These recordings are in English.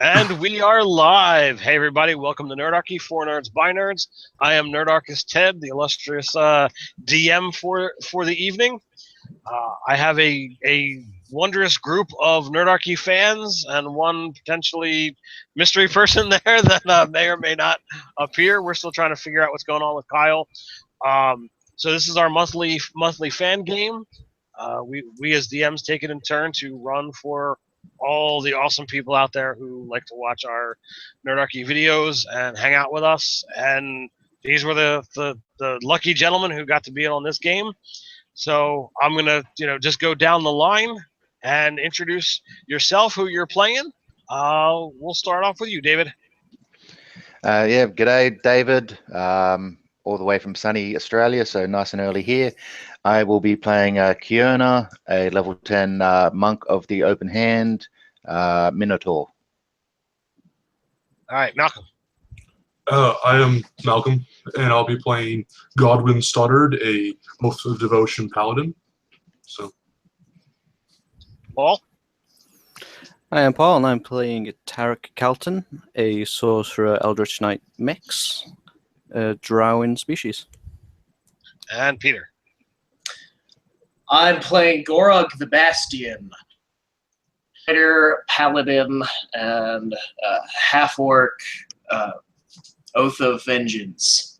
And we are live. Hey, everybody. Welcome to Nerdarchy, for Nerds by Nerds. I am Nerdarchist Ted, the illustrious DM for the evening. I have a wondrous group of Nerdarchy fans and one potentially mystery person there that may or may not appear. We're still trying to figure out what's going on with Kyle. So this is our monthly fan game. We as DMs take it in turn to run for all the awesome people out there who like to watch our Nerdarchy videos and hang out with us. And these were the lucky gentlemen who got to be in on this game. So I'm gonna just go down the line and introduce yourself, who you're playing. We'll start off with you, David. Yeah, g'day, David. All the way from sunny Australia, so nice and early here. I will be playing Kiona, a level 10 monk of the open hand, Minotaur. All right, Malcolm. I am Malcolm, and I'll be playing Godwin Stoddard, a Oath of Devotion paladin. So, Paul. I am Paul, and I'm playing Tarek Calton, a Sorcerer Eldritch Knight mix, a Drow species. And Peter. I'm playing Gorog the Bastion, fighter, paladin, and half-orc Oath of Vengeance.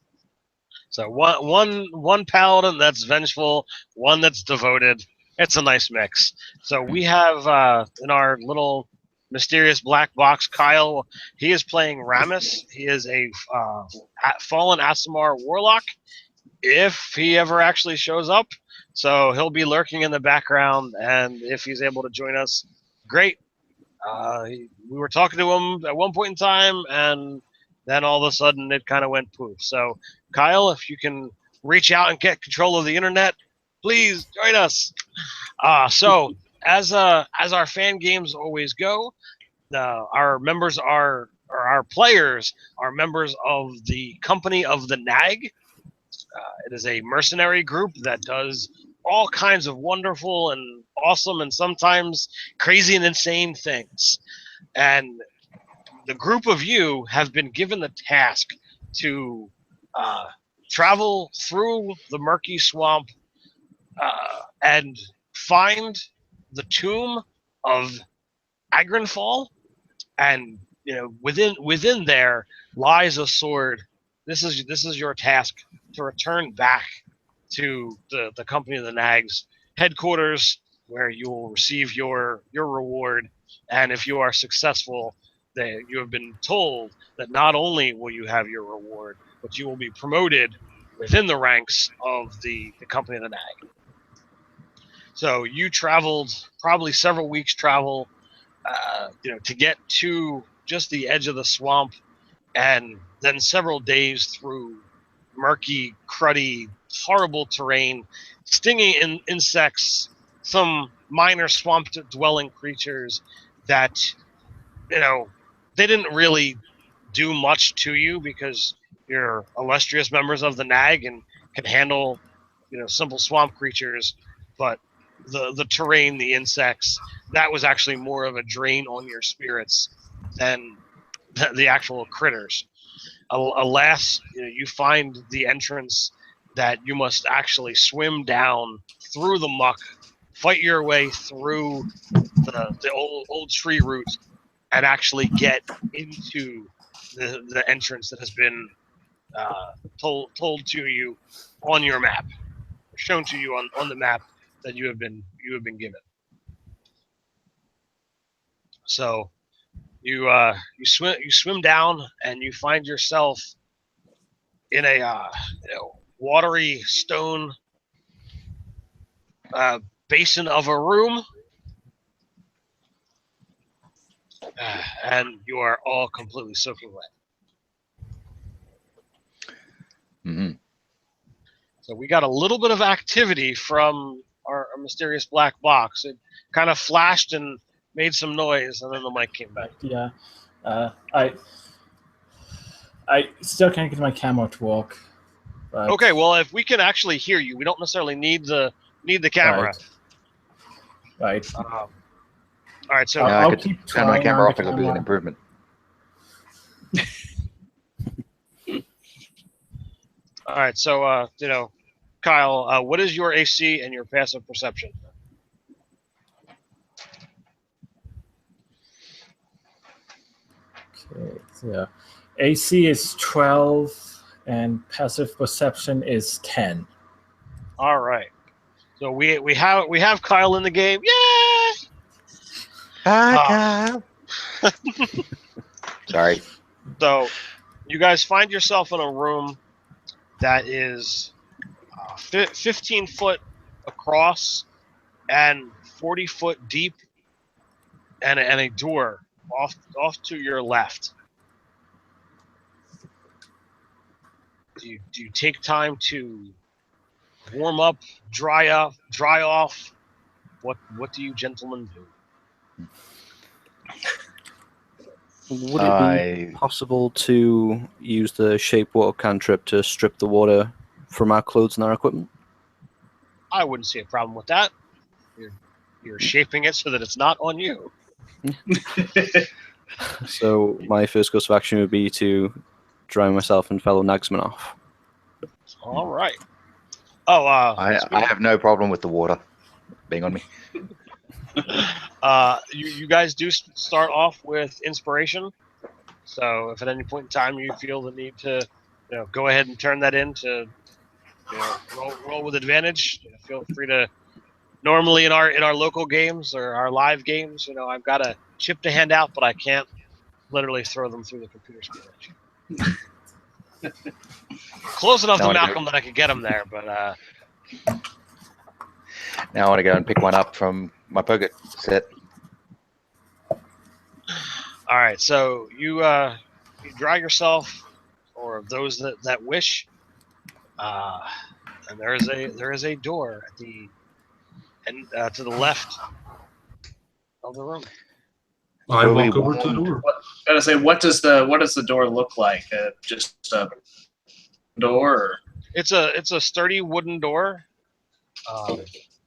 So one paladin that's vengeful, one that's devoted. It's a nice mix. So we have in our little mysterious black box, Kyle. He is playing Ramus. He is a fallen Aasimar warlock, if he ever actually shows up. So he'll be lurking in the background, and if he's able to join us, great. We were talking to him at one point in time, and then all of a sudden it kind of went poof. So Kyle, if you can reach out and get control of the internet, please join us. So as our fan games always go, our members or our players are members of the Company of the Nag. It is a mercenary group that does all kinds of wonderful and awesome and sometimes crazy and insane things. And the group of you have been given the task to travel through the murky swamp and find the tomb of Agranfol, and within there lies a sword. This is your task, to return back to the Company of the Nags headquarters, where you will receive your reward. And if you are successful, you have been told that not only will you have your reward, but you will be promoted within the ranks of the Company of the Nag. So you traveled probably several weeks travel, to get to just the edge of the swamp, and then several days through murky, cruddy, horrible terrain, stinging insects, some minor swamp-dwelling creatures that, they didn't really do much to you because you're illustrious members of the Nag and can handle, simple swamp creatures. But the terrain, the insects, that was actually more of a drain on your spirits than the actual critters. Alas, you find the entrance that you must actually swim down through the muck, fight your way through the old tree roots, and actually get into the entrance that has been told to you on your map, shown to you on the map that you have been given. So you swim down, and you find yourself in a watery stone basin of a room, and you are all completely soaking wet. Mm-hmm. So we got a little bit of activity from our mysterious black box. It kind of flashed and made some noise, and then the mic came back. Yeah. I still can't get my camera to work. But... Okay, well, if we can actually hear you, we don't necessarily need the camera. Right. All right, so Now I I'll could keep turn my trying camera on off. the It'll be an camera. improvement. all right, so Kyle, what is your AC and your passive perception? Okay, so AC is 12 and passive perception is 10. All right. So we have Kyle in the game. Yeah. Hi, Kyle. Sorry. So you guys find yourself in a room that is 15 foot across and 40 foot deep, and a door off to your left. Do you take time to warm up, dry off? What do you gentlemen do? Would it be possible to use the shape water cantrip to strip the water from our clothes and our equipment? I wouldn't see a problem with that. You're shaping it so that it's not on you. So my first course of action would be to dry myself and fellow nagsman off. All right. Oh, I have no problem with the water being on me. you guys do start off with inspiration. So if at any point in time you feel the need to, go ahead and turn that in to, roll with advantage, feel free to. Normally in our local games or our live games, I've got a chip to hand out, but I can't literally throw them through the computer screen. Close enough to Malcolm that I could get him there, but now I want to go and pick one up from my pocket set. all right. So you dry yourself, or those that wish, and there is a door at the and to the left of the room. I Will we walk over to the warm- door. I gotta say, what does the door look like? Just a door? Or? It's a sturdy wooden door.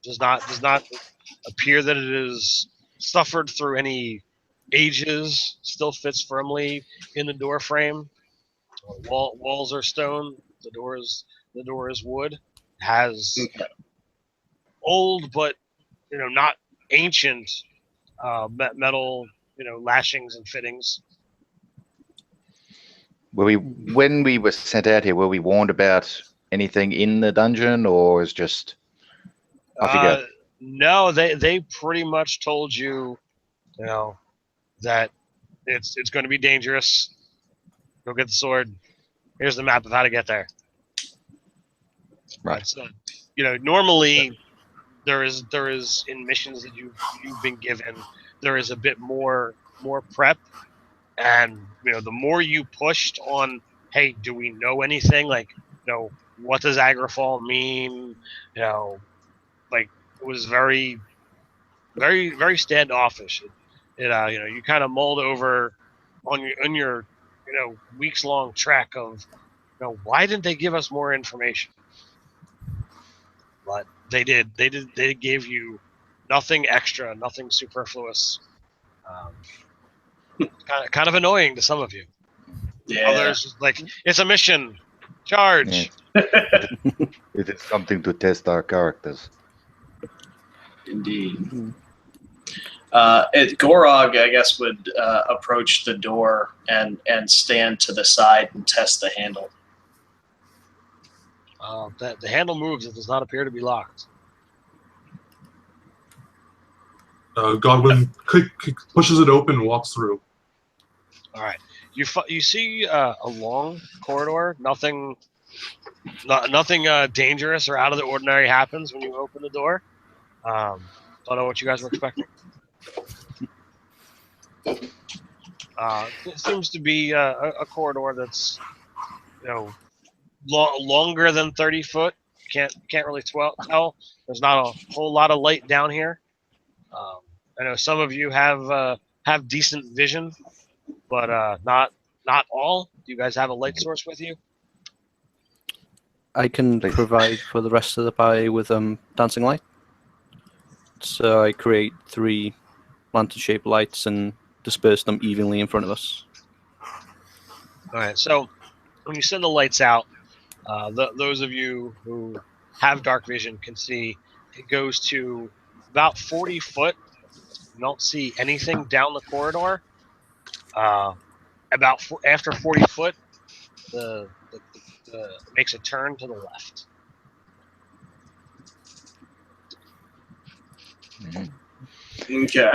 Does not appear that it is suffered through any ages. Still fits firmly in the door frame. Walls are stone. The door is wood. Has old but not ancient metal lashings and fittings. When we were sent out here, were we warned about anything in the dungeon, or is just off you go? No, they pretty much told you, that it's going to be dangerous. Go get the sword. Here's the map of how to get there. Right. So, normally there is in missions that you've been given, there is a bit more prep, and the more you pushed on, hey, do we know anything? Like, what does Agranfol mean? Like, it was very, very, very standoffish. You kind of mulled over on your weeks long trek of, why didn't they give us more information? But they did. They gave you nothing extra, nothing superfluous. Kind of annoying to some of you. Yeah. Others like, it's a mission. Charge. It is something to test our characters. Indeed. Gorog, I guess, would approach the door and stand to the side and test the handle. The handle moves. It does not appear to be locked. Godwin pushes it open and walks through. All right. You see a long corridor. Nothing dangerous or out of the ordinary happens when you open the door. Don't know what you guys were expecting. It seems to be a corridor that's longer than 30 foot. Can't really tell. There's not a whole lot of light down here. I know some of you have decent vision, but not all. Do you guys have a light source with you? I can Please. provide for the rest of the party with dancing light. So I create 3 lantern-shaped lights and disperse them evenly in front of us. All right. So when you send the lights out, those of you who have dark vision can see it goes to about 40 foot. You don't see anything down the corridor. After 40 foot, the makes a turn to the left. Okay.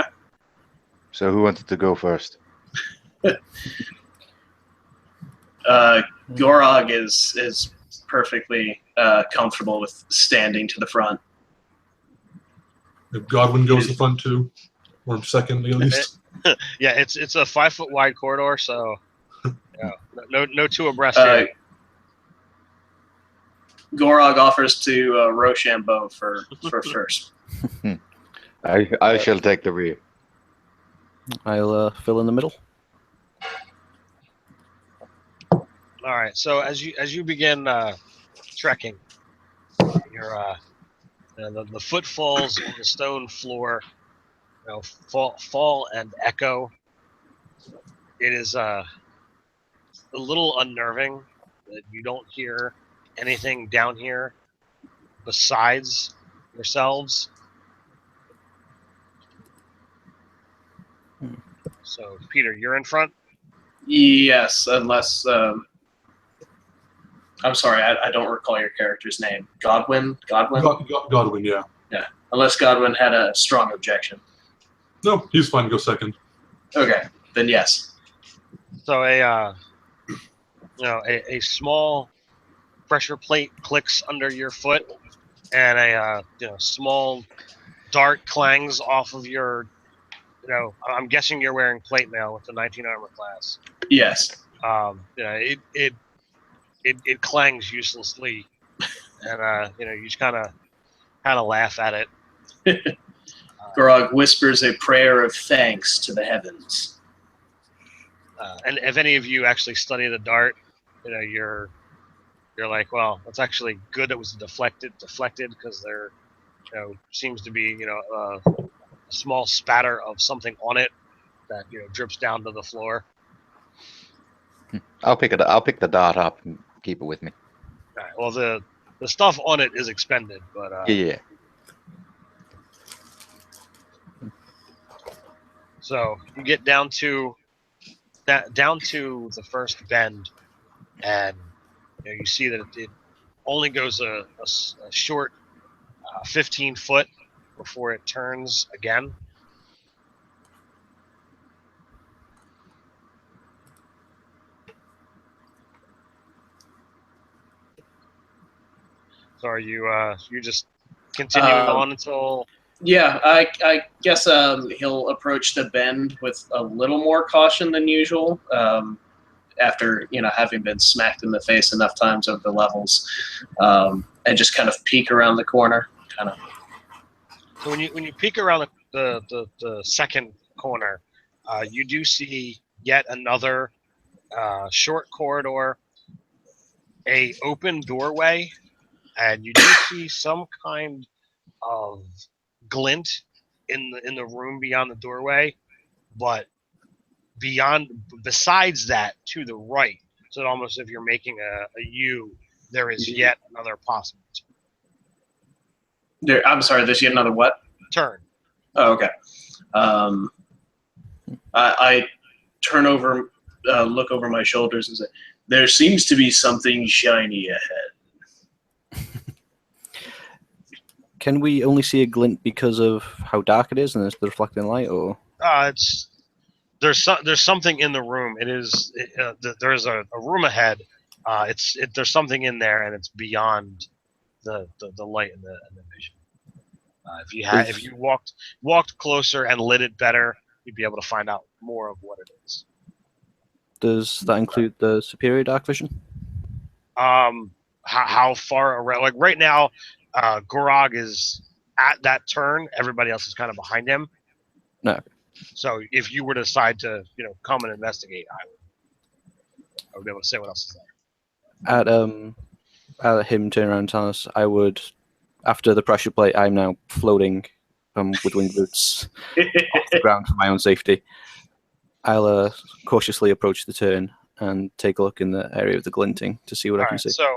So who wanted to go first? Gorog is perfectly comfortable with standing to the front. If Godwin goes to front too, or second at least. Yeah, it's a 5 foot wide corridor, so no two abreast here. Gorog offers to Rochambeau for first. I shall take the rear. I'll fill in the middle. All right. So as you begin trekking, your the footfalls on the stone floor, fall and echo. It is a little unnerving that you don't hear anything down here besides yourselves. So, Peter, you're in front? Yes, unless I'm sorry, I don't recall your character's name. Godwin? Godwin, yeah. Yeah. Unless Godwin had a strong objection. No, he's fine to go second. Okay, then yes. So a small pressure plate clicks under your foot, and a small dart clangs off of your. I'm guessing you're wearing plate mail with the 19 armor class. Yes. It clangs uselessly, and you just kind of laugh at it. Gorog whispers a prayer of thanks to the heavens. And if any of you actually study the dart, you're like, well, it's actually good it was deflected because there, seems to be a small spatter of something on it that drips down to the floor. I'll pick the dart up and keep it with me. All right, well, the stuff on it is expended, but Yeah. So you get down to the first bend, and you see that it only goes a short 15 foot before it turns again. So are you just continuing on until? Yeah, I guess he'll approach the bend with a little more caution than usual. After having been smacked in the face enough times over the levels, and just kind of peek around the corner, kind of. So when you peek around the second corner, you do see yet another short corridor, a open doorway, and you do see some kind of glint in the room beyond the doorway, but besides that, to the right, so almost if you're making a U, there is yet another possible I'm sorry, there's yet another what? turn. Oh, okay. I turn over, look over my shoulders and say, there seems to be something shiny ahead. Can we only see a glint because of how dark it is and it's the reflecting light, or? There's something in the room. There's a room ahead. There's something in there, and it's beyond the light and the vision. If you walked closer and lit it better, you'd be able to find out more of what it is. Does that include the superior dark vision? How far around? Like right now, Gorog is at that turn. Everybody else is kind of behind him. No. So if you were to decide to, come and investigate, I would be able to say what else is there. At him turn around and tell us, I would, after the pressure plate, I'm now floating with winged boots off the ground for my own safety. I'll cautiously approach the turn and take a look in the area of the glinting to see what I can see. So,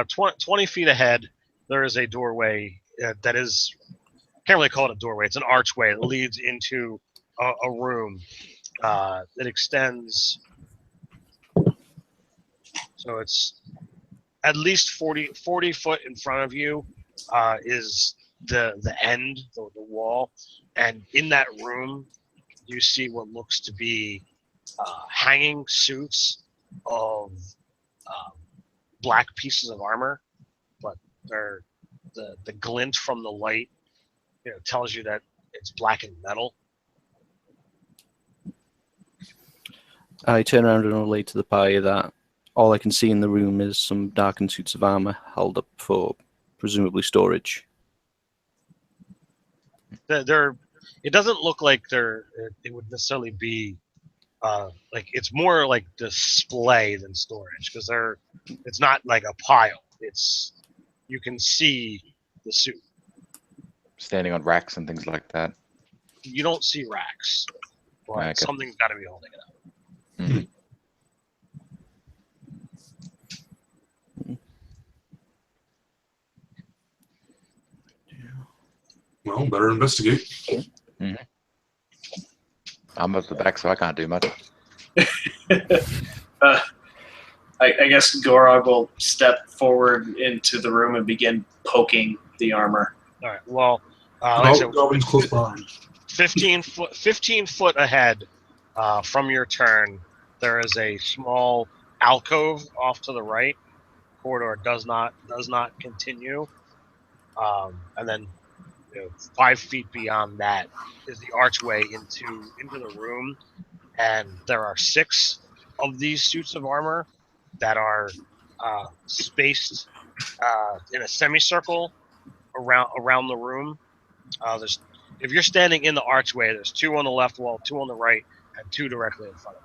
20 feet ahead, there is a doorway that is, I can't really call it a doorway, it's an archway that leads into a room that extends, so it's at least 40 foot in front of you is the end, the wall, and in that room, you see what looks to be hanging suits of black pieces of armor, but they're the glint from the light, tells you that it's blackened metal. I turn around and relate to the party that all I can see in the room is some darkened suits of armor held up for presumably storage. It doesn't look like it would necessarily be like, it's more like display than storage, because it's not like a pile. You can see the suit. Standing on racks and things like that. You don't see racks, but Okay. something's got to be holding it up. Mhm. Well, better investigate. I'm at the back, so I can't do much. I guess Gorog will step forward into the room and begin poking the armor. All right. Well, like I said, Goblin's close behind. 15 foot ahead from your turn, there is a small alcove off to the right. Corridor does not continue, and then 5 feet beyond that is the archway into the room, and there are 6 of these suits of armor that are spaced in a semicircle around the room. If you're standing in the archway, there's 2 on the left wall, 2 on the right, and 2 directly in front of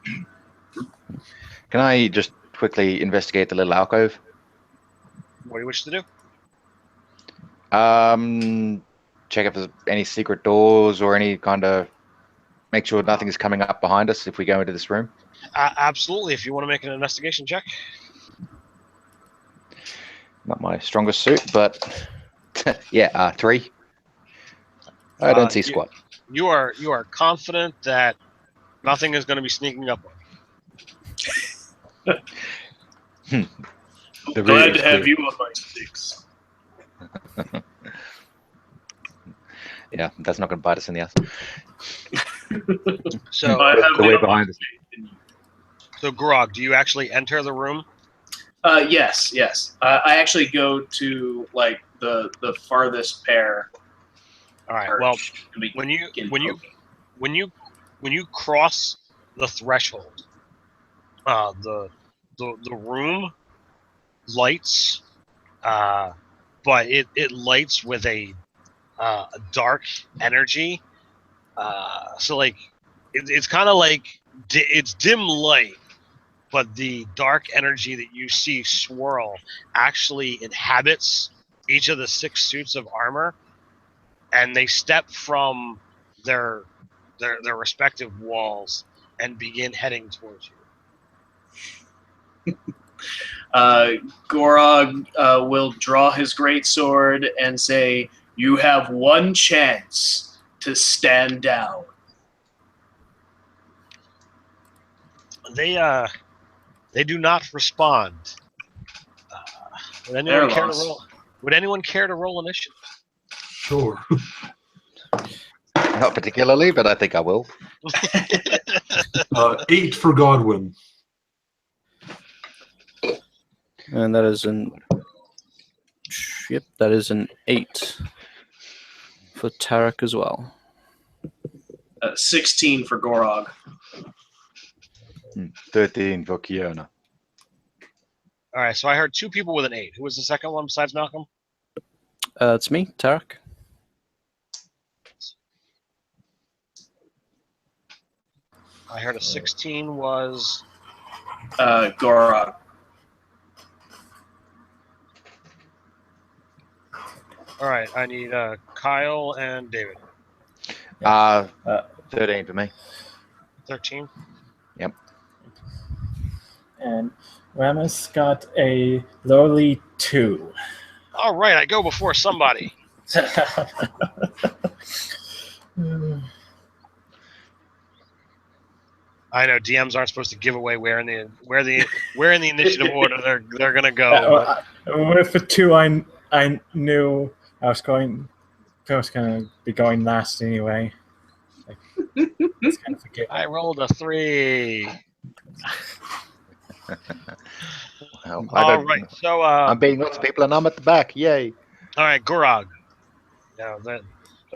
you. Can I just quickly investigate the little alcove? What do you wish to do? Check if there's any secret doors or any kind of, make sure nothing is coming up behind us if we go into this room. Absolutely. If you want to make an investigation check. Not my strongest suit, but yeah, 3. I don't see squat. You are confident that nothing is going to be sneaking up on you. The Glad rear to is have clear. you on my 6. Yeah, that's not going to bite us in the ass. So, I have The way the behind us. so Grog, do you actually enter the room? Yes. I actually go to like the farthest pair. All right. Well, and we when begin you poking. cross the threshold, the room lights, but it lights with a dark energy. So like it's kind of like it's dim light, but the dark energy that you see swirl actually inhabits each of the 6 suits of armor, and they step from their respective walls and begin heading towards you. Gorog will draw his greatsword and say, "You have one chance to stand down." They do not respond. Would anyone care to roll? Would anyone care to roll initiative? Sure. Not particularly, but I think I will. 8 for Godwin. And that is an 8 for Tarek as well. 16 for Gorog. 13 for Kiona. All right, so I heard 2 people with an 8. Who was the second one besides Malcolm? It's me, Tarek. I heard a 16 was Gorog. All right, I need Kyle and David. 13 for me. 13. And Ramus got a lowly 2. All right, I go before somebody. I know DMs aren't supposed to give away where in the initiative order they're gonna go. With the 2, I knew I was going to be going last anyway. It's kind of a given. I rolled a 3. Well, All right, so I'm beating lots of people and I'm at the back. Yay. all right, Gorog. Now there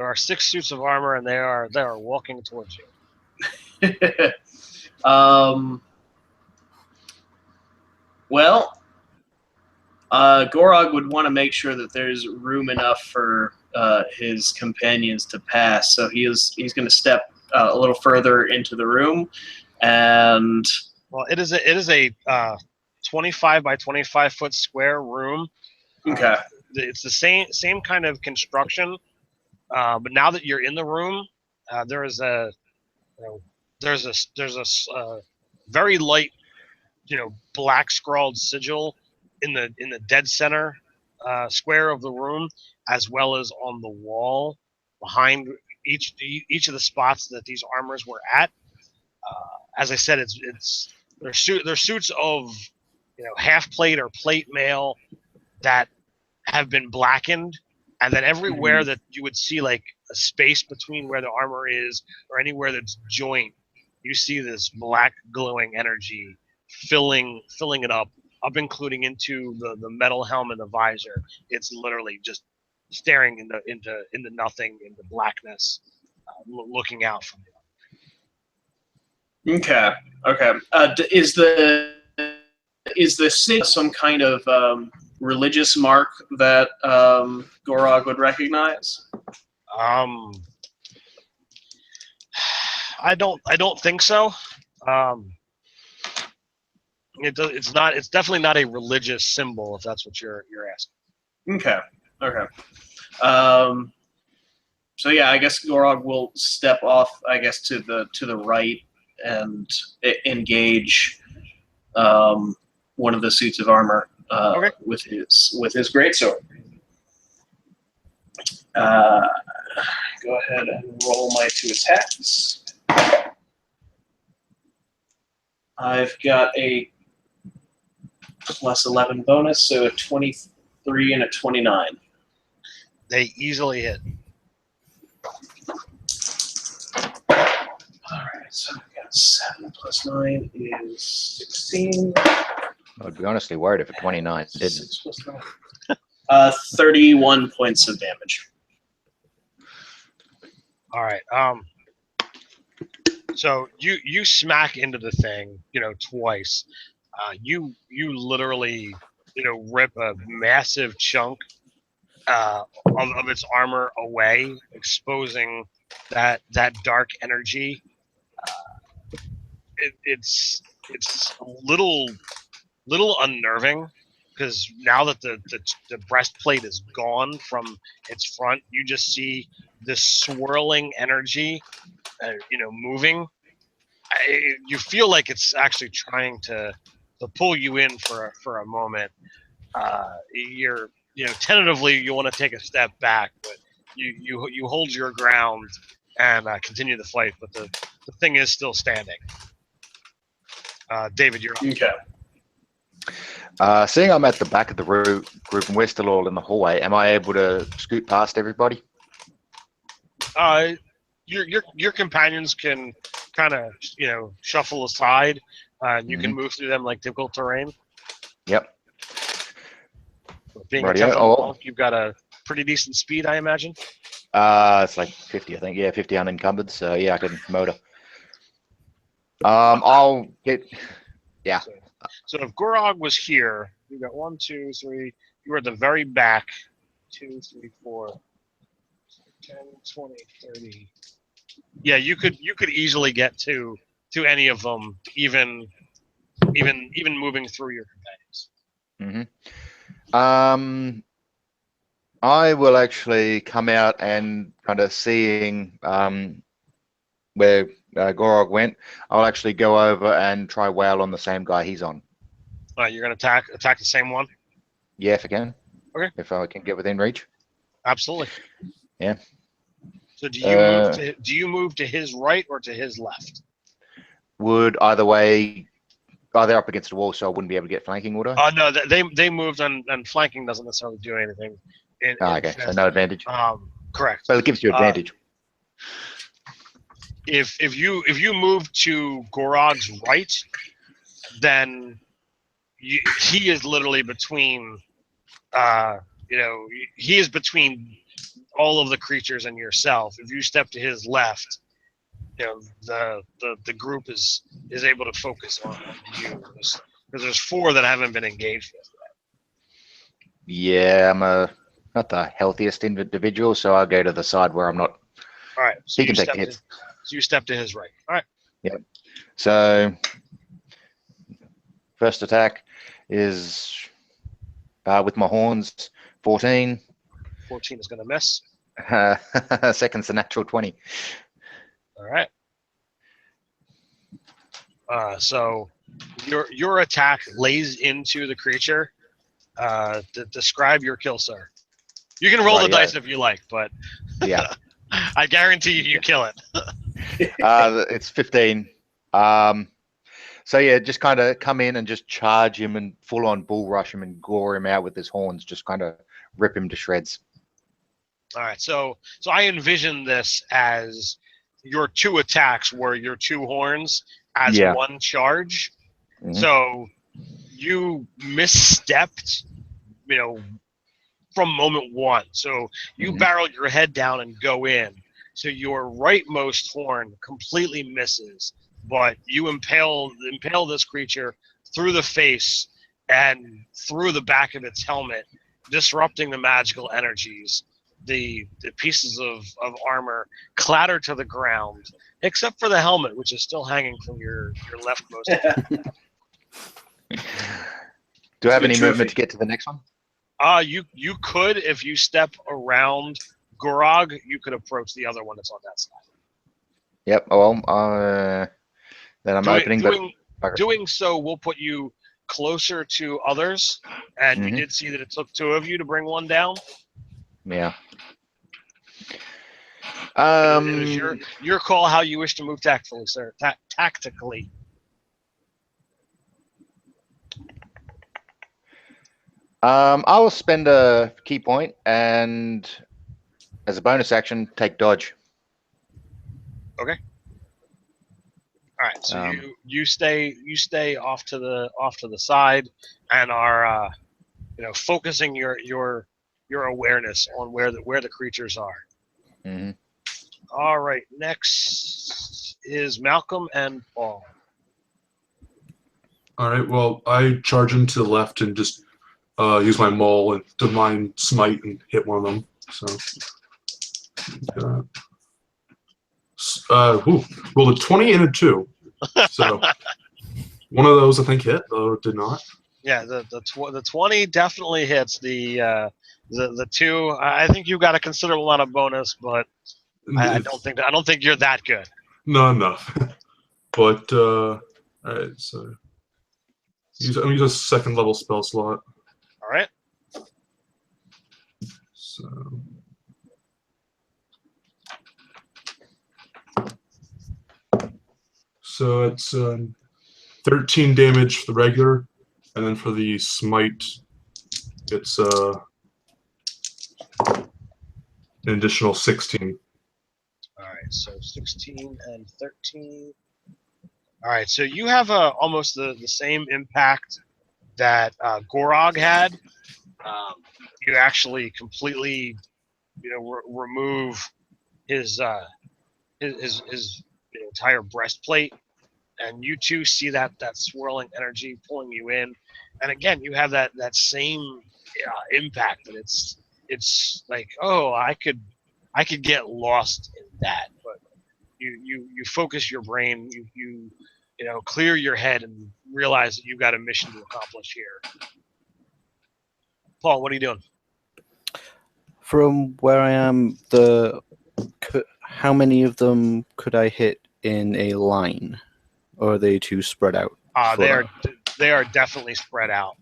are 6 suits of armor, and they are walking towards you. Well, Gorog would want to make sure that there's room enough for his companions to pass, so he's going to step a little further into the room, and Well, it is a 25 by 25 foot square room. okay, It's the same kind of construction, but now that you're in the room, there's a very light, black scrawled sigil in the dead center square of the room, as well as on the wall behind each of the spots that these armors were at. As I said, they're suits of half plate or plate mail that have been blackened, and then everywhere that you would see like a space between where the armor is or anywhere that's joint, you see this black glowing energy filling it up including into the metal helm and the visor. It's literally just staring into nothing, into blackness, looking out from you. Okay. Is the sigil some kind of religious mark that Gorog would recognize? I don't think so. It's definitely not a religious symbol, if that's what you're asking. Okay. So yeah, I guess Gorog will step off, I guess, to the right and engage one of the suits of armor with his greatsword. Go ahead and roll my 2 attacks. I've got a plus 11 bonus, so a 23 and a 29. They easily hit. Alright, so I've got 7 plus 9 is 16. I'd be honestly worried if a 29 didn't. 6 plus 9. 31 points of damage. All right. So you smack into the thing, twice. You literally, rip a massive chunk of its armor away, exposing that dark energy. It's a little unnerving, because now that the breastplate is gone from its front, you just see this swirling energy, moving. You feel like it's actually trying to pull you in for a moment. You're tentatively you want to take a step back, but you hold your ground and continue the fight. But the thing is still standing. David, you're up. Okay. Seeing I'm at the back of the group and we're still all in the hallway, am I able to scoot past everybody? Your companions can kind of shuffle aside. You can move through them like difficult terrain. Yep. Being a temple monk, you've got a pretty decent speed, I imagine. It's like 50, I think. Yeah, 50 unencumbered. So yeah, I can motor. I'll get. Yeah. So if Gorog was here, you got 1, 2, 3. You were at the very back. 2, 3, 4, 10, 20, 30. Yeah, you could easily get to any of them, even moving through your companions. I will actually come out and kind of seeing where Gorog went. I'll actually go over and try wail on the same guy he's on. All right, you're gonna attack the same one. Yeah, if I can. Okay. If I can get within reach. Absolutely. Yeah. So do you move to his right or to his left? Would either way. Oh, they're up against the wall, so I wouldn't be able to get flanking, would I? Oh no, they moved, and flanking doesn't necessarily do anything. Okay, so no advantage. Correct. So it gives you advantage. If you move to Gorog's right, then he is literally between. He is between all of the creatures and yourself. If you step to his left, the group is able to focus on you, because there's 4 that haven't been engaged with. Yeah, I'm not the healthiest individual, so I'll go to the side where I'm not. All right, so He can take the hits. So you step to his right. All right. Yep. So first attack is with my horns, 14. 14 is going to miss. Second's a natural 20. All right. So your attack lays into the creature. Describe your kill, sir. You can roll the dice if you like, but yeah, I guarantee you kill it. It's 15. So yeah, just kind of come in and just charge him and full on bull rush him and gore him out with his horns. Just kind of rip him to shreds. All right, so I envision this as your 2 attacks were your 2 horns as one charge. Mm-hmm. So you misstepped, from moment 1. So you barrel your head down and go in. So your rightmost horn completely misses, but you impale this creature through the face and through the back of its helmet, disrupting the magical energies. The pieces of armor clatter to the ground, except for the helmet, which is still hanging from your leftmost. Do I have any movement to get to the next one? You could, if you step around Gorog, you could approach the other one that's on that side. Yep. Well, then I'm opening. Doing so will put you closer to others, and you did see that it took 2 of you to bring one down. Yeah. It is your call how you wish to move tactfully, sir. Tactically. I will spend a key point and, as a bonus action, take dodge. Okay. All right. So you stay off to the side and are focusing your awareness on where the creatures are. Mm-hmm. All right. Next is Malcolm and Paul. All right. Well, I charge into the left and just use my maul and divine smite and hit one of them. So, rolled a 20 and a 2. So one of those I think hit, though it did not. Yeah, the 20 definitely hits. The 2, I think you got a considerable amount of bonus, but I don't think you're that good. Not enough. But all right, so I'm gonna use a 2nd level spell slot. All right. So it's 13 damage for the regular, and then for the smite, it's an additional 16. All right, so 16 and 13. All right, so you have almost the same impact that Gorog had. You actually completely, remove his entire breastplate, and you too see that swirling energy pulling you in, and again you have that same impact. That it's like, oh, I could get lost in that, but you focus your brain, you clear your head and realize that you've got a mission to accomplish here. Paul, what are you doing? From where I am, how many of them could I hit in a line, or are they too spread out? They are definitely spread out.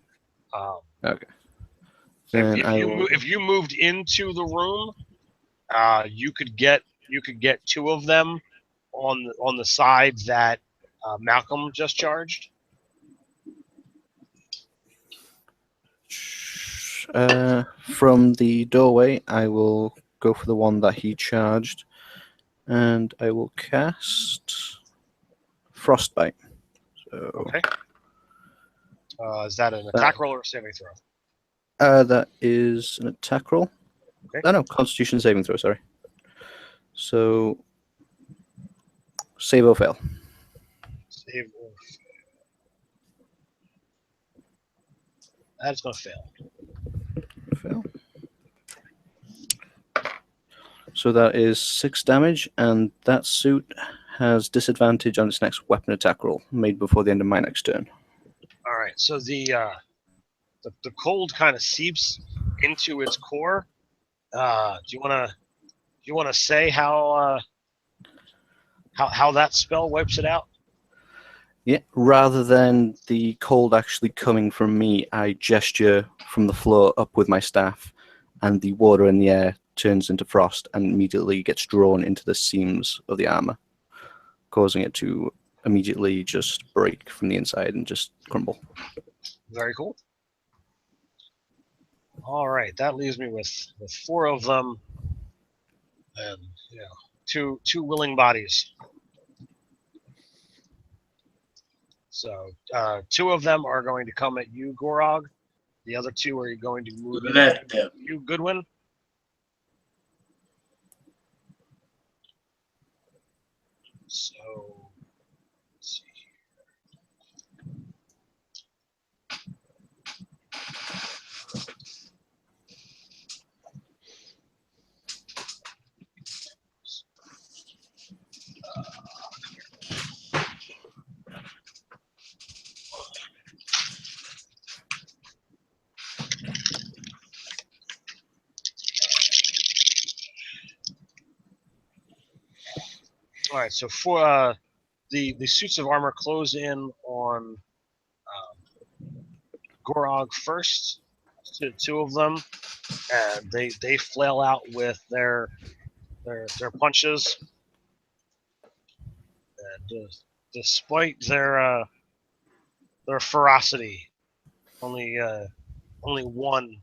Okay. If you moved into the room, you could get two of them on the side that Malcolm just charged. From the doorway, I will go for the one that he charged, and I will cast Frostbite. So, okay. Is that an attack roll or a saving throw? That is an attack roll. Okay. Oh no, Constitution saving throw. Sorry. So, save or fail. Save or fail. That's gonna fail. Fail. So that is 6 damage, and that suit has disadvantage on its next weapon attack roll made before the end of my next turn. All right. So the cold kind of seeps into its core. Do you wanna say how that spell wipes it out? Yeah, rather than the cold actually coming from me, I gesture from the floor up with my staff, and the water in the air turns into frost and immediately gets drawn into the seams of the armor, causing it to immediately just break from the inside and just crumble. Very cool. All right, that leaves me with 4 of them, and two willing bodies. So 2 of them are going to come at you, Gorog. The other 2 are going to move Let them. you, Goodwin. So let's see here. All right, so for the suits of armor close in on Gorog first. 2 of them, and they flail out with their punches. And despite their ferocity, only one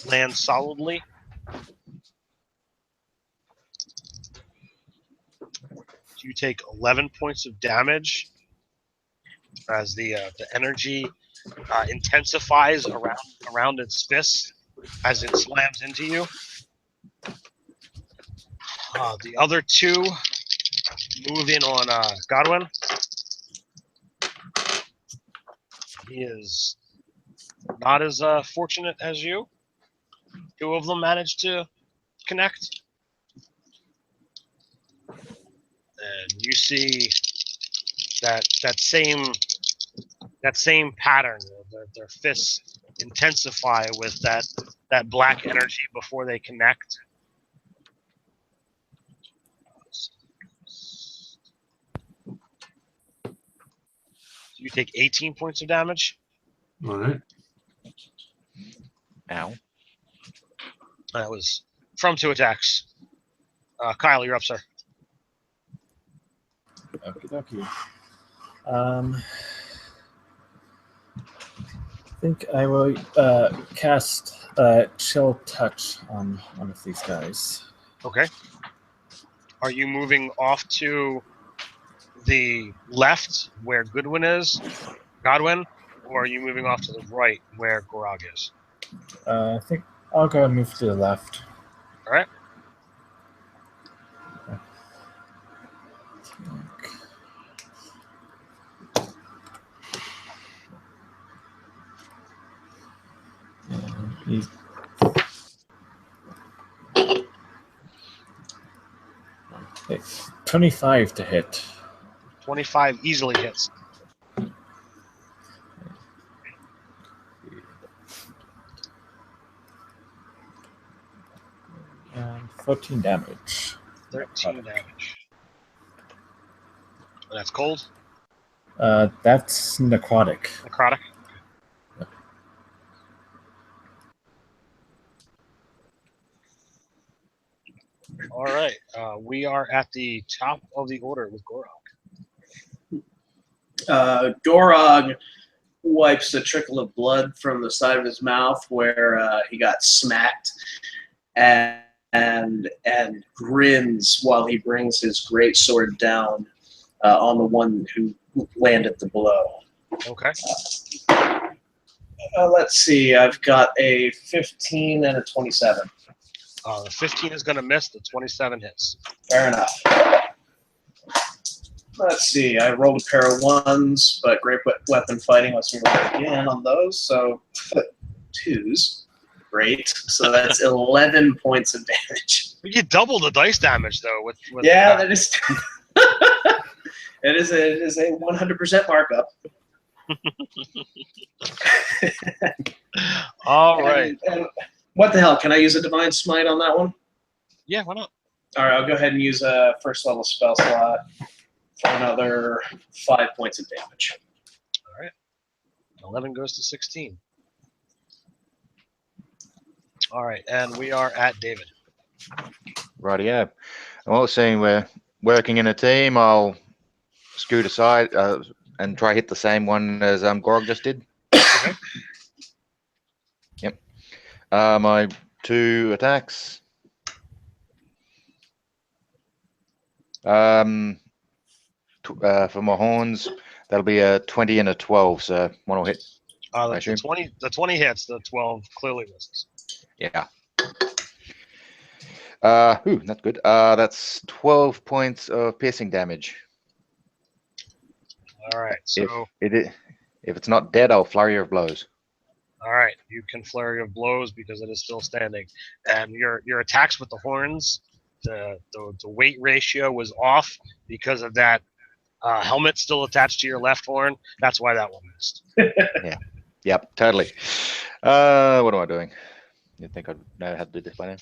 lands solidly. You take 11 points of damage as the energy intensifies around its fists as it slams into you. The other 2 move in on Godwin. He is not as fortunate as you. 2 of them managed to connect. And you see that same pattern. Their fists intensify with that black energy before they connect. You take 18 points of damage. All right. Ow. That was from 2 attacks. Kyle, you're up, sir. Okie dokie. I think I will cast Chill Touch on one of these guys. Okay. Are you moving off to the left where Godwin is, or are you moving off to the right where Gorog is? I think I'll go and move to the left. All right. He's 25 to hit. 25 easily hits. 14 damage. 13 damage. And that's cold? That's necrotic. Necrotic? All right. We are at the top of the order with Gorog. Gorog wipes a trickle of blood from the side of his mouth where he got smacked, and grins while he brings his greatsword down on the one who landed the blow. Okay. Let's see. I've got a 15 and a 27. The 15 is going to miss. The 27 hits. Fair enough. Let's see. I rolled a pair of ones, but great weapon fighting lets me roll again on those. So 2s. Great. So that's 11 points of damage. You double the dice damage though. With Yeah, that is. It is a 100% markup. All right. And what the hell? Can I use a divine smite on that one? Yeah, why not? All right, I'll go ahead and use a first level spell slot for another 5 points of damage. All right. 11 goes to 16. All right, and we are at David. Rightio. Well, seeing we're working in a team, I'll scoot aside and try hit the same one as Gorog just did. Okay. Yep. My 2 attacks. For my horns, that'll be a 20 and a 12, so one will hit. The 20 hits, the 12 clearly misses. Yeah. That's good. That's 12 points of piercing damage. All right, so If it's not dead, I'll flurry of blows. all right, you can flurry of blows because it is still standing, and your attacks with the horns, the weight ratio was off because of that helmet still attached to your left horn. That's why that one missed. Yeah. Yep. Totally. What am I doing? You'd think I'd know how to do this by now.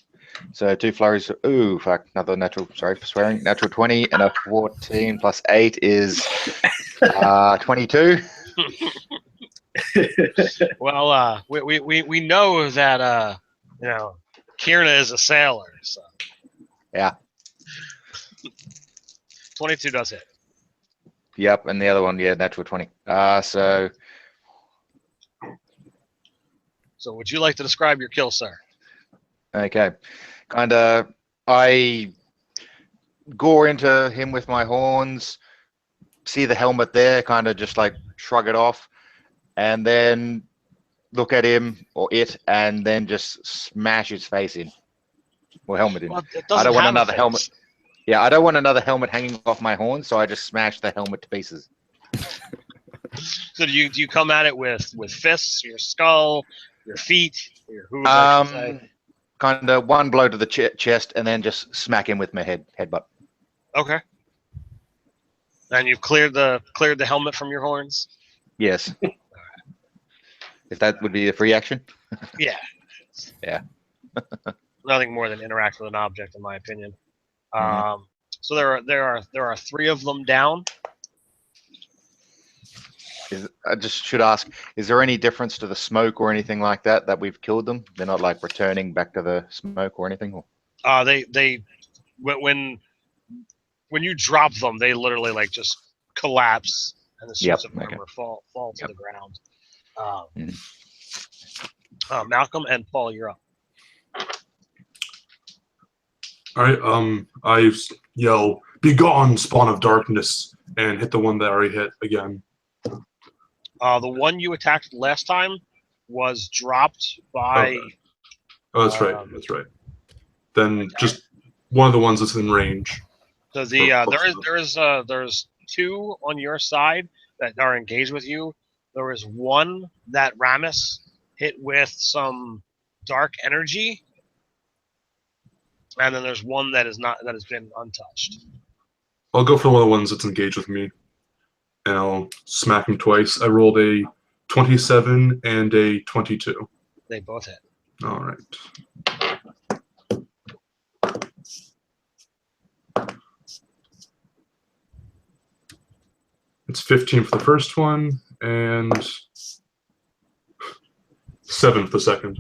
So 2 flurries. Ooh, fuck. Another natural. Sorry for swearing. Natural 20 and a 14 plus 8 is 22. Well, we know that Kierna is a sailor. So. Yeah. 22 does hit. Yep. And the other one, yeah, natural 20. So would you like to describe your kill, sir? Okay. I gore into him with my horns, see the helmet there, kind of just like shrug it off, and then look at him or it, and then just smash his face in. Or helmet in. Well, I don't want another helmet. Yeah, I don't want another helmet hanging off my horn, so I just smash the helmet to pieces. So do you come at it with fists, your skull, your feet, your hooves? I should say? Kind of one blow to the chest, and then just smack him with my headbutt. Okay. And you've cleared the helmet from your horns? Yes. If that would be a free action. Yeah. Yeah. Nothing more than interact with an object, in my opinion. Mm-hmm. So there are 3 of them down. I just should ask, is there any difference to the smoke or anything like that we've killed them? They're not like returning back to the smoke or anything? Or? They when you drop them, they literally like just collapse and the suits of armor fall to the ground. Malcolm and Paul, you're up. All right. I yell, "Begone, spawn of darkness!" and hit the one that I already hit again. The one you attacked last time was dropped by. Okay. Oh, that's right. That's right. Then just one of the ones that's in range. So there's 2 on your side that are engaged with you. There is one that Ramus hit with some dark energy, and then there's one that has been untouched. I'll go for one of the ones that's engaged with me, and I'll smack him twice. I rolled a 27 and a 22. They both hit. All right. It's 15 for the first one, and 7 for the second.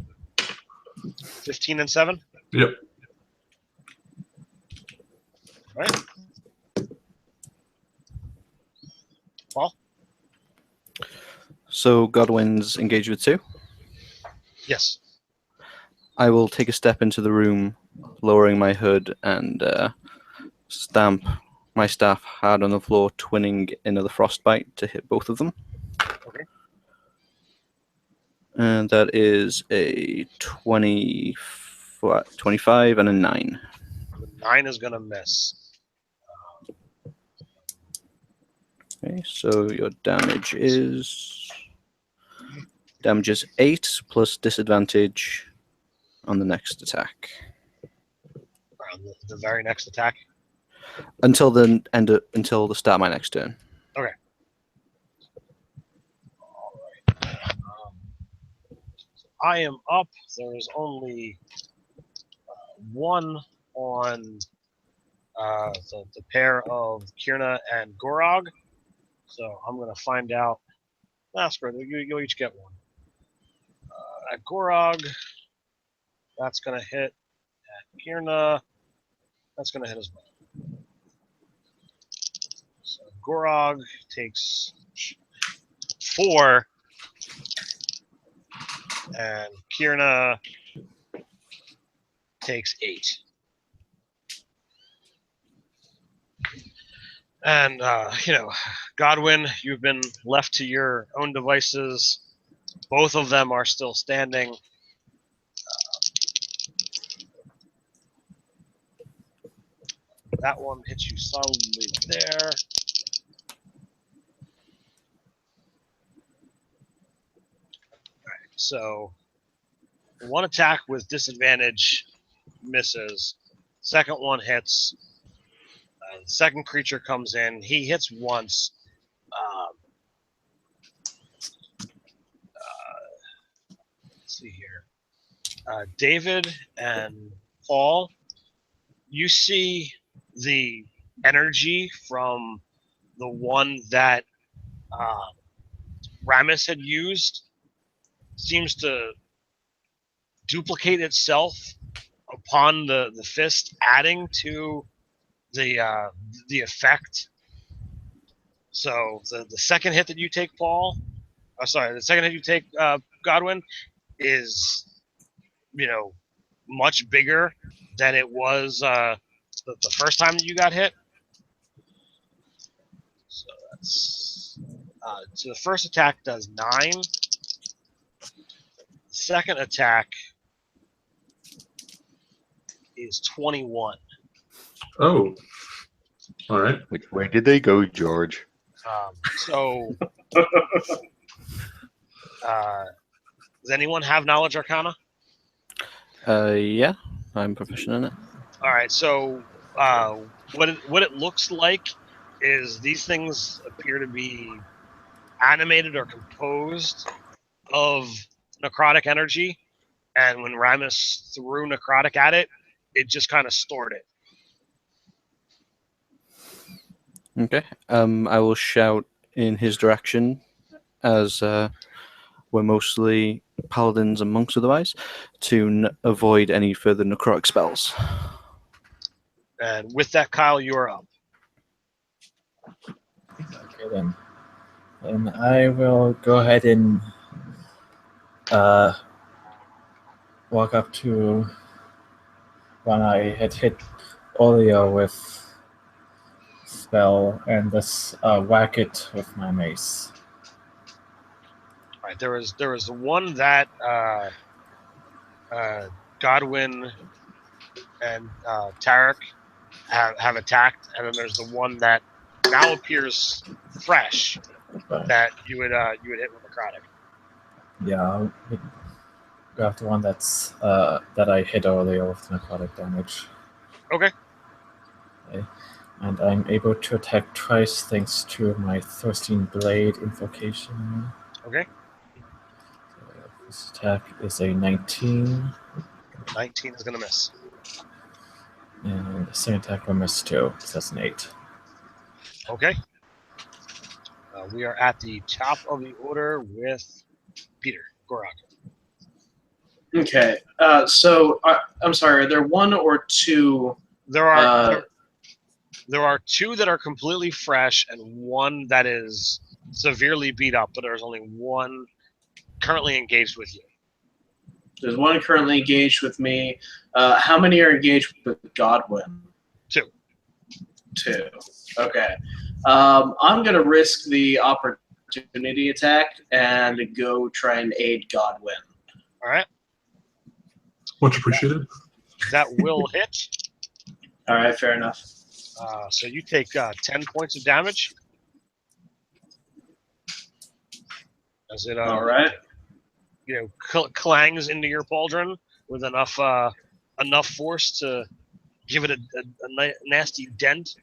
15 and 7? Yep. All right. Paul? So Godwin's engaged with 2. Yes. I will take a step into the room, lowering my hood, and stamp my staff hard on the floor, twinning another frostbite to hit both of them. Okay. And that is a 25 and a 9. The 9 is going to miss. Okay, so your damage is 8 plus disadvantage on the next attack. The very next attack? Until the start of my next turn. Okay. I am up. There's only one on the pair of Kierna and Gorog. So I'm going to find out. Screw it. You'll each get one. At Gorog, that's going to hit. At Kierna, that's going to hit as well. So Gorog takes 4. And Kierna takes 8. And, Godwin, you've been left to your own devices. Both of them are still standing. That one hits you solidly there. So, one attack with disadvantage misses. Second one hits. The second creature comes in. He hits once. Let's see here. David and Paul, you see the energy from the one that Ramus had used seems to duplicate itself upon the fist, adding to the effect. So the second hit that you take, Paul, the second hit you take, Godwin, is much bigger than it was the first time that you got hit. So that's so the first attack does 9. Second attack is 21. Oh. All right. Which way did they go, George? So, does anyone have Knowledge Arcana? Yeah, I'm proficient in it. All right. So, what it looks like is these things appear to be animated or composed of necrotic energy, and when Ramus threw necrotic at it, it just kind of stored it. Okay. I will shout in his direction, as we're mostly paladins and monks otherwise, to avoid any further necrotic spells. And with that, Kyle, you are up. Okay then. And I will go ahead and walk up to when I had hit Olio with spell and just whack it with my mace. All right. There was the one that Godwin and Tarek have attacked, and then there's the one that now appears fresh that you would hit with necrotic. Yeah, I'll grab the one that's that I hit earlier with necrotic damage. Okay. And I'm able to attack twice thanks to my Thirsting Blade invocation. Okay. This attack is a 19. 19 is gonna miss. And the second attack will miss too, so that's an 8. Okay. We are at the top of the order with Peter Gorok. Okay. So I'm sorry. Are there one or two? There are there are two that are completely fresh and one that is severely beat up, but there's only one currently engaged with you. There's one currently engaged with me. How many are engaged with Godwin? Two. Two. Okay. I'm going to risk the opportunity attack and go try and aid Godwin. All right. Much appreciated. That will hit. All right, fair enough. So you take 10 points of damage. As it All right. clangs into your pauldron with enough force to give it a nasty dent.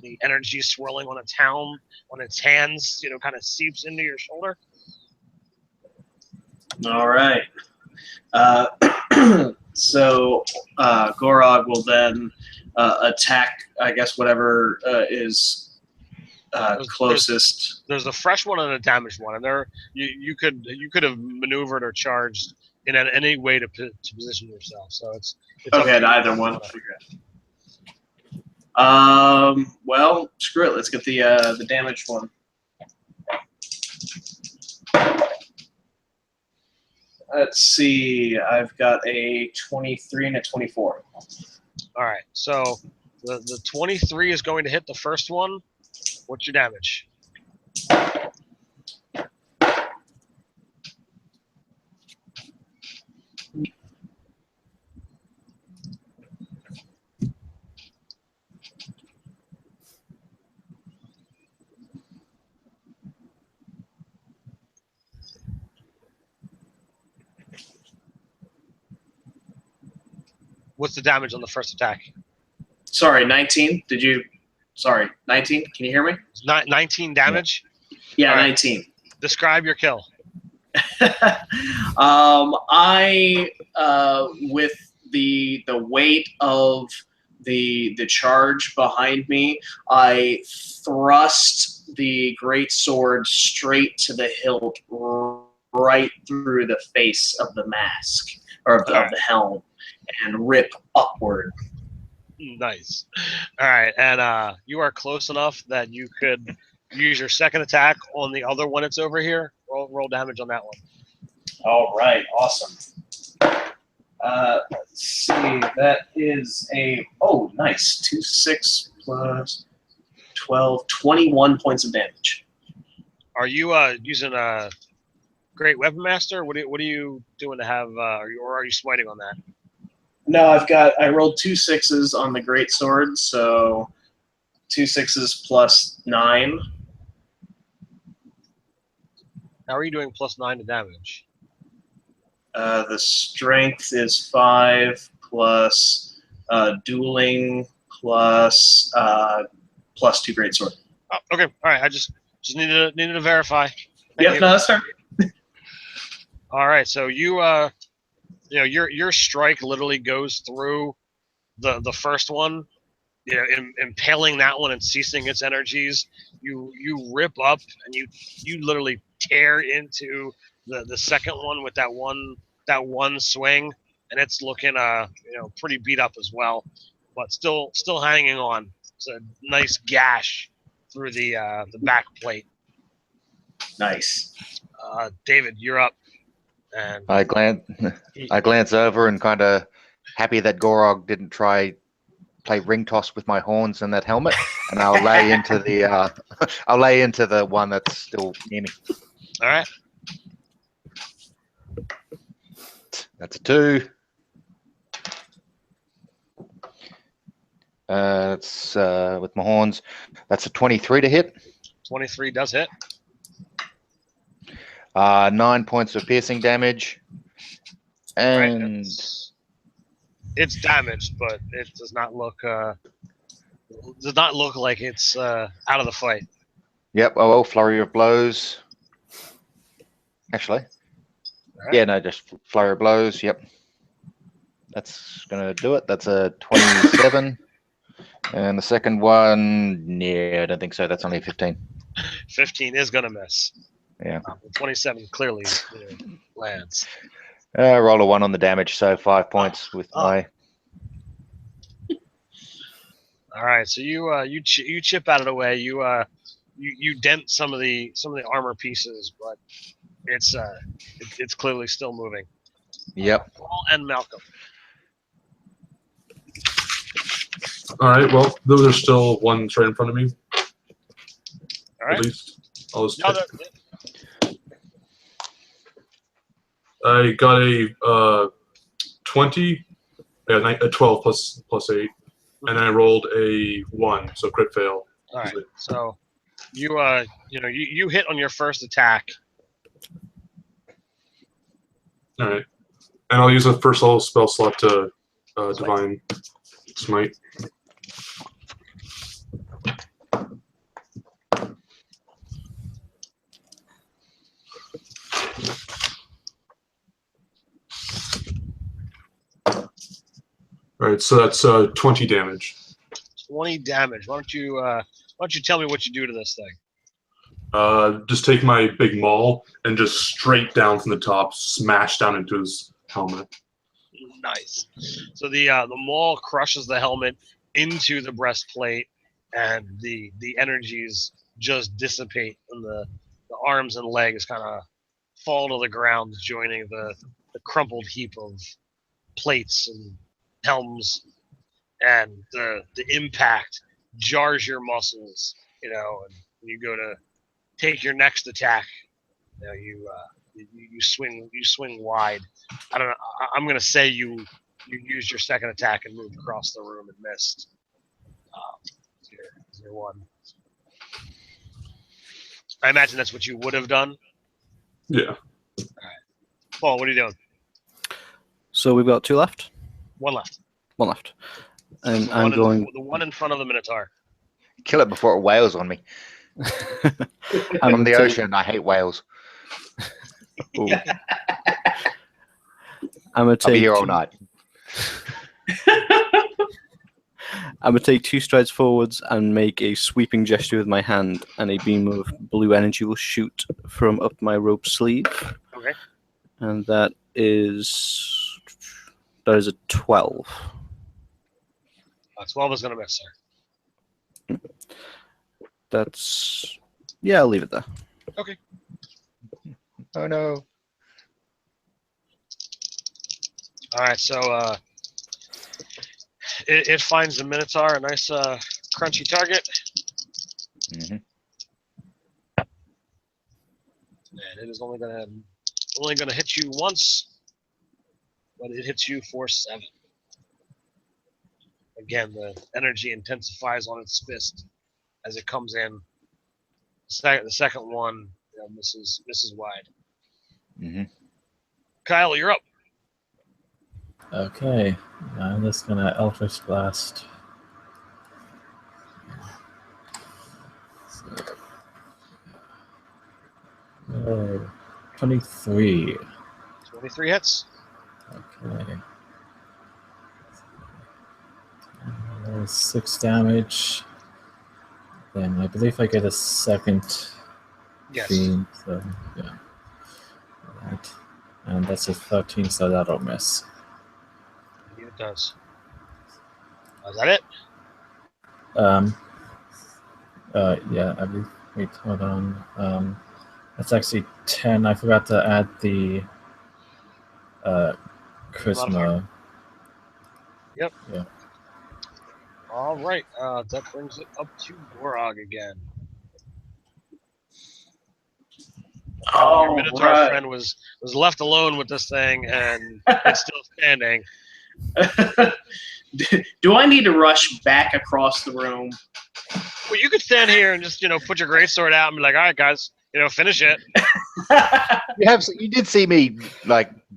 The energy swirling on its hands, kind of seeps into your shoulder. All right. So Gorog will then attack, I guess, whatever is closest. There's a fresh one and a damaged one, and you could have maneuvered or charged in any way to position yourself. So it's Okay, at either one. Okay. Well, screw it. Let's get the damaged one. Let's see. I've got a 23 and a 24. All right. So the 23 is going to hit the first one. What's your damage? What's the damage on the first attack? Sorry, 19. Sorry, 19. Can you hear me? 19 damage? Yeah, right. 19. Describe your kill. I with the weight of the charge behind me, I thrust the great sword straight to the hilt, right through the face of the mask or of the helm, and rip upward. Nice. All right, and you are close enough that you could use your second attack on the other one that's over here. Roll damage on that one. All right, awesome. Let's see. That is nice. 2, 6 plus 12, 21 points of damage. Are you using a Great Weapon Master? What are you doing to have? Or are you smiting on that? No, I rolled 2 6s on the great sword, so 2 6s plus 9. How are you doing +9 to damage? The strength is 5 plus dueling plus 2 great sword. Oh, okay. All right. I just needed to verify. Yep, no, that's fair. All right. So your strike literally goes through the first one, impaling that one and ceasing its energies. You rip up and you literally tear into the second one with that one swing, and it's looking pretty beat up as well, but still hanging on. It's a nice gash through the back plate. Nice. David, you're up. And I glance over and kind of happy that Gorog didn't play ring toss with my horns and that helmet, and I'll lay into the one that's still near me. All right. That's a 2. That's with my horns. That's a 23 to hit. 23 does hit. 9 points of piercing damage. And it's damaged, but it does not look like it's out of the fight. Yep. Oh well, flurry of blows. Actually, right. Yeah, no, just flurry of blows. Yep. That's gonna do it. That's a 27. And the second one, yeah, I don't think so. That's only 15. 15 is gonna miss. Yeah. 27 clearly lands. Roll a 1 on the damage, so 5 points with my. All right, so you chip out of the way. You dent some of the armor pieces, but it's clearly still moving. Yep. Paul and Malcolm. All right. Well, those are still ones right in front of me. All right. At least I'll just No, I got a 20, yeah, a 12 plus 8, and then I rolled a 1, so crit fail. all right. So you hit on your first attack. All right, and I'll use a first level spell slot to divine smite. All right, so that's 20 damage. 20 damage. Why don't you tell me what you do to this thing? Just take my big maul and just straight down from the top, smash down into his helmet. Nice. So the maul crushes the helmet into the breastplate, and the energies just dissipate, and the arms and legs kind of fall to the ground, joining the crumpled heap of plates and helms, and the impact jars your muscles, and when you go to take your next attack, you swing wide. I don't know. I'm gonna say you used your second attack and moved across the room and missed. Your one. I imagine that's what you would have done. Yeah. All right. Paul, what are you doing? So we've got 2 left. One left. 1 left. And The I'm one going. the one in front of the Minotaur. Kill it before it wails on me. I'm From the gonna ocean, I hate whales. Ooh. I'm gonna I'll be take. here all night. I'm gonna take 2 strides forwards and make a sweeping gesture with my hand, and a beam of blue energy will shoot from up my rope sleeve. Okay. And that is a 12. 12 is gonna miss, sir. That's I'll leave it there. Okay. Oh no. All right. So it finds the Minotaur, a nice crunchy target. Mm-hmm. And it is only gonna hit you once, but it hits you for 7. Again, the energy intensifies on its fist as it comes in. The second one misses wide. Mm-hmm. Kyle, you're up. Okay, I'm just gonna Eldritch Blast. So, 23. 23 hits. Okay. 6 damage. Then I believe I get a second Yes. fiend, so yeah. That. And that's a 13, so that'll miss. It does. Is that it? Yeah, I believe. Wait, hold on. That's actually 10. I forgot to add the charisma. Yep. Yeah. All right. That brings it up to Gorog again. Your Minotaur friend was left alone with this thing, and it's still standing. Do I need to rush back across the room? Well, you could stand here and just put your greatsword out and be like, "All right, guys, finish it." You did see me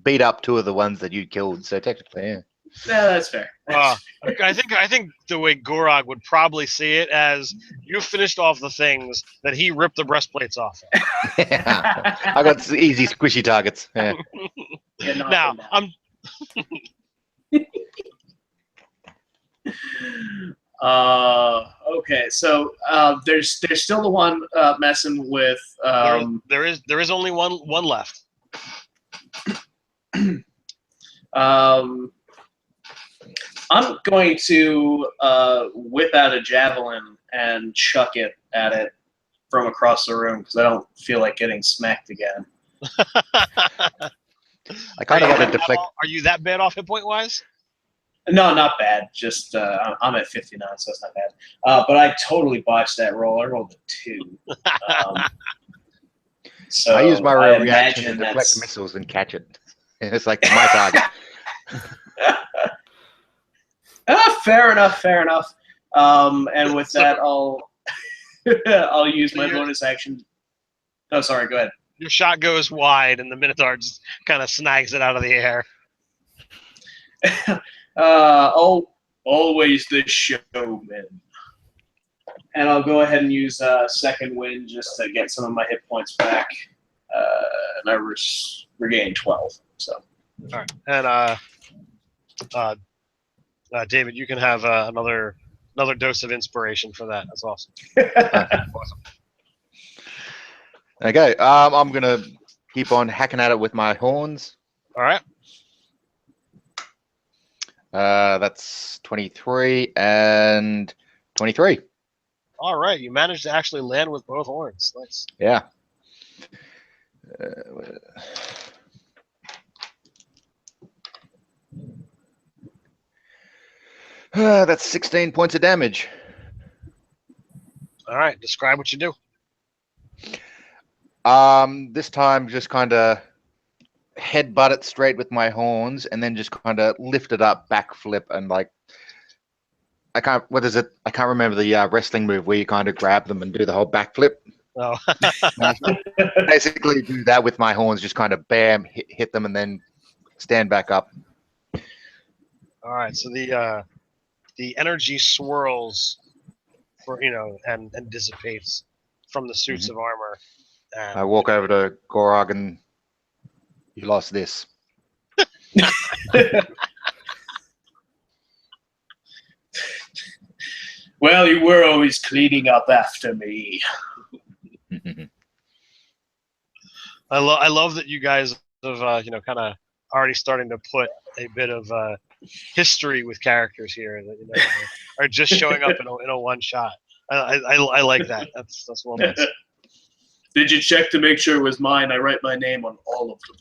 beat up 2 of the ones that you killed, so technically, yeah. Yeah, that's fair. I think the way Gorog would probably see it as you finished off the things that he ripped the breastplates off of. I got easy squishy targets. Yeah. Now I'm. Okay, so there's still the one messing with. There is only one left. I'm going to whip out a javelin and chuck it at it from across the room because I don't feel like getting smacked again. I kind of want to deflect. Are you that bad off hit point wise? No, not bad. Just I'm at 59, so it's not bad. But I totally botched that roll. I rolled a 2. So I use my I reaction to imagine deflect that's missiles and catch it. It's like my target. fair enough. Fair enough. And with that, I'll use my bonus action. Oh, sorry. Go ahead. Your shot goes wide, and the Minotaur just kind of snags it out of the air. Always the showman. And I'll go ahead and use second wind just to get some of my hit points back. And I regain 12. So. All right. And David, you can have another dose of inspiration for that. That's awesome. Awesome. Okay, I'm gonna keep on hacking at it with my horns. All right. That's 23 and 23. All right. You managed to actually land with both horns. Nice. Yeah. That's 16 points of damage. All right. Describe what you do. This time just kind of headbutt it straight with my horns and then just kind of lift it up, backflip, and like what is it? I can't remember the wrestling move where you kind of grab them and do the whole backflip. Oh. Basically do that with my horns, just kind of bam, hit them and then stand back up. All right. So the energy swirls and dissipates from the suits of armor. And I walk over to Gorog and you lost this. Well, you were always cleaning up after me. I love that you guys have kind of already starting to put a bit of history with characters here that are just showing up in a one shot. I like that. That's well done. Did you check to make sure it was mine? I write my name on all of them.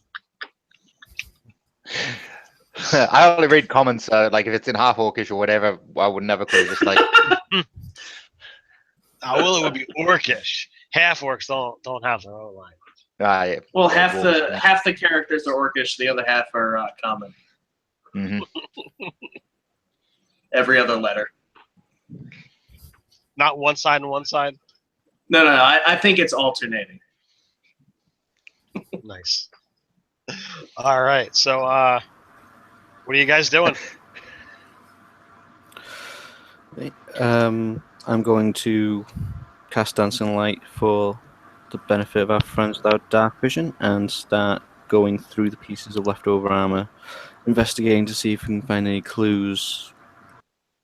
I only read comments, like if it's in half orcish or whatever, I would never clue. Just like, well, it would be orcish. Half orcs don't have their own language. yeah. Well, half the characters are orcish, the other half are common. Mm-hmm. Every other letter. Not one side and one side. No. I think it's alternating. Nice. All right. So, what are you guys doing? I'm going to cast Dancing Light for the benefit of our friends without dark vision and start going through the pieces of leftover armor, investigating to see if we can find any clues,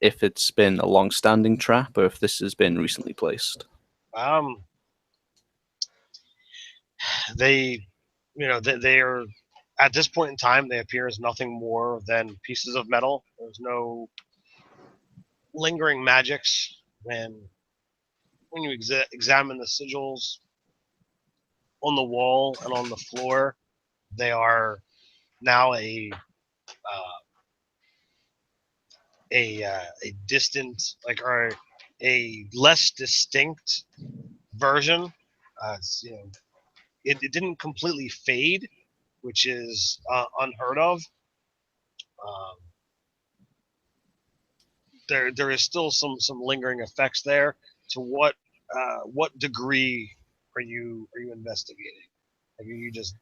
if it's been a long-standing trap or if this has been recently placed. They are at this point in time. They appear as nothing more than pieces of metal. There's no lingering magics. When you examine the sigils on the wall and on the floor, they are now a distant, or a less distinct version. It didn't completely fade, which is unheard of. There is still some lingering effects there. To what degree are you investigating? Like, are you just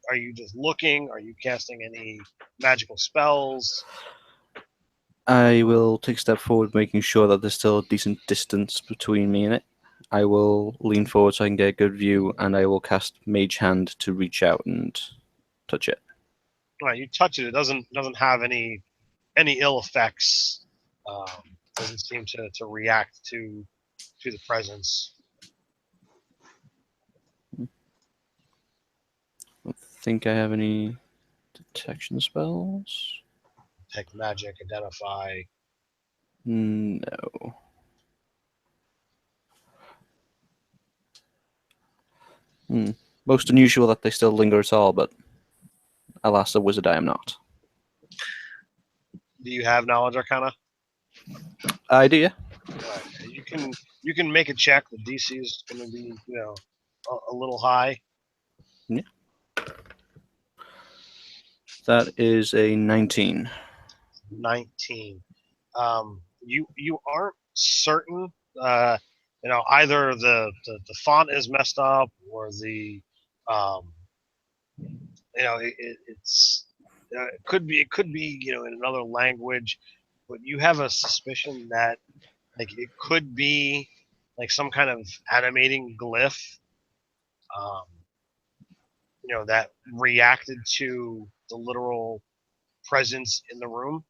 looking? Are you casting any magical spells? I will take a step forward, making sure that there's still a decent distance between me and it. I will lean forward so I can get a good view, and I will cast Mage Hand to reach out and touch it. Right, you touch it. It doesn't have any ill effects. doesn't seem to react to the presence. I don't think I have any detection spells. Detect magic, identify. No. Most unusual that they still linger at all, but alas, a wizard I am not. Do you have knowledge arcana? Idea? You can make a check. The DC is going to be a little high. Yeah. That is a 19. 19. You aren't certain. Either the font is messed up or the it could be in another language, but you have a suspicion that like it could be like some kind of animating glyph that reacted to the literal presence in the room.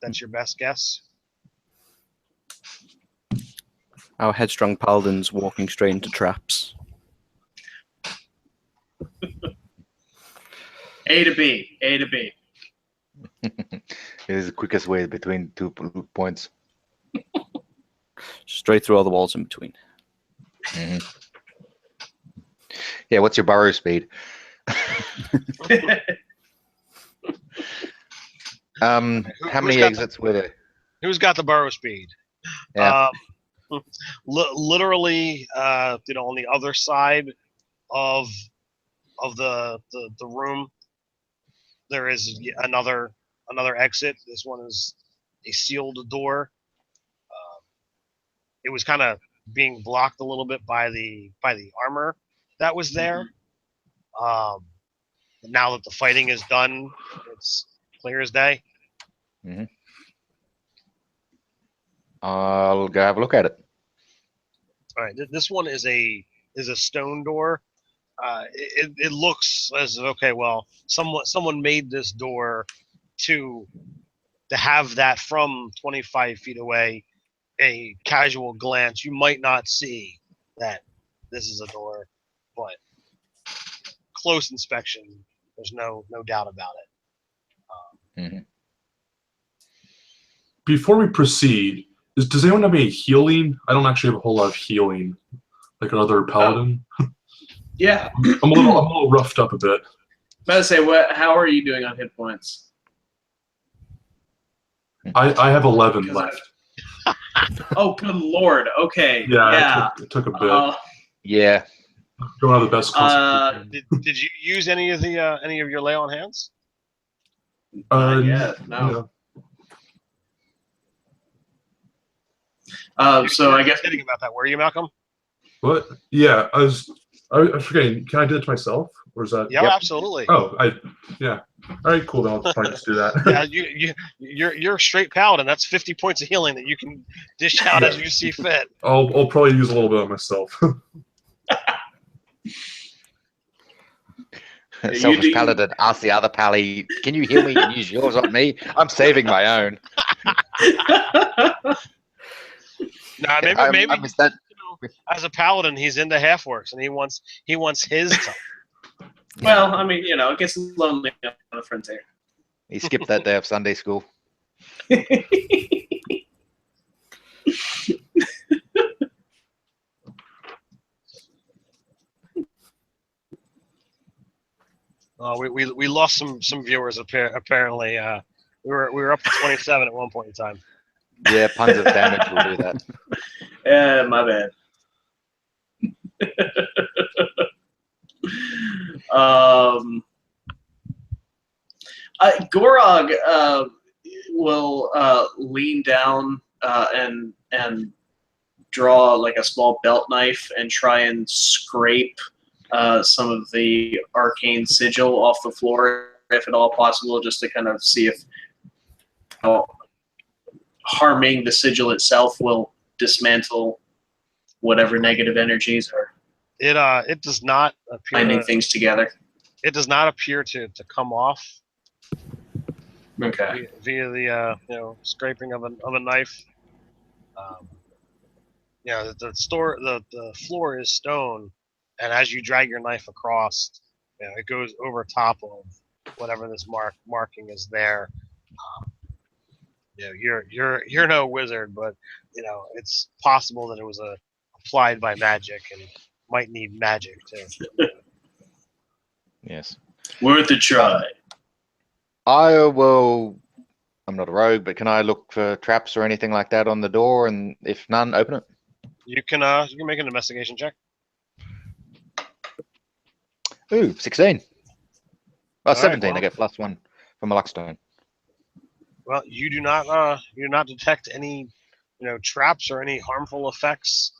That's your best guess. Our headstrong paladins walking straight into traps. A to B. A to B. It is the quickest way between 2 points. Straight through all the walls in between. Mm-hmm. Yeah, what's your burrow speed? How many exits were there? Who's got the burrow speed? Yeah. Literally, on the other side of the room, there is another exit. This one is a sealed door. It was kind of being blocked a little bit by the armor that was there. Now that the fighting is done, it's clear as day. Mm-hmm. I'll go have a look at it. All right, this one is a stone door. It looks as if, okay, well, someone made this door to have that from 25 feet away. A casual glance, you might not see that this is a door, but close inspection, there's no doubt about it. Mm-hmm. Before we proceed, does anyone have any healing? I don't actually have a whole lot of healing, like another paladin. Yeah. I'm a little roughed up a bit. I was about to say, how are you doing on hit points? I have 11 left. Oh, good lord. Okay. Yeah. It took a bit. Yeah. Going out of the best constitution. Did you use any of your lay on hands? Not yet, no. So I guess thinking about that. Were you, Malcolm? What? Yeah, I was forgetting. Can I do it to myself, or is that? Yeah, Yep. Absolutely. Oh, yeah. All right, cool. Then I'll probably just do that. Yeah, you're a straight paladin. That's 50 points of healing that you can dish out as you see fit. I'll probably use a little bit of myself. Selfish paladin asked the other pally, "Can you heal me and use yours on me? I'm saving my own." Nah, maybe I missed that. As a paladin, he's into half works, and he wants his time. Well, I mean, it gets lonely on the frontier. He skipped that day of Sunday school. We lost some viewers apparently. We were up to 27 at one point in time. Yeah, puns of damage will do that. Yeah, my bad. Gorog will lean down and draw like a small belt knife and try and scrape some of the arcane sigil off the floor, if at all possible, just to kind of see if harming the sigil itself will dismantle whatever negative energies are It does not appear binding things together. It does not appear to come off Okay. via the scraping of a knife. the floor is stone, and as you drag your knife across, it goes over top of whatever this marking is there. You're no wizard, but it's possible that it was applied by magic and might need magic too. Yes. Worth a try. I'm not a rogue, but can I look for traps or anything like that on the door? And if none, open it. You can make an investigation check. Ooh, 16. Oh, All 17. right, I get +1 from a luckstone. Well, you do not detect any traps or any harmful effects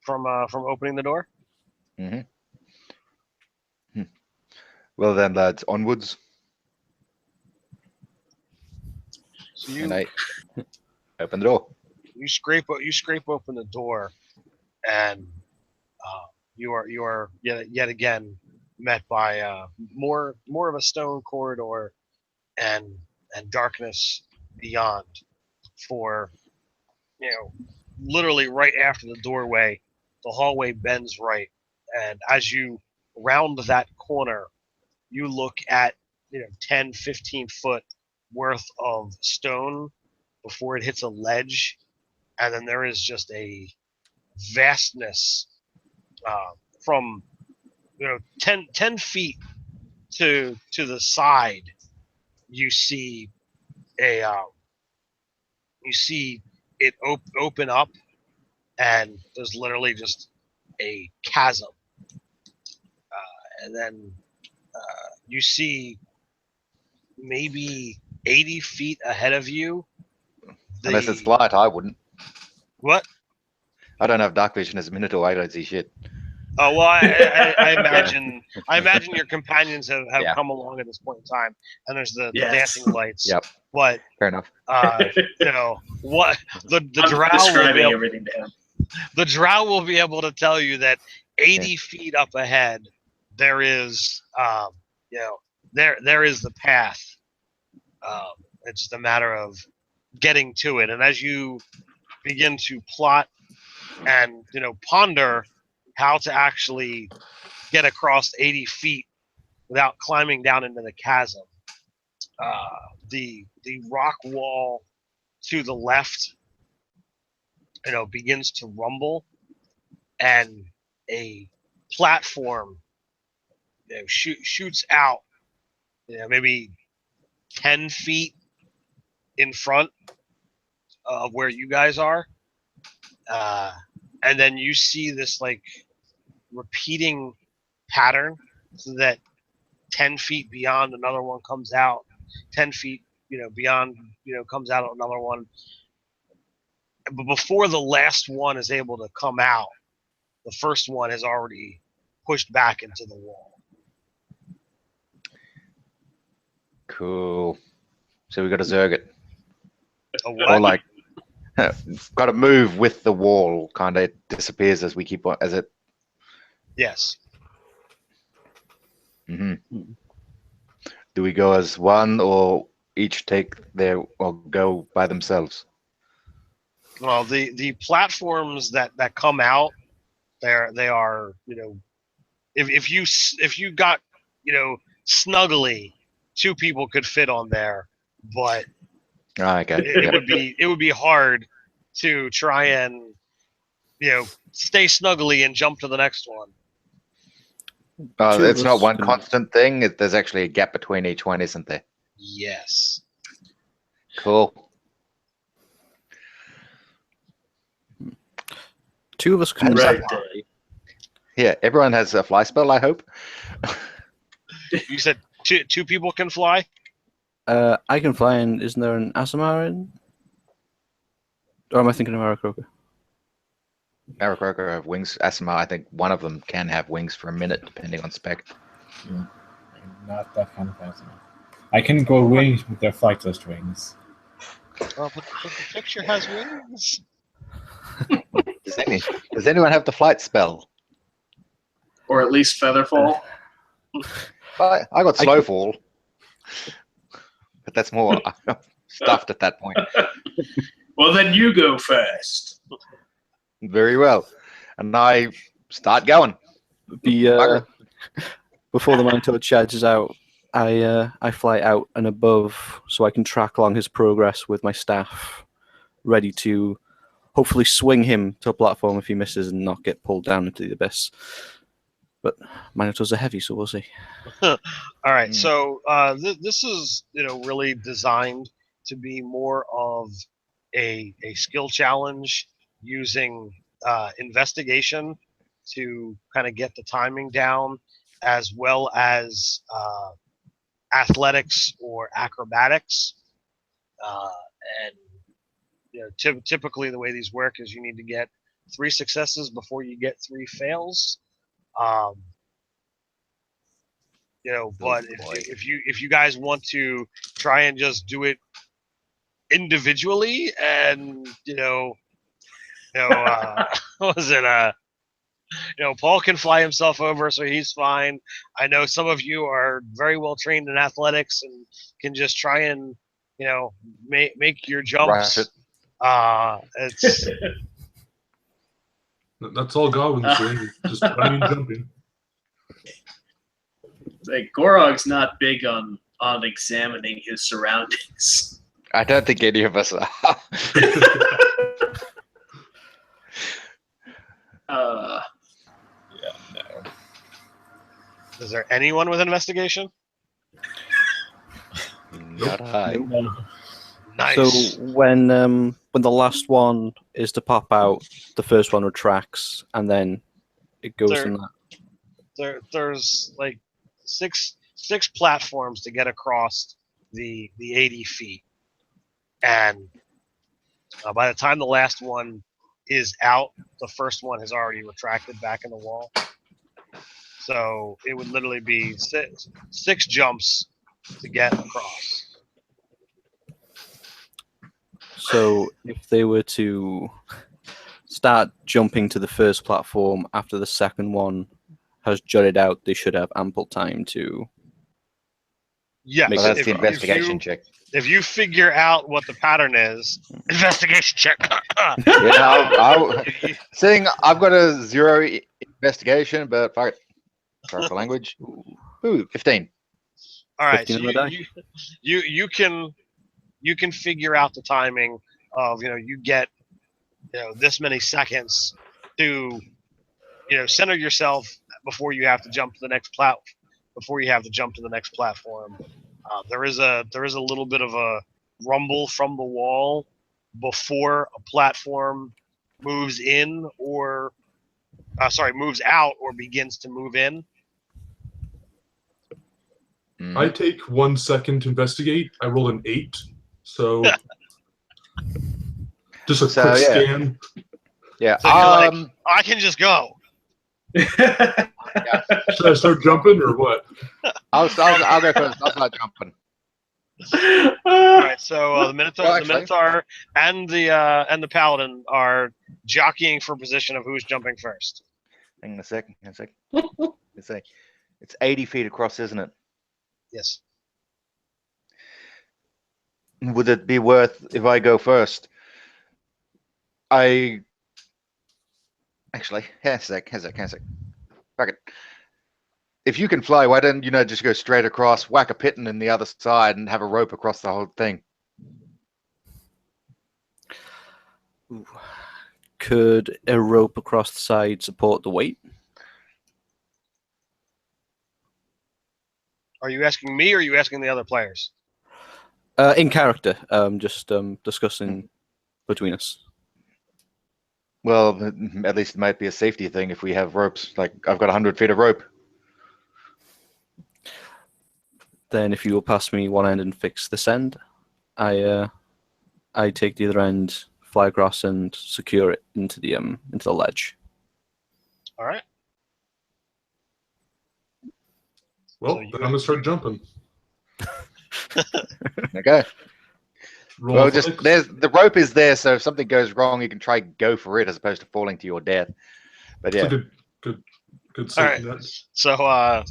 from opening the door. Well then, lads, onwards. So And I open the door. you scrape open the door, and you are yet again met by more of a stone corridor and darkness beyond. For literally right after the doorway, the hallway bends right, and as you round that corner, you look at 10, 15 foot worth of stone before it hits a ledge, and then there is just a vastness from 10 feet to the side. You see it open up, and there's literally just a chasm, and then you see maybe 80 feet ahead of you. Unless it's light, I wouldn't. What? I don't have dark vision as a Minotaur. I don't see shit. Oh well, I imagine your companions have come along at this point in time, and there's the dancing lights. Yep. But fair enough. What the drow describing everything to him. The drow will be able to tell you that 80 feet up ahead, there is there is the path. It's just a matter of getting to it, and as you begin to plot and ponder how to actually get across 80 feet without climbing down into the chasm, the rock wall to the left begins to rumble, and a platform shoots out maybe 10 feet in front of where you guys are, and then you see this repeating pattern, so that 10 feet beyond another one comes out, 10 feet beyond comes out another one, but before the last one is able to come out, the first one has already pushed back into the wall. Cool. So we got to zerg it. A what? Or got to move with the wall. Kind of disappears as we keep on, as it. Yes. Do we go as one, or each take or go by themselves? Well, the platforms that come out, they are if you got snuggly, two people could fit on there, but Okay. it would be hard to try and stay snuggly and jump to the next one. It's not one constant thing. There's actually a gap between each one, isn't there? Yes. Cool. Two of us can Right. Yeah, everyone has a fly spell, I hope. You said two people can fly? I can fly, and isn't there an Asimar in? Or am I thinking of Aarakocra? Aarakocra have wings. Asimar, I think one of them can have wings for a minute, depending on spec. Yeah. Not that kind of Asimar. I can go wings with their flightless wings. Well, but the picture has wings. Does anyone have the flight spell? Or at least Featherfall. I got Slowfall. But that's more stuffed at that point. Well, then you go first. Very well. And I start going. Before the Minotaur charges out, I fly out and above so I can track along his progress with my staff, ready to hopefully swing him to a platform if he misses and not get pulled down into the abyss. But Minotaurs are heavy, so we'll see. All right, so this is really designed to be more of a skill challenge using investigation to kind of get the timing down, as well as athletics or acrobatics. And typically the way these work is you need to get 3 successes before you get 3 fails. But if you guys want to try and just do it individually, and what was it? Paul can fly himself over, so he's fine. I know some of you are very well trained in athletics and can just try and make your jumps. It's That's all goblins doing. Just running and jumping. Like Gorog's not big on examining his surroundings. I don't think any of us are. Yeah, no. Is there anyone with investigation? Not I. No. Nice. So when the last one is to pop out, the first one retracts, and then it goes in that. There's like six platforms to get across the 80 feet, and by the time the last one is out, the first one has already retracted back in the wall. So it would literally be six jumps to get across. So if they were to start jumping to the first platform after the second one has jutted out, they should have ample time to. Yes, Well, that's the investigation check. If you figure out what the pattern is, investigation check. Yeah, seeing I've got a 0 investigation, but fuck it. Sorry for language. Ooh, 15. All right, so 15 on the die. you can figure out the timing of you get this many seconds to center yourself before you have to jump to the next platform. There is a little bit of a rumble from the wall before a platform moves in or moves out or begins to move in. I take 1 second to investigate. I roll an 8, so just a quick scan. Yeah. So you're like, I can just go. Should I start jumping or what? I'll go first. I'll start jumping. All right, so the Minotaur, Well, the Minotaur, and the Paladin are jockeying for position of who's jumping first. Hang on a second. It's 80 feet across, isn't it? Yes. Would it be worth if I go first? Actually, hang on a sec. Fuck it. If you can fly, why don't you just go straight across, whack a piton in the other side, and have a rope across the whole thing? Ooh. Could a rope across the side support the weight? Are you asking me or are you asking the other players? In character, just discussing between us. Well, at least it might be a safety thing if we have ropes. Like, I've got 100 feet of rope. Then if you will pass me one end and fix this end, I take the other end, fly across, and secure it into the ledge. All right. Well, then I'm gonna start jumping. Okay. Roll Well, athletics. the rope is there, so if something goes wrong, you can try go for it as opposed to falling to your death. But yeah. It's a good All safety right. net. So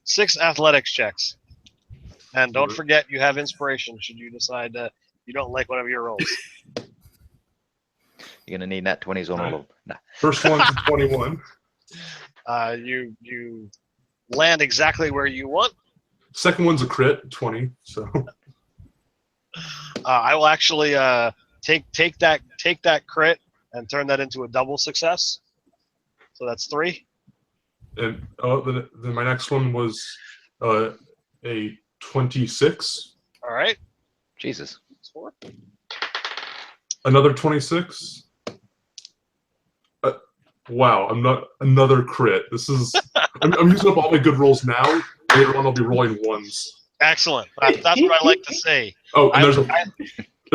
six athletics checks, and don't forget you have inspiration should you decide that you don't like one of your rolls. You're gonna need nat 20s on all of them. Nah. First one's a 21. You land exactly where you want. Second one's a crit, 20. So I will actually take that crit and turn that into a double success. So that's 3. and then my next one was a 26. All right. Jesus. 4. Another 26. Wow, I'm not another crit. This is I'm using up all my good rolls now. Later on, I'll be rolling ones. Excellent. That's what I like to see. Oh, and there's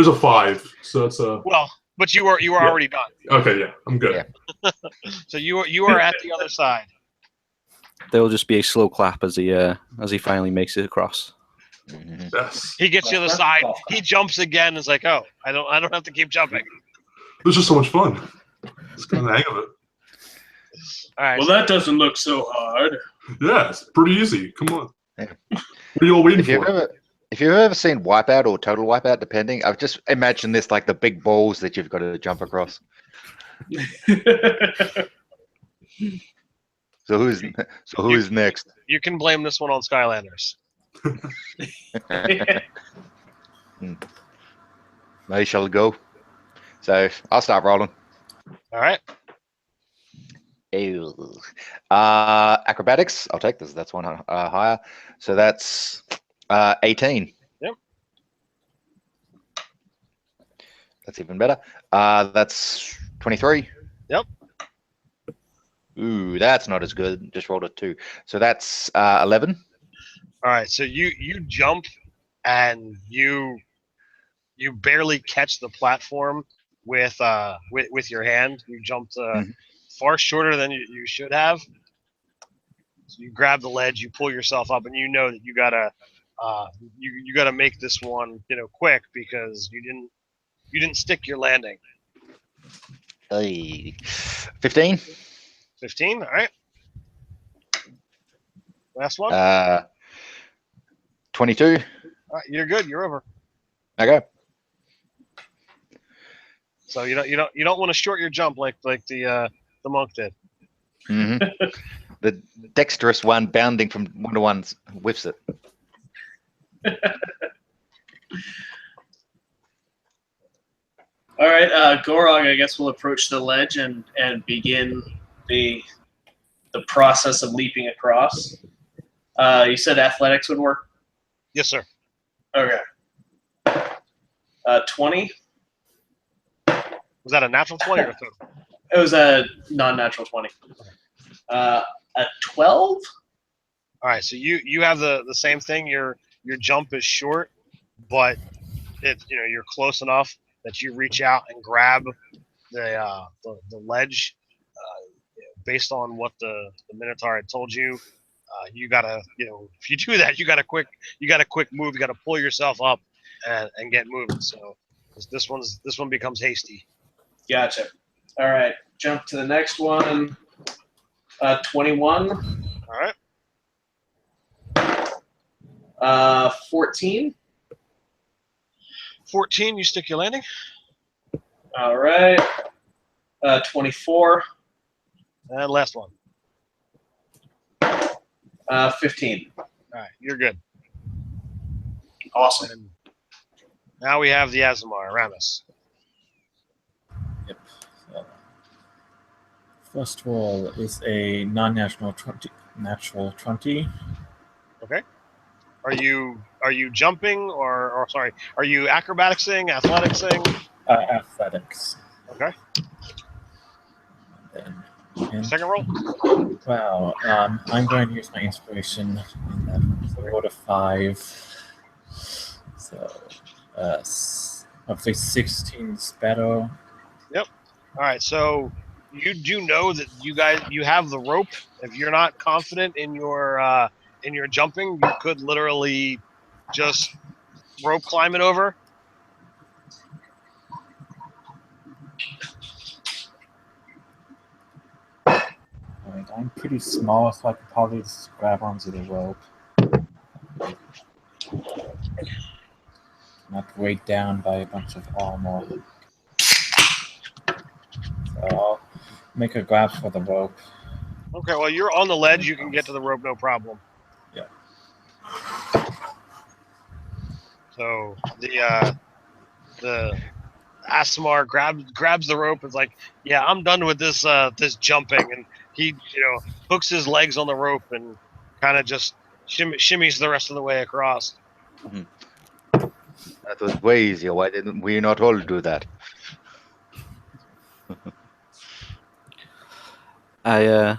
a 5. So that's a Well, but you were already done. okay. Yeah, I'm good. Yeah. So you are at the other side. There will just be a slow clap as he finally makes it across. Mhm. Yes. He gets to the other side. He jumps again. And is like, oh, I don't have to keep jumping. It was just so much fun. Just got the hang of it. All right. Well, that doesn't look so hard. Yeah, it's pretty easy. Come on. Yeah. What are you all waiting If you've for? ever seen Wipeout or Total Wipeout, depending, I've just imagined this like the big balls that you've got to jump across. So who's next? You can blame this one on Skylanders. I shall go. So I'll start rolling. All right. Ew. Acrobatics, I'll take this. That's one higher. So that's 18. Yep. That's even better. That's 23. Yep. Ooh, that's not as good. Just rolled a 2. So that's 11. All right. So you jump and you barely catch the platform with your hand. You jumped far shorter than you should have. So you grab the ledge, you pull yourself up, and you know that you gotta you gotta make this one quick because you didn't stick your landing. 15. 15. All right. Last one. 22. All right, you're good. You're over. Okay. So you don't want to short your jump like the monk did. hmm The dexterous one bounding from 1 to 1 whiffs it. All right, Gorog, I guess we'll approach the ledge and begin the process of leaping across. You said athletics would work? Yes, sir. Okay. 20. Was that a natural 20 or a total? It was a non-natural 20. A 12? All right, so you have the same thing. Your jump is short, but you're close enough that you reach out and grab the ledge. Based on what the Minotaur had told you, you gotta if you do that, you got a quick move. You gotta pull yourself up and get moving. So this one becomes hasty. Gotcha. All right, jump to the next one. 21. All right. 14. 14. You stick your landing. All right. 24. And last one. 15. All right, you're good. Awesome. And now we have the Azamar around us. Yep. So, first roll is a non-natural 20. Natural 20. Okay. Are you jumping or sorry? Are you acrobaticsing, athleticsing? Athletics. Okay. And Second roll. Well, I'm going to use my inspiration in that one. So I rolled a 5. So, hopefully 16 better. Yep. All right. So you do know that you have the rope. If you're not confident in your jumping, you could literally just rope climb it over. Alright, I'm pretty small, so I can probably just grab onto the rope. Not weighed down by a bunch of armor. I'll make a grab for the rope. Okay, well, you're on the ledge. You can get to the rope, no problem. Yeah. So the Asimar grabs the rope. And is like, yeah, I'm done with this this jumping, and he hooks his legs on the rope and kind of just shimmies the rest of the way across. That was way easier. Why didn't we not all do that? I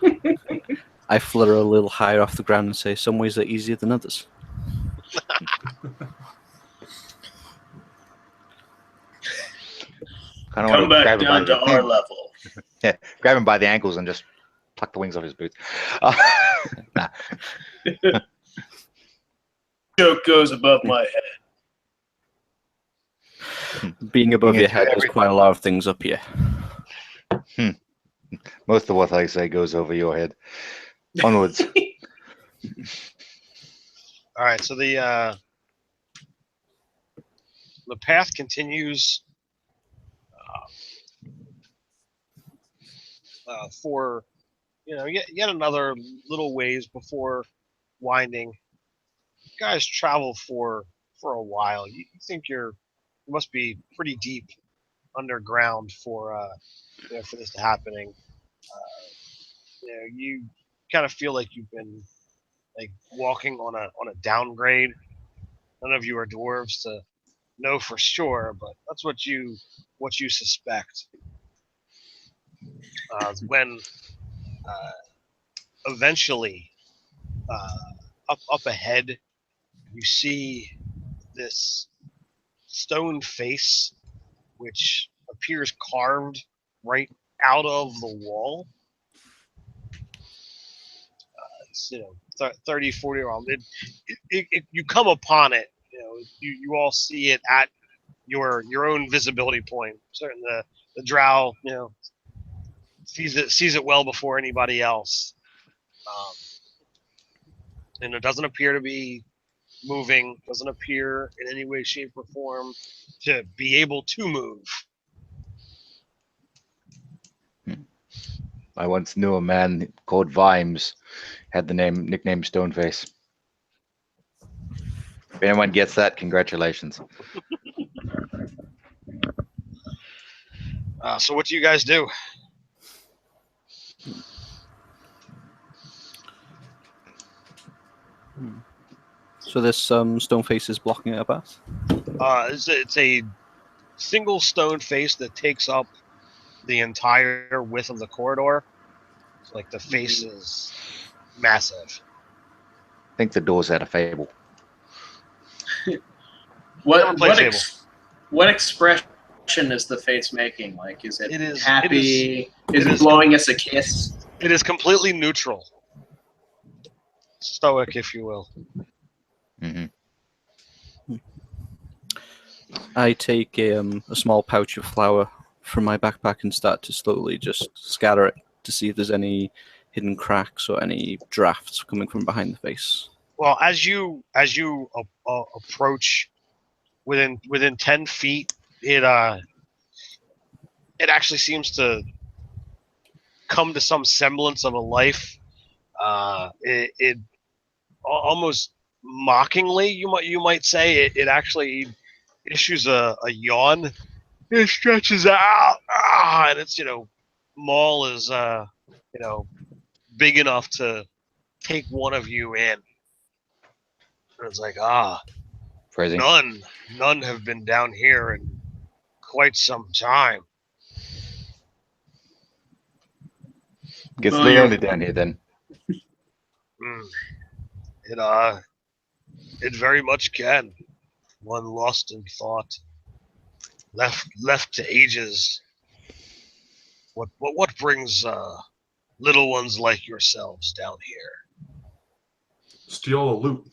flutter a little higher off the ground and say, some ways are easier than others. Come back down to our level. Yeah, grab him by the ankles and just pluck the wings off his boots. Nah. Joke goes above my head. Being above your head, there's quite a lot of things up here. Most of what I say goes over your head. Onwards. All right, so the path continues for yet another little ways before winding. You guys travel for a while. You think you must be pretty deep underground for this to happening. You kind of feel like you've been like walking on a downgrade. None of you are dwarves to know for sure, but that's what you suspect. When eventually up ahead, you see this stone face, which appears carved right out of the wall. It's 30, 40 around. You come upon it. You all see it at your own visibility point. Certainly the drow sees it well before anybody else, and it doesn't appear to be moving. Doesn't appear in any way, shape, or form to be able to move. I once knew a man called Vimes, had the nickname Stoneface. If anyone gets that, congratulations. So what do you guys do? So there's some stone faces blocking our path? It's a single stone face that takes up the entire width of the corridor. It's like the face is massive. I think the door's out of fable. What expression is the face making? Like, is it happy? Is it blowing us a kiss? It is completely neutral. Stoic, if you will. Mm-hmm. I take a small pouch of flour from my backpack and start to slowly just scatter it to see if there's any hidden cracks or any drafts coming from behind the face. Well, as you approach within 10 feet, it actually seems to come to some semblance of a life. It almost mockingly, you might say, it actually issues a yawn. It stretches out, and its maul is big enough to take one of you in. And it's like, Phrasing. none have been down here in quite some time. Gets lonely down here then. It very much can. One lost in thought, left to ages. What brings little ones like yourselves down here? Steal the loot.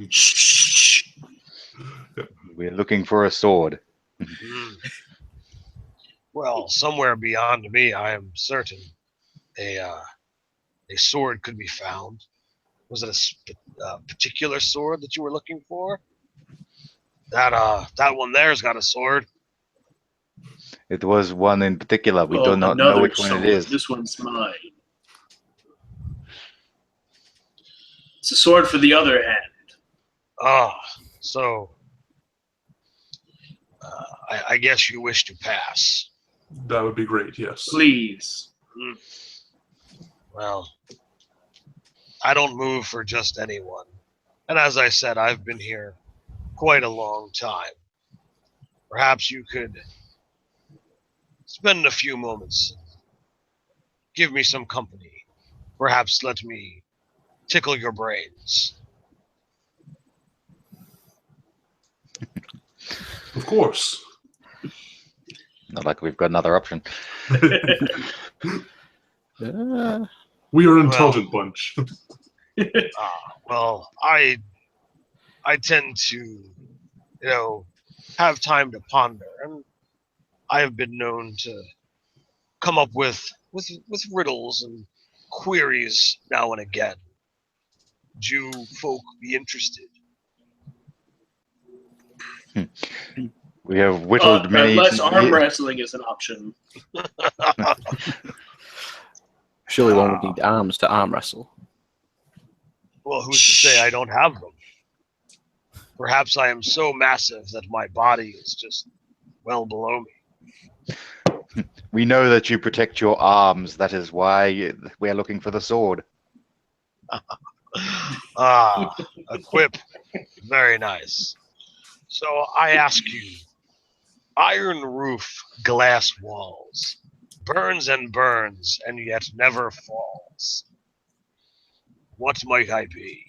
Shh. We're looking for a sword. Well, somewhere beyond me, I am certain a sword could be found. Was it a particular sword that you were looking for? That one there's got a sword. It was one in particular. We Oh, do not know another which one sword. it is. This one's mine. It's a sword for the other hand. Ah, so I guess you wish to pass. That would be great, yes. Please. Well, I don't move for just anyone. And as I said, I've been here quite a long time. Perhaps you could spend a few moments, give me some company. Perhaps let me tickle your brains. Of course. Not like we've got another option. We are an intelligent bunch. Well, I tend to, have time to ponder, and I have been known to come up with riddles and queries now and again. Would you folk be interested? We have whittled many. Unless arm wrestling is an option. Surely one would need arms to arm wrestle. Well, who's to say I don't have them? Perhaps I am so massive that my body is just well below me. We know that you protect your arms. That is why we are looking for the sword. A quip. Very nice. So I ask you, iron roof, glass walls, burns and burns, and yet never falls. What might I be?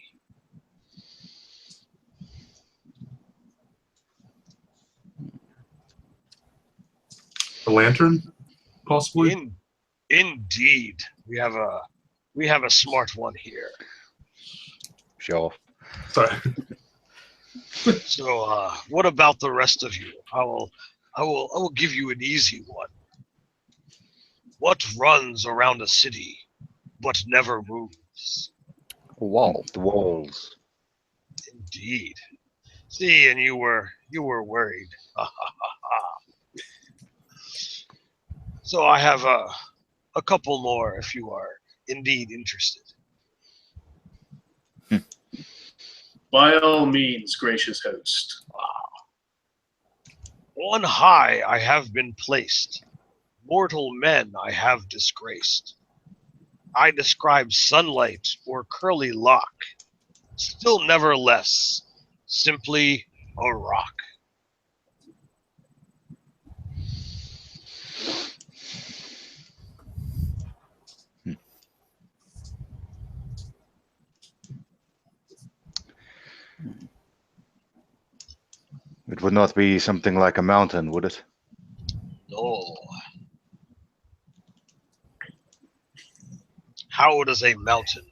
A lantern, possibly? Indeed. We have a smart one here. Sure. Sorry. So, what about the rest of you? I will give you an easy one. What runs around a city, but never moves? A wall. The walls. Indeed. See, and you were worried. So I have a couple more if you are indeed interested. By all means, gracious host. On high I have been placed. Mortal men I have disgraced. I describe sunlight or curly lock. Still nevertheless, simply a rock. It would not be something like a mountain, would it? No. How does a mountain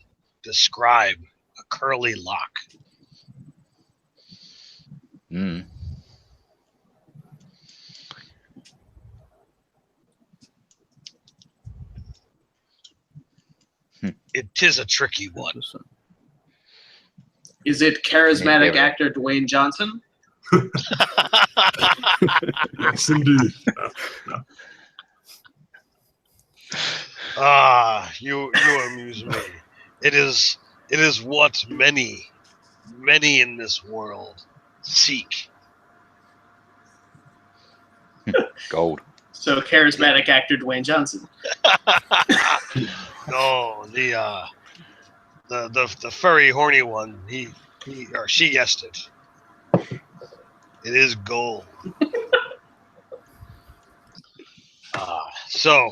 describe a curly lock? Hmm. It is a tricky one. Is it charismatic Yeah. actor Dwayne Johnson? Yes, indeed. You amuse me. It is what many in this world seek. Gold. So charismatic actor Dwayne Johnson. No, the furry horny one, he or she guessed it. It is gold. So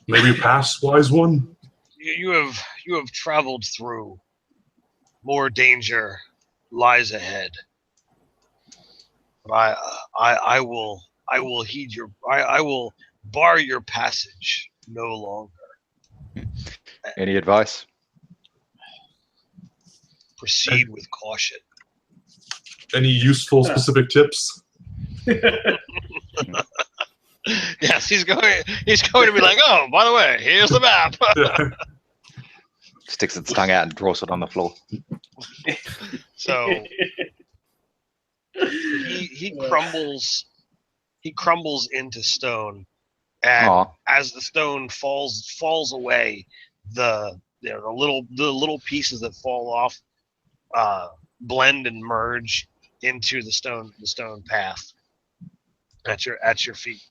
Maybe pass, wise one? you have traveled through. More danger lies ahead. But I will heed your. I will bar your passage no longer. Any advice? Proceed with caution. Any useful specific tips? Yes, he's going to be like, oh, by the way, here's the map. Yeah. Sticks its tongue out and draws it on the floor. So He crumbles. He crumbles into stone, and as the stone falls away, the little pieces that fall off blend and merge into the stone path at your feet,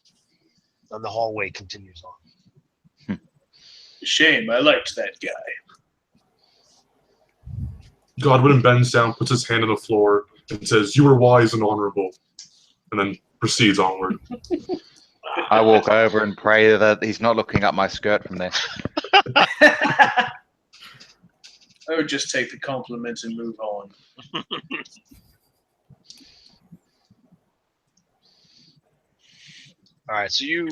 and the hallway continues on. Shame, I liked that guy. Godwin bends down, puts his hand on the floor, and says, "You were wise and honorable," and then proceeds onward. I walk over and pray that he's not looking up my skirt from there. I would just take the compliments and move on. All right, so you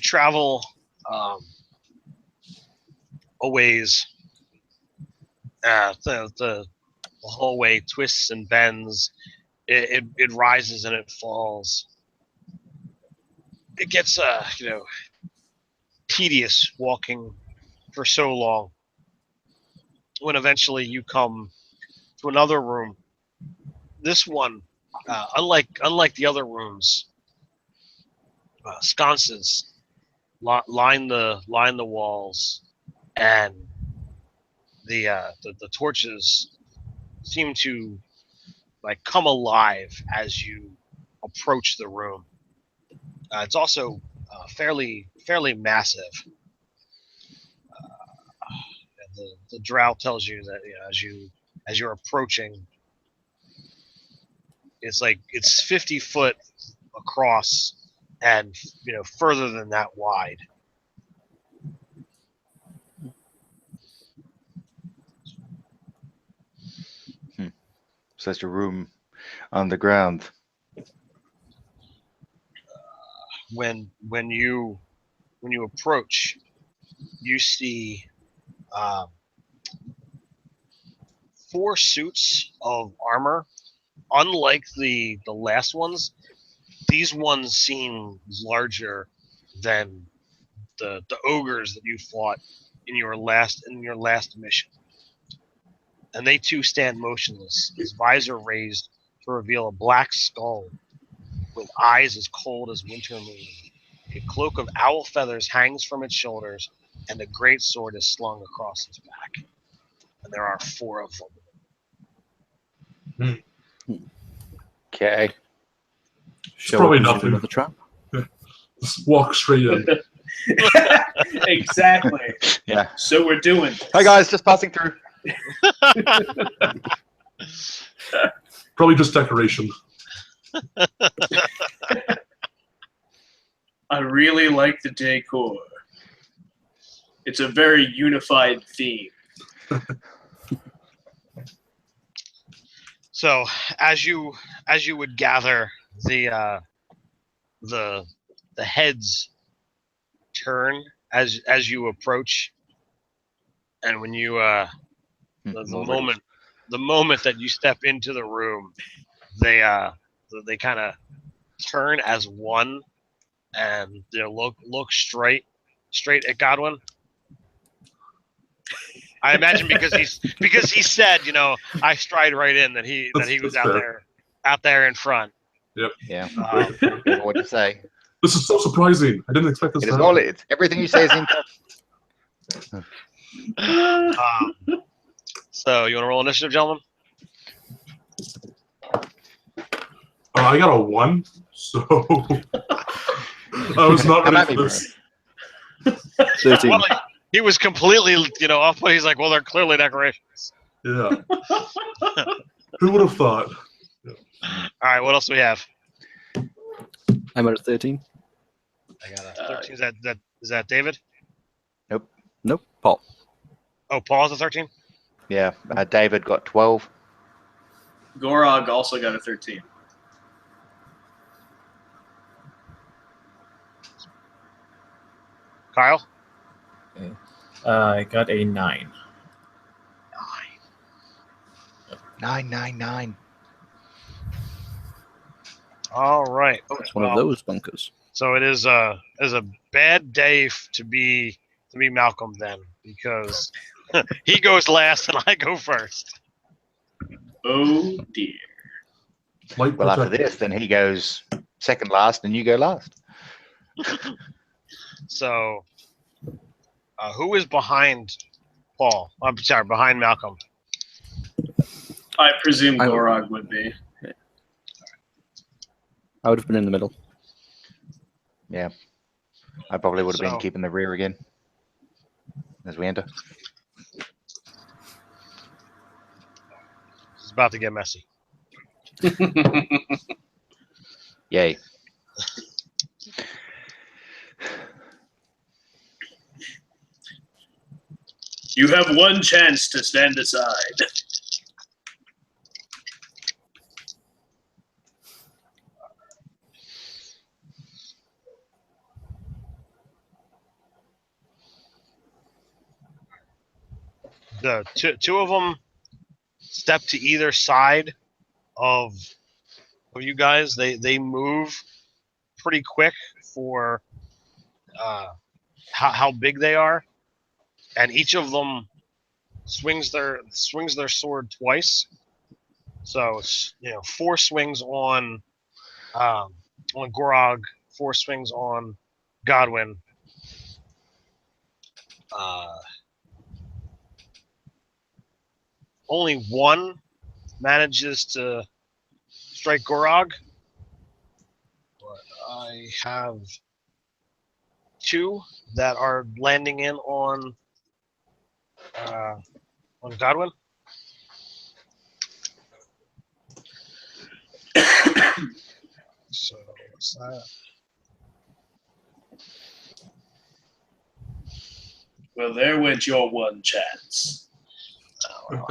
travel a ways. The hallway twists and bends. It rises and it falls. It gets tedious walking for so long. When eventually you come to another room, this one, unlike the other rooms, sconces line the walls, and the torches seem to come alive as you approach the room. It's also fairly massive. The drow tells you that as you're approaching, it's 50 foot across and further than that wide. So that's a room underground. When you approach, you see 4 suits of armor. Unlike the last ones, these ones seem larger than the ogres that you fought in your last mission. And they too stand motionless, his visor raised to reveal a black skull with eyes as cold as winter moon. A cloak of owl feathers hangs from its shoulders, and a great sword is slung across its back. And there are 4 of them. Okay. Probably nothing. Another trap. Just walk straight in. Exactly. Yeah. So we're doing this. Hi guys, just passing through. Probably just decoration. I really like the decor. It's a very unified theme. So, as you would gather, the heads turn as you approach, and when you the moment that you step into the room, they kind of turn as one, and look straight at Godwin. I imagine because he said, I stride right in that he was out there in front. Yep. Yeah. What to say? This is so surprising. I didn't expect this. It is all. It's everything you say is in. So you want to roll initiative, gentlemen? I got a 1, so I was not ready for this. 13. Well, he was completely, off, but he's like, well, they're clearly decorations. Yeah. Who would have thought? All right, what else do we have? I'm at 13. I got a 13. Is that David? Nope. Paul. Oh, Paul's a 13? Yeah. David got 12. Gorog also got a 13. Kyle? I got a 9. 9. All right. It's one of those bunkers. So it is a bad day to be Malcolm then, because he goes last and I go first. Oh dear. Light Well, after protected. this, then he goes second last, and you go last. So, who is behind Paul? I'm sorry, behind Malcolm. I presume I- Gorog would be. I would have been in the middle. Yeah, I probably would have been So- keeping the rear again as we enter. It's about to get messy. Yay. You have one chance to stand aside. The two of them step to either side of you guys. They move pretty quick for how big they are, and each of them swings their sword twice. So it's 4 swings on Gorog, 4 swings on Godwin. Only one manages to strike Gorog, but I have 2 that are landing in on Godwin. So what's that? Well, there went your one chance. Oh,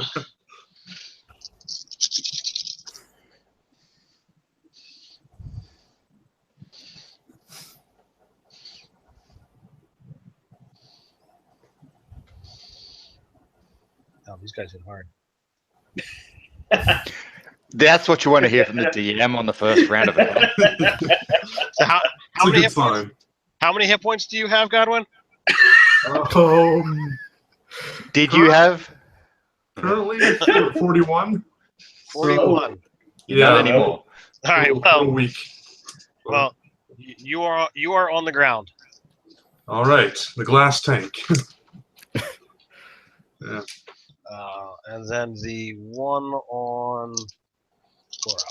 oh, these guys hit hard. That's what you want to hear from the DM on the first round of it. So how It's a many good hit points? sign. How many hit points do you have, Godwin? Did you have? Currently 41. 41. Not anymore. All right. A Well, week. you are on the ground. All right, the glass tank. Yeah. And then the one on Gorog.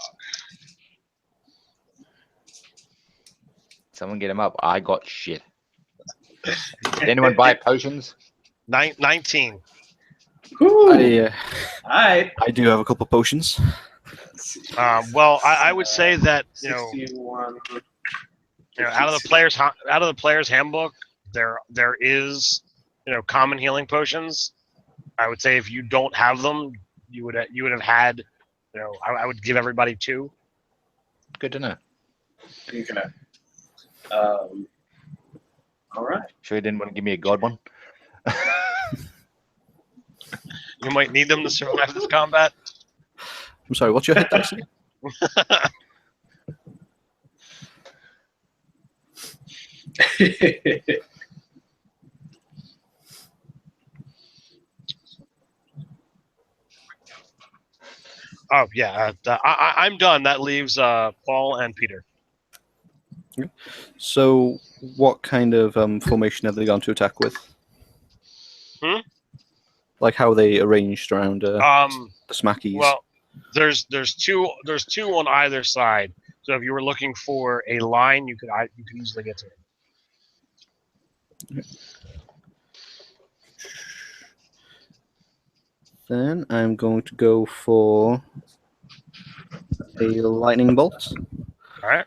Someone get him up. I got shit. Did anyone buy potions? 19. Ooh. I I do have a couple of potions. Well, I would say that 61. out of the player's handbook, there is common healing potions. I would say if you don't have them, you would have had I would give everybody 2. Good to know. Okay. All right. Sure you didn't want to give me a god one? You might need them to survive this combat. I'm sorry, what's your hit dice again? Oh yeah, I'm done. That leaves Paul and Peter. So, what kind of formation have they gone to attack with? Like how they arranged around the smackies? Well, there's 2 on either side. So if you were looking for a line, you could easily get to it. Then I'm going to go for a lightning bolt. All right.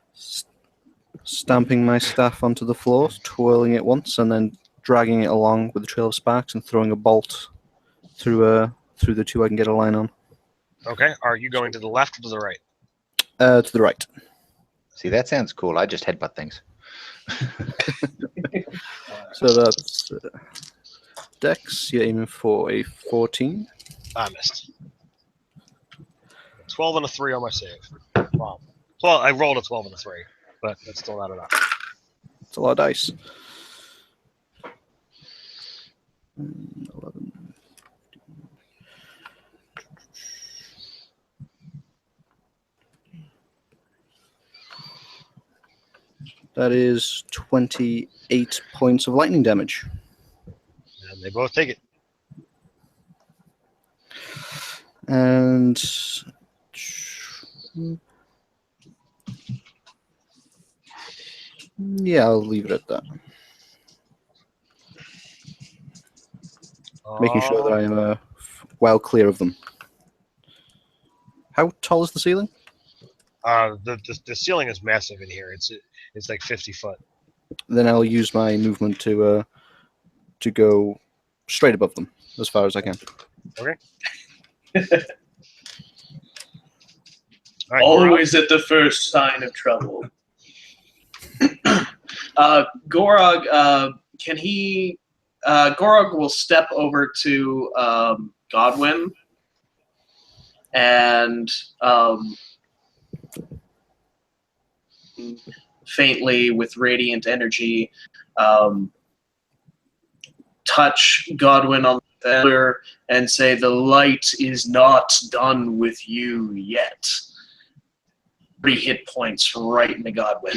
Stamping my staff onto the floor, twirling it once, and then dragging it along with a trail of sparks and throwing a bolt through the 2 I can get a line on. Okay. Are you going to the left or to the right? To the right. See, that sounds cool. I just headbutt things. So that's Dex. You're aiming for a 14. I missed. 12 and a 3 on my save. Wow. Well, I rolled a 12 and a 3, but that's still not enough. It's a lot of dice. 11. That is 28 points of lightning damage. And they both take it. And yeah, I'll leave it at that. Making sure that I am well clear of them. How tall is the ceiling? The ceiling is massive in here. It's like 50 foot. Then I'll use my movement to go straight above them as far as I can. Okay. All right, Always at the first sign of trouble. Gorog, can he? Gorog will step over to Godwin and faintly with radiant energy touch Godwin on the shoulder and say, "The light is not done with you yet." 3 hit points right into Godwin.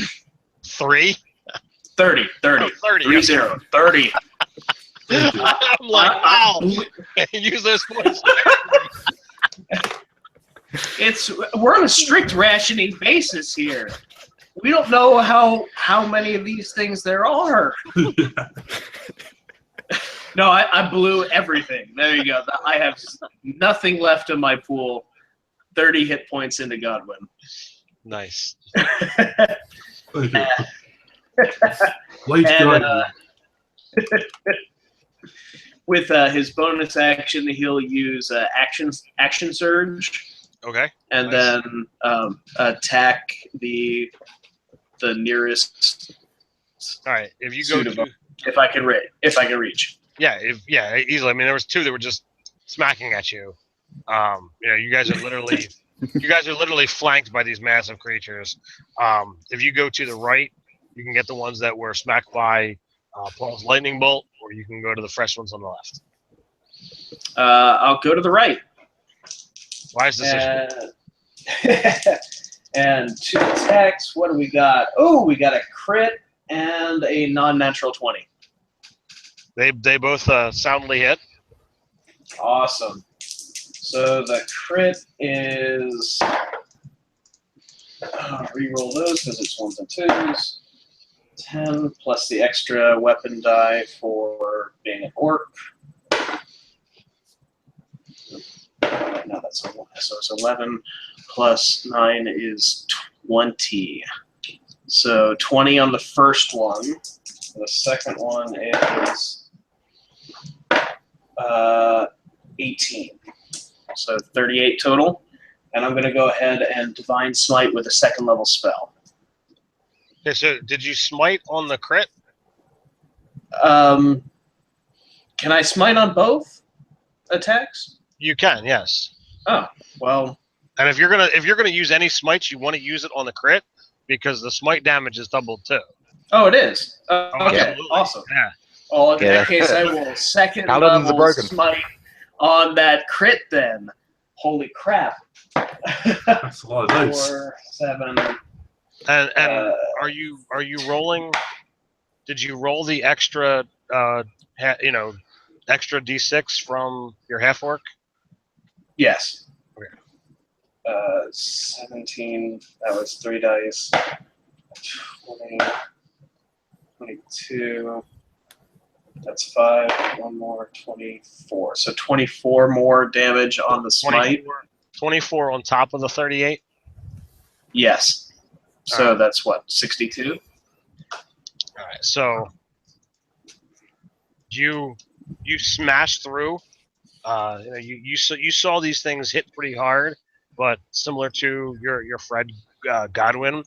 3? 30. 30. Oh, 30. 3-0. 30. I'm like, wow. Use those points. We're on a strict rationing basis here. We don't know how many of these things there are. No, I blew everything. There you go. I have nothing left in my pool. 30 hit points into Godwin. Nice. Thank you. Late Godwin. With his bonus action, he'll use action surge. Okay. And nice. then attack the nearest. All right. If you go to, if I can reach. Yeah. Easily. I mean, there was 2 that were just smacking at you. You guys are literally flanked by these massive creatures. If you go to the right, you can get the ones that were smacked by Paul's lightning bolt, or you can go to the fresh ones on the left. I'll go to the right. Wise decision. And 2 attacks. What do we got? Oh, we got a crit and a non-natural 20. They both soundly hit. Awesome. So the crit is reroll those because it's 1s and 2s. 10 plus the extra weapon die for being an orc. No, that's a 1. So it's 11 plus 9 is 20. So 20 on the first one. The second one is 18. So 38 total. And I'm going to go ahead and Divine Smite with a 2nd level spell. Okay, so did you smite on the crit? Can I smite on both attacks? You can, yes. Oh, well. And if you're gonna use any smites, you want to use it on the crit because the smite damage is doubled too. Oh, it is. Okay, absolutely. awesome. Yeah. Well, in that case, I will 2nd level smite on that crit then. Holy crap. That's a lot of dice. 4, 7. And are you rolling? Did you roll the extra extra d6 from your half orc? Yes. Okay. 17. That was 3 dice. 20, 22. That's 5. 1 more. 24. So 24 more damage on the smite. 24 on top of the 38. Yes. So that's what, 62? All right. So you smashed through. You saw these things hit pretty hard, but similar to your friend Godwin,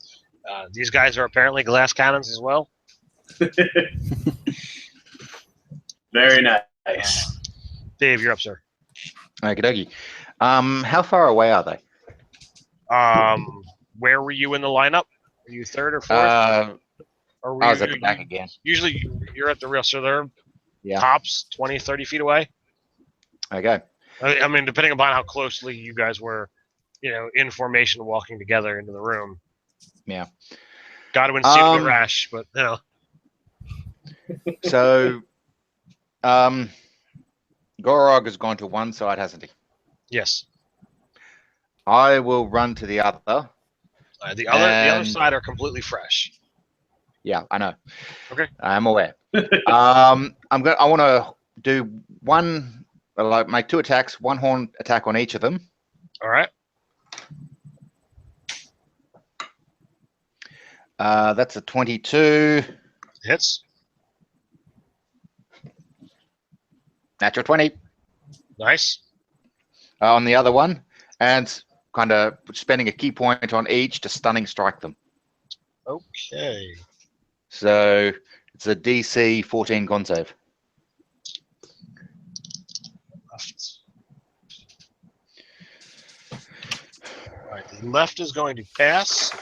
these guys are apparently glass cannons as well. Very nice. Dave, you're up, sir. Okie dokie. How far away are they? Where were you in the lineup? Were you 3rd or 4th? I was at the back again. Usually you're at the real, so they're Yeah. tops 20, 30 feet away. Okay. I mean, depending upon how closely you guys were, in formation walking together into the room. Yeah. Godwin seemed to rash, but you know. So, Gorog has gone to one side, hasn't he? Yes. I will run to the other. The other side are completely fresh. Yeah, I know. Okay. I'm aware. I want to do one, like make 2 attacks, 1 horn attack on each of them. All right. That's a 22. Hits. Natural 20 Nice. on the other one, and kind of spending a key point on each to stunning strike them. Okay. So it's a DC 14 con save. All right. The left is going to pass.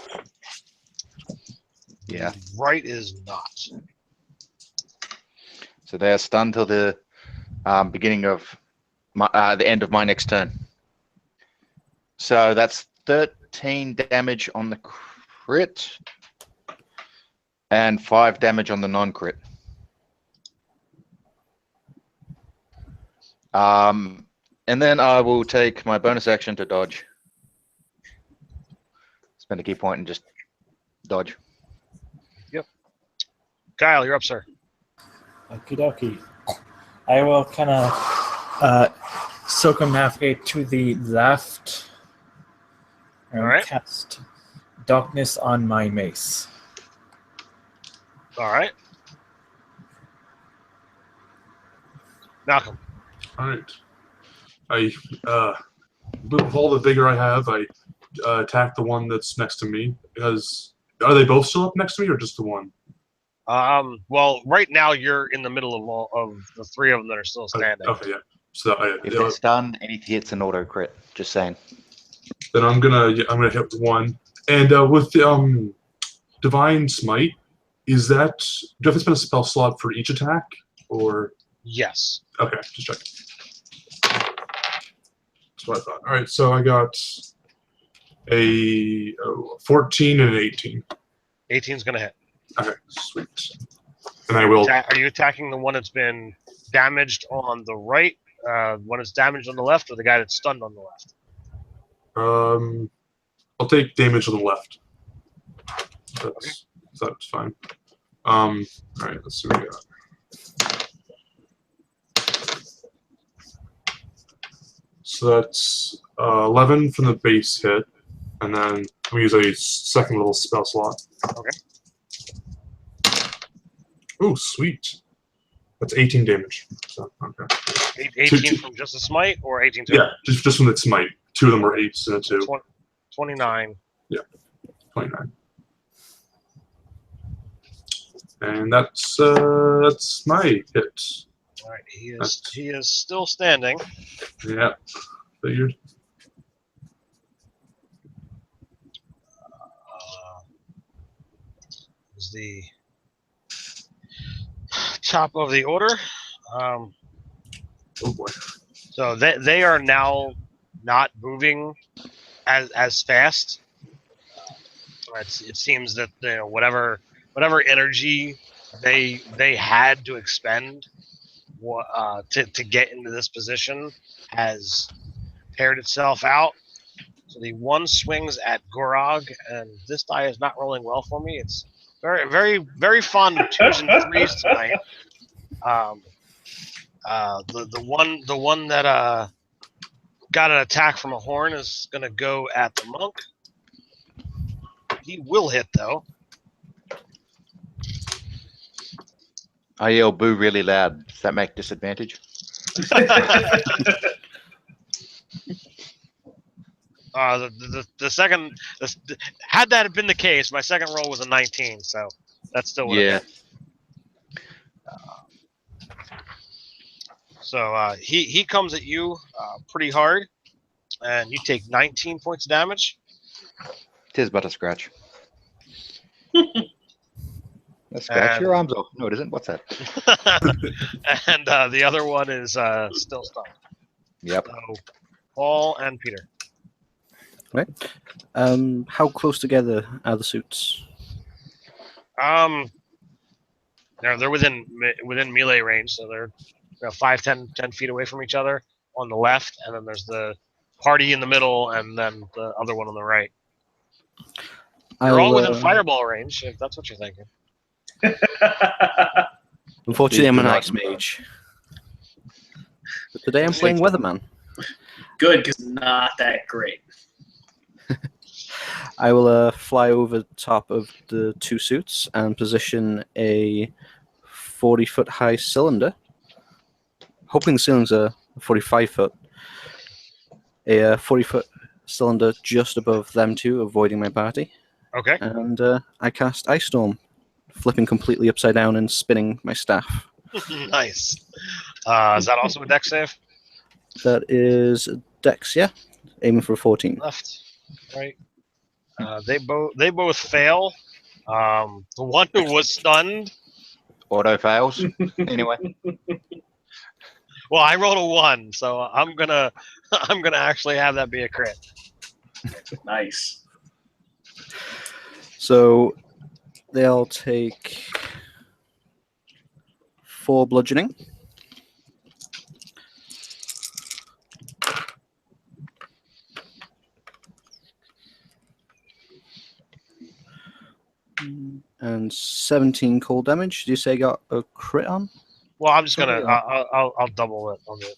Yeah. The right is not. So they're stunned till the beginning of my, the end of my next turn. So that's 13 damage on the crit and 5 damage on the non-crit. And then I will take my bonus action to dodge. Spend a key point and just dodge. Yep. Kyle, you're up, sir. Okie dokie. I will kind of circumnavigate to the left and All right. cast darkness on my mace. All right. Malcolm. All right. With all the vigor I have, I attack the one that's next to me. Because are they both still up next to me, or just the one? Well, right now you're in the middle of the 3 of them that are still standing. Okay, yeah. So If they're stunned, any hits an auto crit. Just saying. then I'm gonna hit one. And with the divine smite, is that do I have to spend a spell slot for each attack, or? Yes. Okay, just check. That's what I thought. All right, so I got a 14 and an 18. 18's gonna hit. Okay, sweet. And I will. Are you attacking the one that's been damaged on the right, one that's damaged on the left, or the guy that's stunned on the left? I'll take damage on the left. That's fine. All right, let's see what we got. So that's 11 from the base hit, and then we use a second little spell slot. Okay. Oh, sweet. That's 18 damage. So, okay. 18 from just a smite, or 18 to Yeah, just from the smite. 2 of them were 8s and a 2. 29. Yeah, 29. And that's my hit. All right, he is still standing. Yeah, figured. Is the top of the order. Oh boy. So they are now not moving as fast. It seems that whatever energy they had to expend to get into this position has paired itself out. So the one swings at Gorog, and this die is not rolling well for me. It's very, very, very fond of 2s and 3s tonight. The one that got an attack from a horn is going to go at the monk. He will hit though. I yell boo really loud. Does that make disadvantage? The second, had that been the case, my second roll was a 19, so that's still what Yeah. it is. So he comes at you pretty hard, and you take 19 points of damage. Tis but a scratch. A scratch your arms off. No, it isn't. What's that? And the other one is still stunned. Yep. So Paul and Peter. Right. How close together are the suits? They're within melee range, so they're 5, 10 feet away from each other on the left, and then there's the party in the middle, and then the other one on the right. They're all within fireball range, if that's what you're thinking. Unfortunately, I'm an ice mage. But today I'm playing Weatherman. Good, because not that great. I will fly over the top of the two suits and position a 40-foot high cylinder. Hoping the ceilings are 45-foot. A 40-foot cylinder just above them two, avoiding my party. Okay. And I cast Ice Storm, flipping completely upside down and spinning my staff. Nice. Is that also a dex save? That is Dex, yeah. Aiming for a 14. Left, right. They both fail. The one who was stunned. Auto fails. Anyway. Well, I rolled a 1, so I'm gonna actually have that be a crit. Nice. So they'll take 4 bludgeoning. And 17 cold damage. Did you say you got a crit on? Well, I'm just gonna I'll double it on the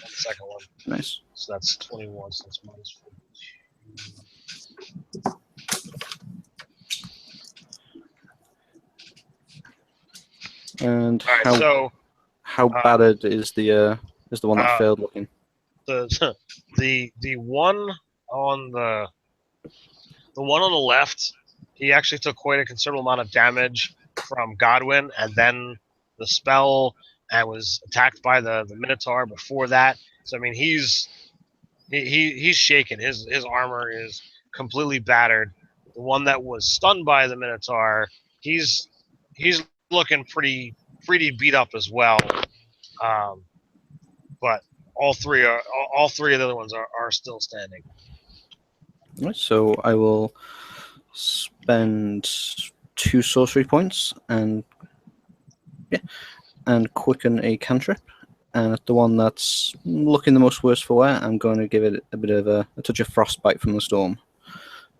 second one. Nice. So that's 21. So that's minus 4. And All right, how battered is the one that failed looking? The one on the left, he actually took quite a considerable amount of damage from Godwin, and then the spell, and was attacked by the Minotaur before that. So I mean, he's shaken. His armor is completely battered. The one that was stunned by the Minotaur, he's looking pretty beat up as well. But all three of the other ones are still standing. All right, so I will spend 2 sorcery points and quicken a cantrip. And the one that's looking the most worse for wear, I'm going to give it a bit of a touch of frostbite from the storm.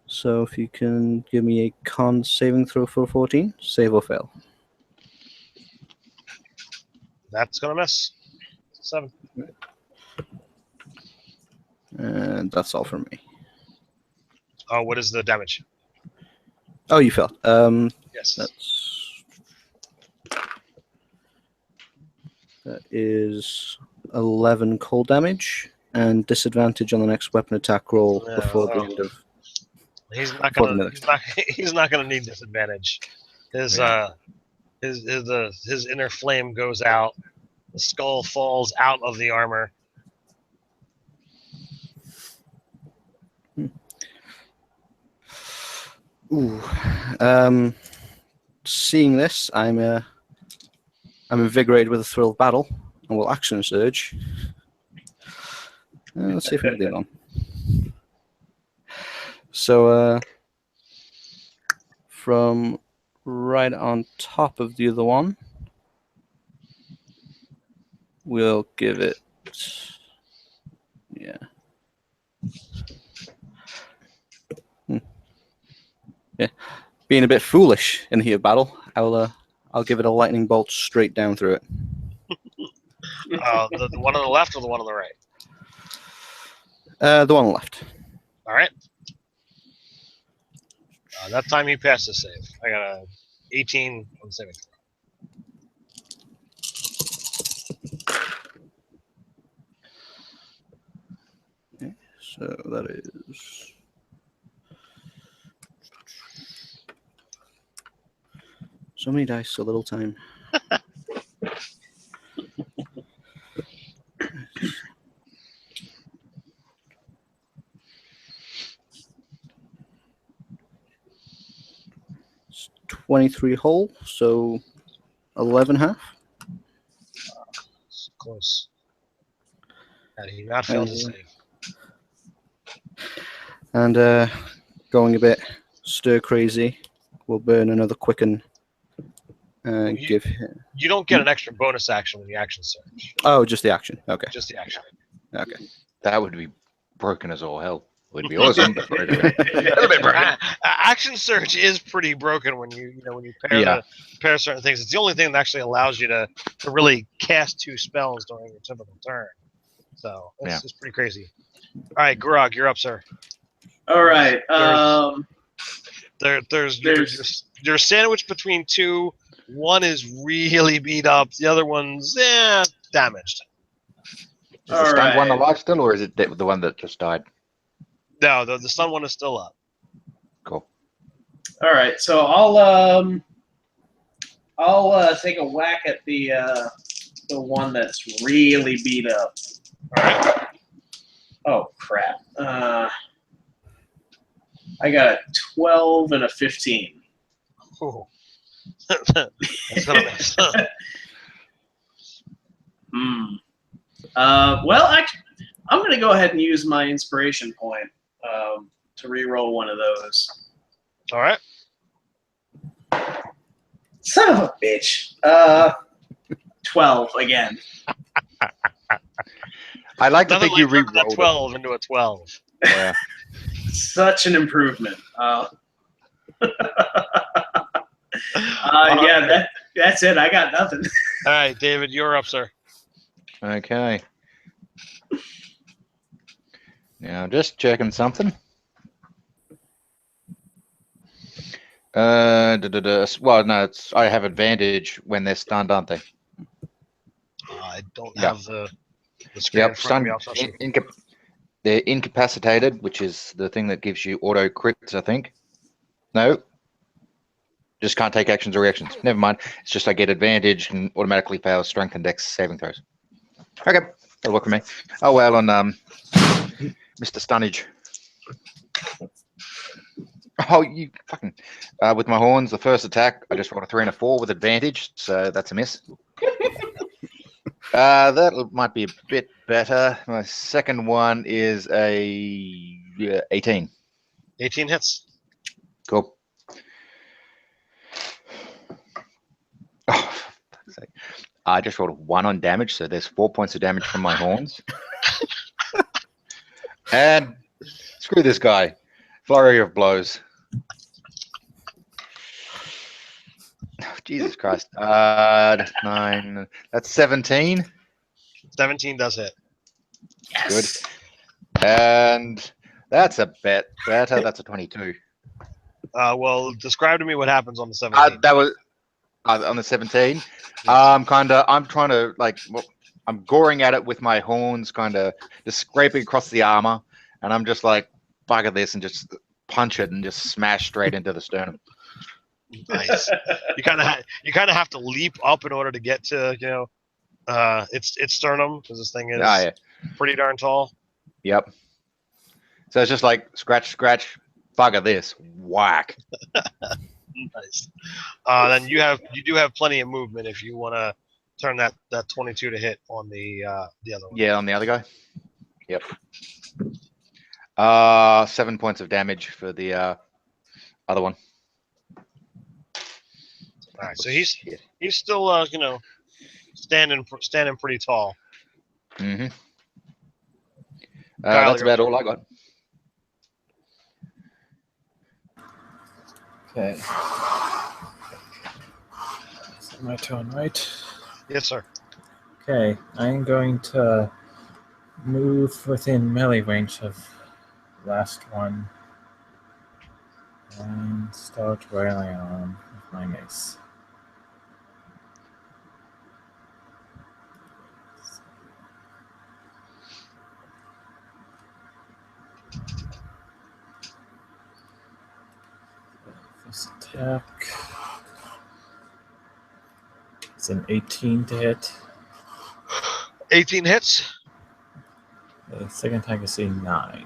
So if you can give me a con saving throw for a 14, save or fail. That's gonna miss. 7. And that's all from me. Oh, what is the damage? Oh, you failed. Yes. That is 11 cold damage and disadvantage on the next weapon attack roll before the end of. He's not gonna need disadvantage. His inner flame goes out. The skull falls out of the armor. Ooh. Seeing this, I'm invigorated with the thrill of battle, and will action surge. Let's see if we can do one. So, from right on top of the other one, we'll give it, yeah. Yeah, being a bit foolish in the heat of battle, I'll give it a lightning bolt straight down through it. The one on the left or the one on the right? The one on the left. All right. That time he passed the save. I got a 18 on the saving throw. Okay, so that is. So many dice, so little time. It's 23 whole, so 11 half. It's close. Had he not failed to save. And going a bit stir crazy, we'll burn another quicken Give him. You don't get an extra bonus action when you action surge. Oh, just the action. Okay. Just the action. Okay. That would be broken as all hell. Would be awesome, but broken. A little bit broken. Action surge is pretty broken when you pair certain things. It's the only thing that actually allows you to really cast 2 spells during your typical turn. So it's pretty crazy. All right, Grog, you're up, sir. All right. You're sandwiched between 2. One is really beat up. The other one's damaged. Is the stunned one alive still, or is it the one that just died? No, the stun one is still up. Cool. All right. So I'll take a whack at the one that's really beat up. All right. Oh crap! I got a 12 and a 15. Oh. That's not nice. Well, I'm going to go ahead and use my inspiration point to re-roll one of those. All right. Son of a bitch. 12 again. I like to think you re-rolled re-rolled that 12 into a 12. Yeah. Such an improvement. That's it. I got nothing. All right, David, you're up, sir. Okay. Now, just checking something. Well, no, I have advantage when they're stunned, aren't they? I don't have the screen in front of me. They're incapacitated, which is the thing that gives you auto crits, I think. No. Just can't take actions or reactions. Never mind. It's just I get advantage and automatically fail strength and dex saving throws. Okay, that'll work for me. Oh well, on Mr. Stunnage. Oh, you fucking! With my horns, the first attack, I just rolled a 3 and a 4 with advantage, so that's a miss. That might be a bit better. My second one is a 18. 18 hits. Cool. Oh, I just rolled a 1 on damage, so there's 4 points of damage from my horns. And screw this guy. Flurry of blows. Oh, Jesus Christ. 9. That's 17. 17 does hit. Yes. Good. And that's a bit better. That's a 22. Well, describe to me what happens on the 17. That was on the 17. I'm trying to I'm goring at it with my horns, kind of just scraping across the armor, and I'm just like, bugger this, and just punch it and just smash straight into the sternum. Nice. You kind of have to leap up in order to get to its sternum, because this thing is pretty darn tall. Yep. So it's just like scratch, bugger this, whack. Nice. Then you do have plenty of movement if you want to turn that 22 to hit on the other one. Yeah, on the other guy. Yep. 7 points of damage for the other one. All right, so he's still standing pretty tall. Mm-hmm. Kyle, that's about all I got. Okay. Is it my turn, right? Yes, sir. Okay, I'm going to move within melee range of last one and start wailing on him with my mace. First attack. It's an 18 to hit. 18 hits. The second attack is a 9.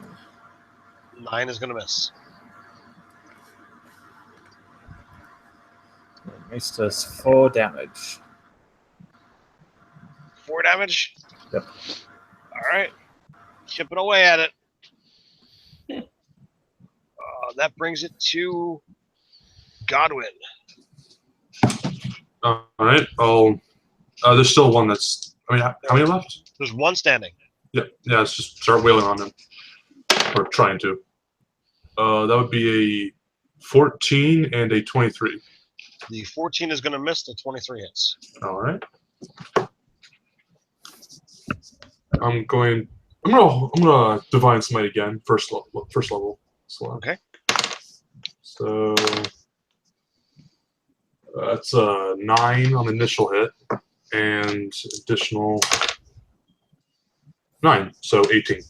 9 is going to miss. The mace does 4 damage. 4 damage? Yep. All right. Chipping away at it. That brings it to Godwin. All right. There's still one that's. I mean, how many left? There's one standing. Yeah. Let's just start wailing on them, or trying to. That would be a 14 and a 23. The 14 is going to miss. The 23 hits. All right. I'm gonna divine smite again. First level. So, Okay. So that's a 9 on the initial hit, and additional 9, so 18.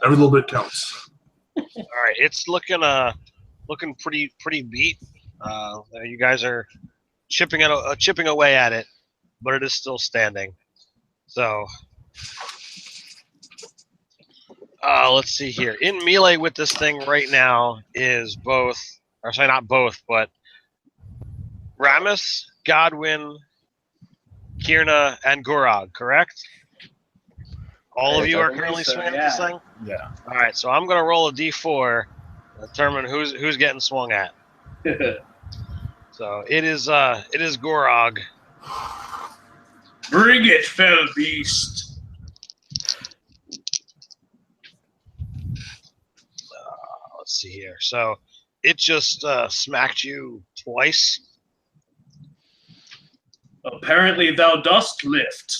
Every little bit counts. All right, it's looking pretty beat. You guys are chipping away at it, but it is still standing. So let's see here. In melee with this thing right now is both, or sorry, not both, but Ramus, Godwin, Kierna, and Gorog, correct? All of you are currently swinging at this thing? Yeah. All right, so I'm going to roll a d4 to determine who's getting swung at. So it is Gorog. Bring it, fell beast. Let's see here. So it just smacked you twice. Apparently thou dost lift.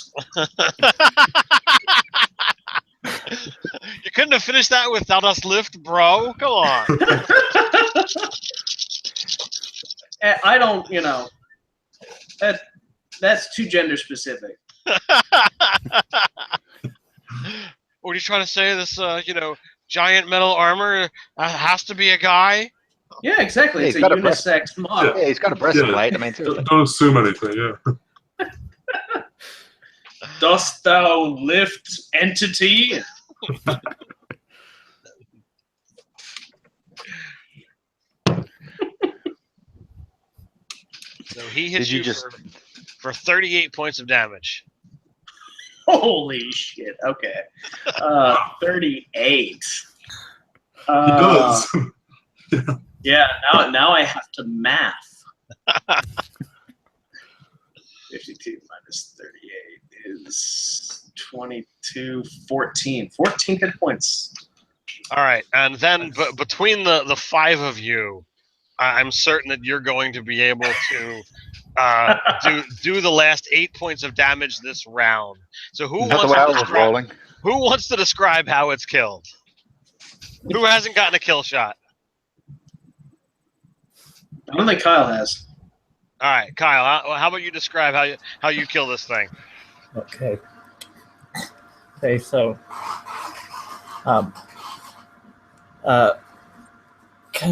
You couldn't have finished that with "Thou dost lift," bro. Come on. I don't, that's too gender specific. What are you trying to say? This, giant metal armor has to be a guy? Yeah, exactly. Yeah, It's a he's got a unisex model. Yeah, he's got a breastplate. I mean, seriously. Don't assume anything. Yeah. Dost thou lift, entity? So he hits Did you you just- for 38 points of damage. Holy shit. Okay. 38. It does. Yeah, now I have to math. 52 minus 38 is 22, 14. 14 hit points. All right, and then between the five of you, I'm certain that you're going to be able to do the last 8 points of damage this round. So who Not the way I was rolling. wants to describe how it's killed? Who hasn't gotten a kill shot? I don't think Kyle has. All right, Kyle. How about you describe how you kill this thing? Okay. Okay, so can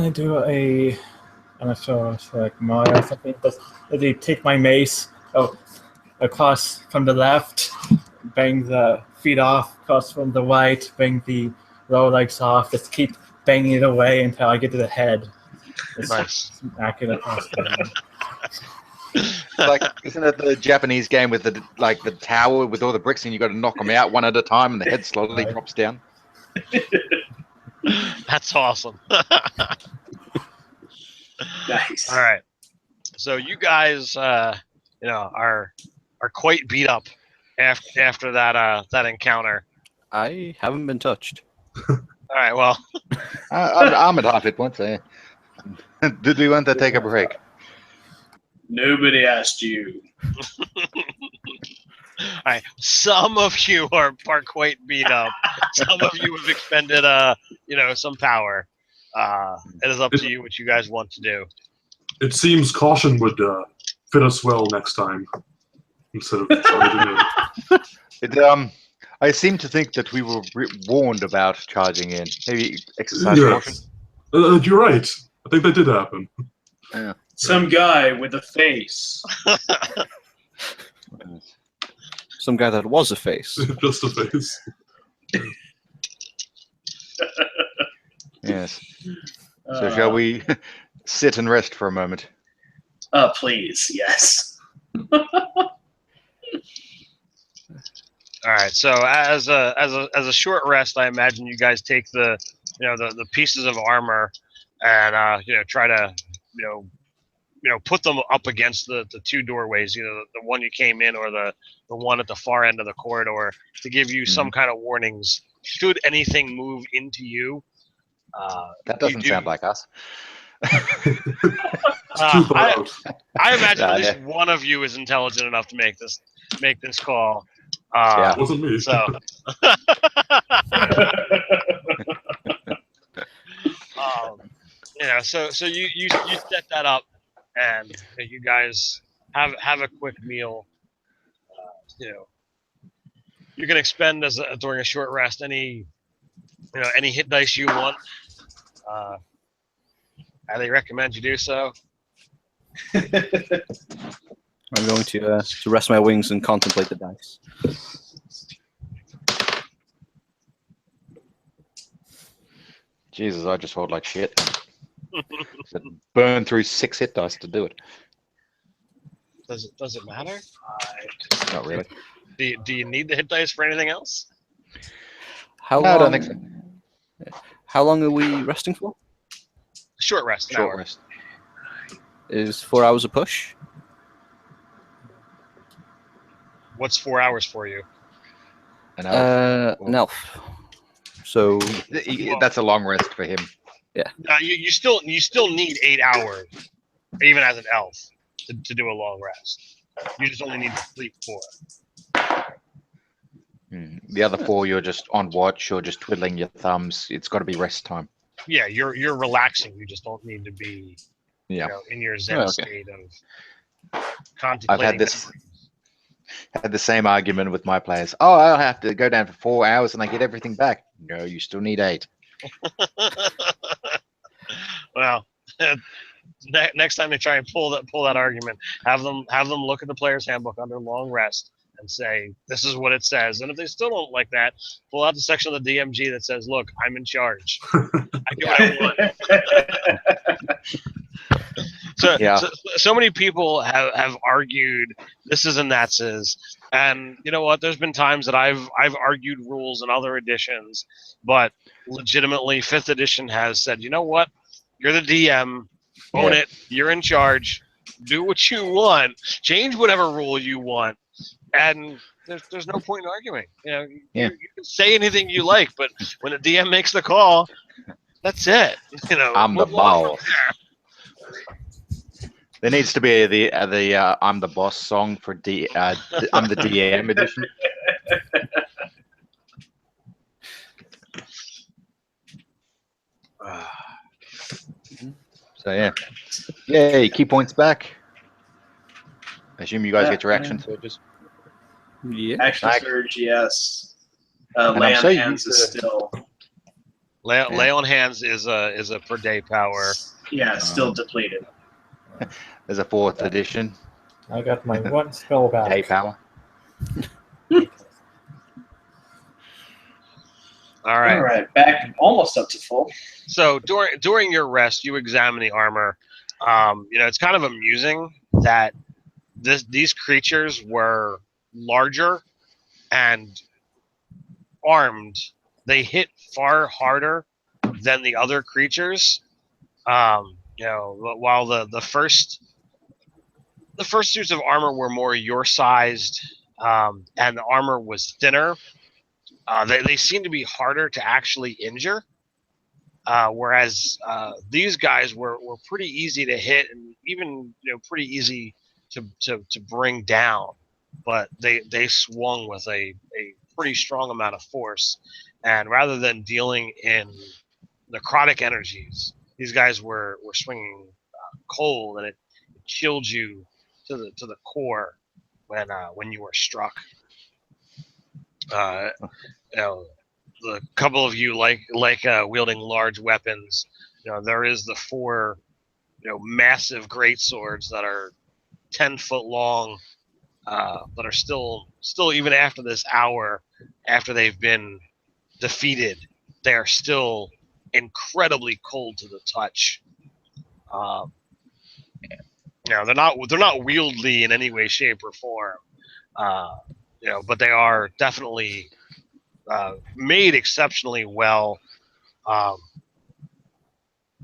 I do I'm not sure, it's like Mario or something. Does he take my mace across from the left, bang the feet off, across from the right, bang the lower legs off, just keep banging it away until I get to the head. Just Nice. smack it across the head. Like, isn't it the Japanese game with the tower with all the bricks and you got to knock them out one at a time and the head slowly Right. drops down? That's awesome. Nice. All right. So you guys, are quite beat up after that encounter. I haven't been touched. All right. Well, I'm at half hit points. Did we want to take a break? Nobody asked you. all right. Some of you are quite beat up. Some of you have expended some power. It is up to you what you guys want to do. It seems caution would fit us well next time instead of charging in. I seem to think that we were warned about charging in. Maybe exercise caution. Yes. You're right. I think that did happen. Yeah. Some guy with a face. Some guy that was a face. Just a face. Yes. So shall we sit and rest for a moment? Please, yes. All right. So as a short rest, I imagine you guys take the pieces of armor and try to put them up against the two doorways, the one you came in or the one at the far end of the corridor, to give you some kind of warnings should anything move into you. That doesn't sound like us. I imagine Nah, at least one of you is intelligent enough to make this call. Yeah. It wasn't me. So, so you set that up, and you guys have a quick meal. You can expend during a short rest any hit dice you want. I highly recommend you do so. I'm going to rest my wings and contemplate the dice. Jesus, I just rolled like shit. Burn through 6 hit dice to do it. Does it matter? Not really. Do you need the hit dice for anything else? How No, long, I don't think so. How long are we resting for? Short rest. An Short hour. rest. Is 4 hours a push? What's 4 hours for you? An hour. An elf. So That's a long rest for him. You still need 8 hours, even as an elf, to do a long rest. You just only need to sleep 4. The other 4, you're just on watch or just twiddling your thumbs. It's got to be rest time. Yeah, you're relaxing. You just don't need to be in your zen state of contemplating. I've had the same argument with my players. Oh, I'll have to go down for 4 hours and I get everything back. No, you still need 8. Well, next time they try and pull that argument, have them look at the player's handbook under long rest and say, this is what it says. And if they still don't like that, pull out the section of the DMG that says, look, I'm in charge. I do what I want. So many people have argued this is and that's is. And you know what? There's been times that I've argued rules in other editions, but legitimately 5th edition has said, you know what? You're the DM. Own it. You're in charge. Do what you want. Change whatever rule you want. And there's no point in arguing. You can say anything you like, but when the DM makes the call, that's it. I'm the boss. There needs to be the I'm the boss song for I'm the DM edition. So yay, key points back. I assume you guys get your action surges. Yeah. Action surge, yes. And Lay I'm on so hands used is to- still. Lay on hands is a per day power. Yeah, still depleted. There's a 4th edition. I got my 1 spell back. Day power. All right. All right, back almost up to full. So during your rest, you examine the armor. It's kind of amusing that these creatures were larger and armed. They hit far harder than the other creatures. While the first suits of armor were more your sized, and the armor was thinner. They seem to be harder to actually injure, whereas these guys were pretty easy to hit and even pretty easy to bring down. But they swung with a pretty strong amount of force, and rather than dealing in necrotic energies, these guys were swinging cold, and it chilled you to the core when you were struck. The couple of you like wielding large weapons. There is the 4 massive great swords that are 10 foot long, that are still even after this hour, after they've been defeated, they are still incredibly cold to the touch. They're not wieldy in any way, shape, or form. But they are definitely made exceptionally well.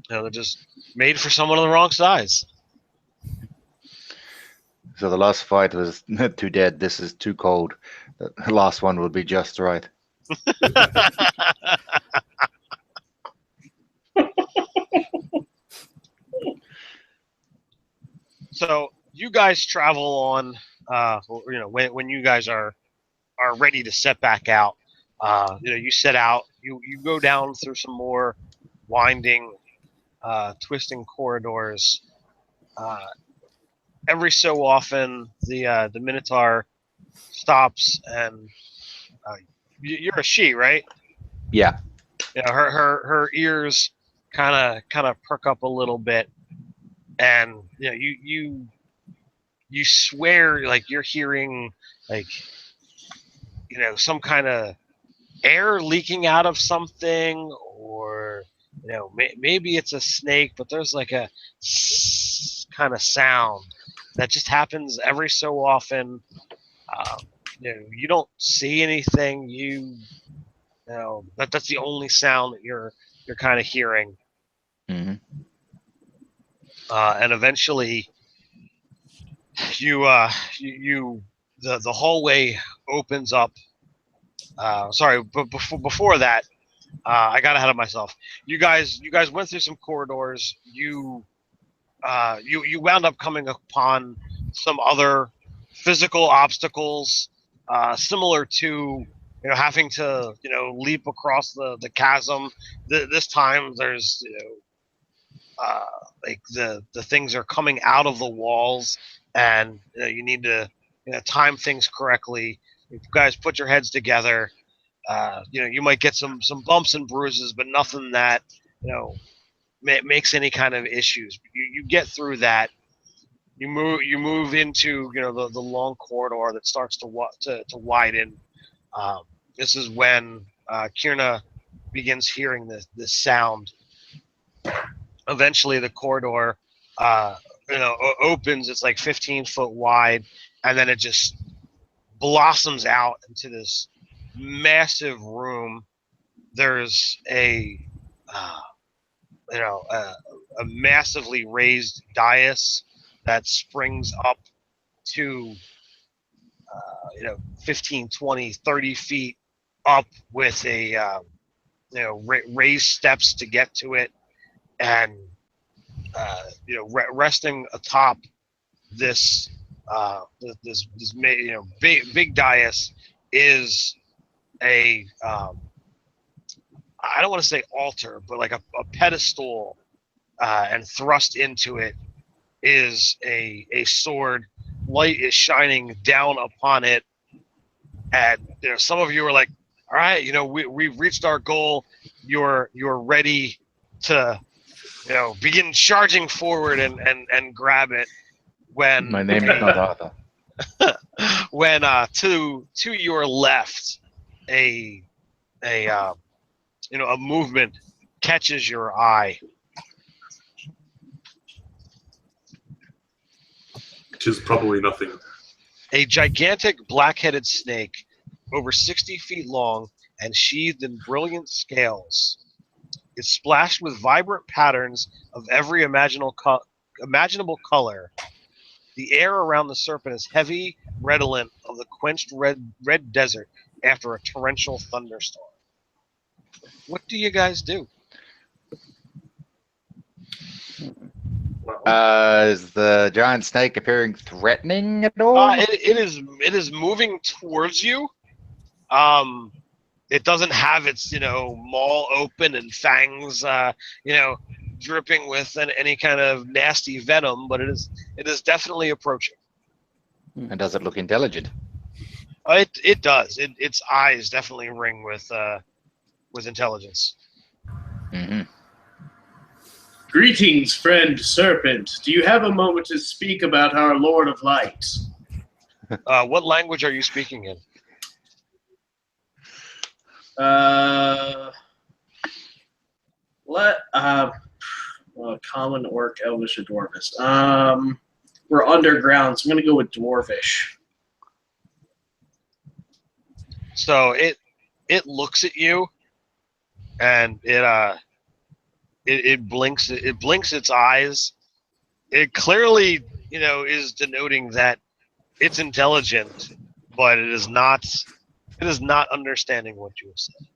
They're just made for someone of the wrong size. So the last fight was too dead. This is too cold. The last one would be just right. So you guys travel on, when you guys are ready to set back out. You set out. You go down through some more winding, twisting corridors. Every so often, the Minotaur stops, and you're a she, right? Yeah. Her ears kind of perk up a little bit, and you swear like you're hearing like some kind of air leaking out of something, or maybe it's a snake, but there's like a kind of sound that just happens every so often. You don't see anything. That's the only sound that you're kind of hearing. Mm-hmm. And eventually, the hallway opens up. Sorry, but before that, I got ahead of myself. You guys went through some corridors. You wound up coming upon some other physical obstacles, similar to having to leap across the chasm. This time there's like the things are coming out of the walls, and you need to time things correctly. If you guys put your heads together, you might get some bumps and bruises, but nothing that makes any kind of issues. You get through that. You move into the long corridor that starts to widen. This is when Kierna begins hearing this sound. Eventually, the corridor opens. It's like 15 foot wide, and then it just blossoms out into this massive room. There's a massively raised dais that springs up to 15, 20, 30 feet up, with a raised steps to get to it, and resting atop this big dais is a I don't want to say altar, but like a pedestal, and thrust into it is a sword. Light is shining down upon it, and some of you are like, all right, we've reached our goal. You're ready to begin charging forward and grab it, when My name is not Arthur. when to your left, a movement catches your eye. Which is probably nothing. A gigantic black-headed snake, over 60 feet long and sheathed in brilliant scales. It's splashed with vibrant patterns of every imaginable color. The air around the serpent is heavy, redolent of the quenched red desert after a torrential thunderstorm. What do you guys do? Is the giant snake appearing threatening at all? It is moving towards you. It doesn't have its maw open and fangs dripping with any kind of nasty venom, but it is definitely approaching. And does it look intelligent? It does. Its eyes definitely ring with intelligence. Mm-hmm. Greetings, friend serpent. Do you have a moment to speak about our Lord of Light? What language are you speaking in? Common, Orc, Elvish, or Dwarvish. We're underground, so I'm gonna go with Dwarvish. So it looks at you, and it blinks its eyes. It clearly is denoting that it's intelligent, but it is not understanding what you have said.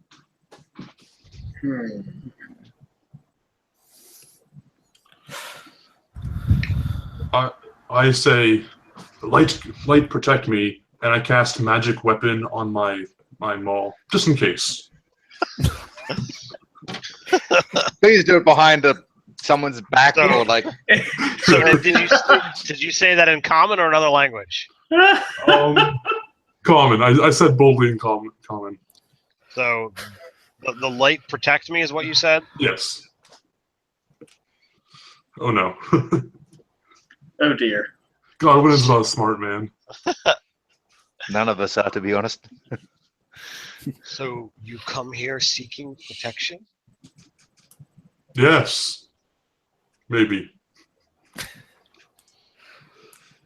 I say, light protect me, and I cast magic weapon on my maul, just in case. Please do it behind someone's back or like. So did you say that in common or another language? Common. I said boldly in common. So the light protect me is what you said? Yes. Oh no. Oh dear. Godwin is not a smart man. None of us are, to be honest. So you come here seeking protection? Yes. Maybe.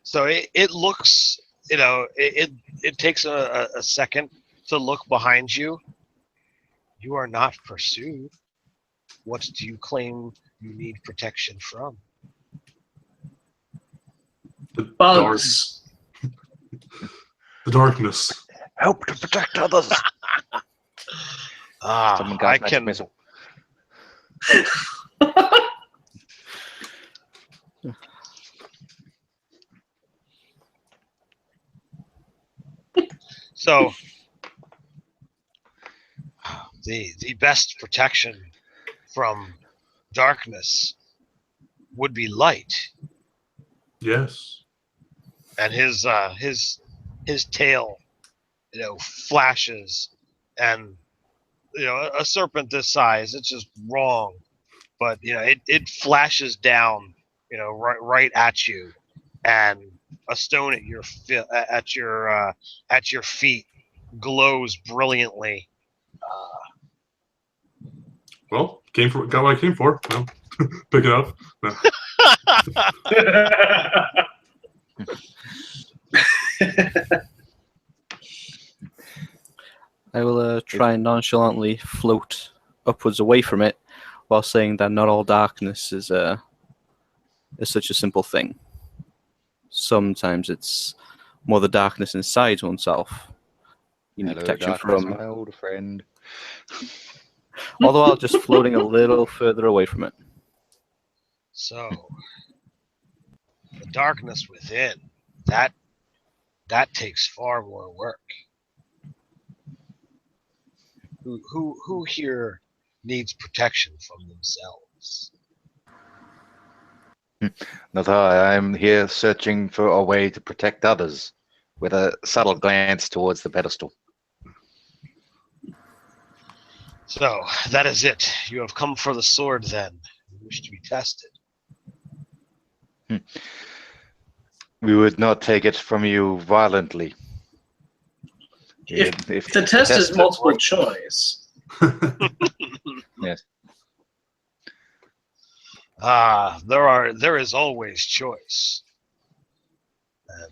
So it looks, it takes a second to look behind you. You are not pursued. What do you claim you need protection from? The Bugs. The darkness. Help to protect others. Someone got I a magic can. missile. So the best protection from darkness would be light. Yes. And his tail, flashes, and a serpent this size, it's just wrong, but it flashes down, right at you, and a stone at your feet glows brilliantly. Well, got what I came for. No. Pick it up. No. I will try and nonchalantly float upwards away from it, while saying that not all darkness is such a simple thing. Sometimes it's more the darkness inside oneself. You need Hello, protection darkness, from. my old friend. Although I'll just floating a little further away from it. So the darkness within, that takes far more work. Who here needs protection from themselves? Not I. I'm here searching for a way to protect others, with a subtle glance towards the pedestal. So that is it. You have come for the sword, then. You wish to be tested. We would not take it from you violently. If the test is multiple choice. Yes. There is always choice.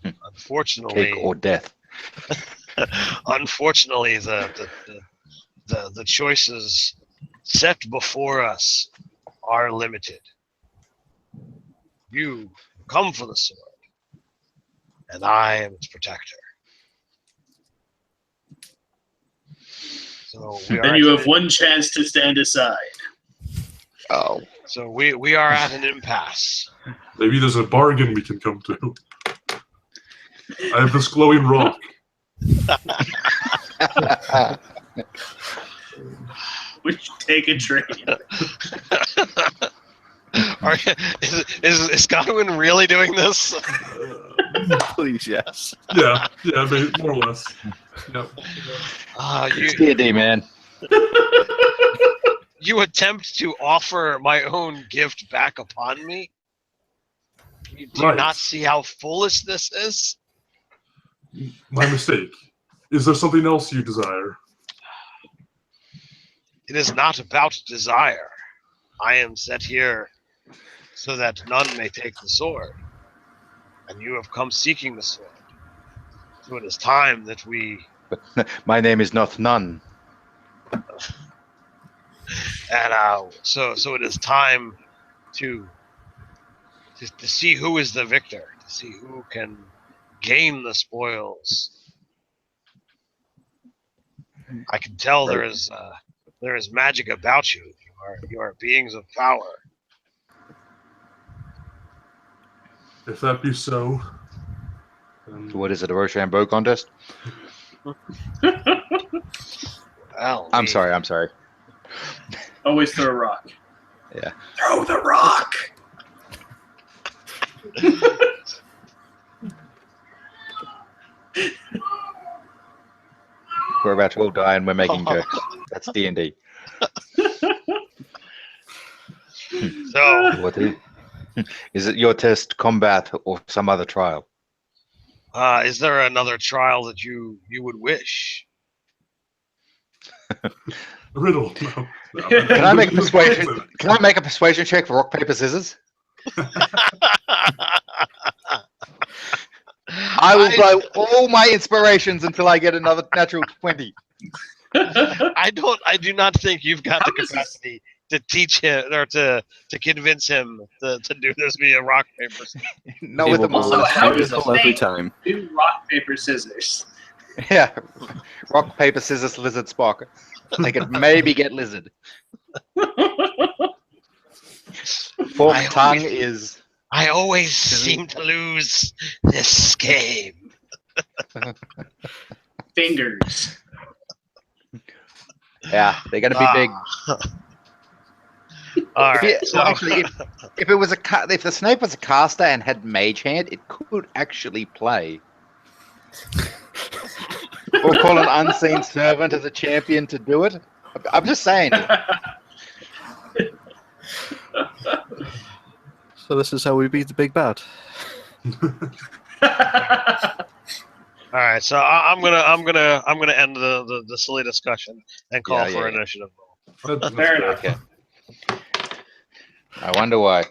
And unfortunately, Cake or death. unfortunately, the choices set before us are limited. You come for the sword, and I am its protector. So Then you have one chance to stand aside. Oh. So we are at an impasse. Maybe there's a bargain we can come to. I have this glowing rock. We should take a trade. Is Godwin really doing this? Please, yes. Yeah, more or less. Yep. It's D&D, man. You attempt to offer my own gift back upon me? You do not see how foolish this is? My mistake. Is there something else you desire? It is not about desire. I am set here so that none may take the sword. And you have come seeking the sword. So it is time that we... My name is not None. And so it is time to see who is the victor, to see who can gain the spoils. I can tell there is magic about you. You are beings of power. If that be so, then What is it, a Rochambeau contest? Well, I'm sorry. Always throw a rock. Yeah. Throw the rock! We're about to all die and we're making jokes. That's D&D. So, What is it, your test, combat, or some other trial? is there another trial that you would wish? riddle. No, no. Can I make a persuasion? Can I make a persuasion check for rock paper scissors? I will blow all my inspirations until I get another natural 20. I do not think you've got How the does this- capacity to teach him or to convince him to do this via rock paper. Not He with will the Also, mole. how be does full the every snake time. do rock, paper, scissors? Yeah, rock paper scissors lizard Spock. They could maybe get lizard. Fork I tongue always- is. I always seem to lose this game. Fingers. Yeah, they're gonna be big. All If right. you- So, well, actually, if it was if the snake was a caster and had mage hand, it could actually play. Or call an unseen servant as a champion to do it. I'm just saying. So this is how we beat the big bad. all right. So I'm gonna end the silly discussion and call Yeah, for yeah. initiative roll. That's Fair fair. enough. Okay. I wonder why.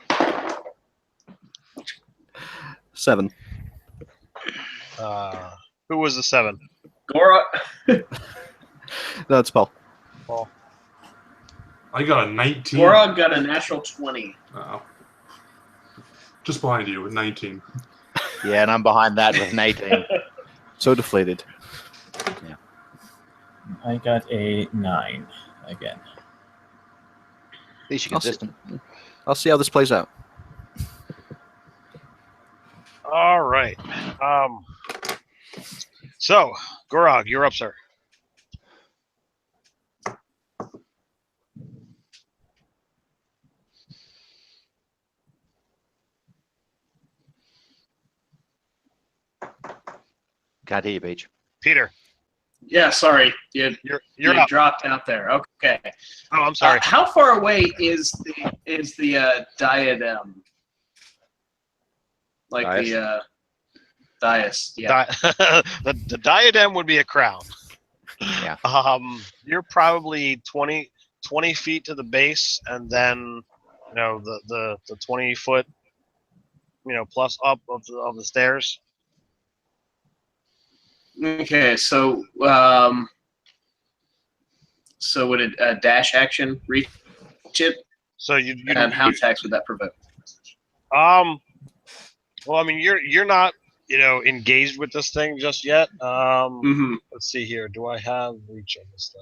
7. Who was the 7? Gora. That's Paul. I got a 19. Gora got a natural 20. Oh. Just behind you with 19. Yeah, and I'm behind that with an 18. So deflated. I got a 9 again. At least you're consistent. I'll see how this plays out. All right. So, Gorog, you're up, sir. Can't hear you, Beach. Peter, Yeah, sorry. You you're up. dropped out there. Okay. Oh, I'm sorry. How far away is the diadem? Like Dais? the dais. Yeah. The diadem would be a crown. Yeah. You're probably 20 feet to the base, and then the 20 foot plus up of the stairs. Okay, so would a dash action reach it? So you And how attacks would that provoke? well, I mean, you're not engaged with this thing just yet. Mm-hmm. Let's see here. Do I have reach on this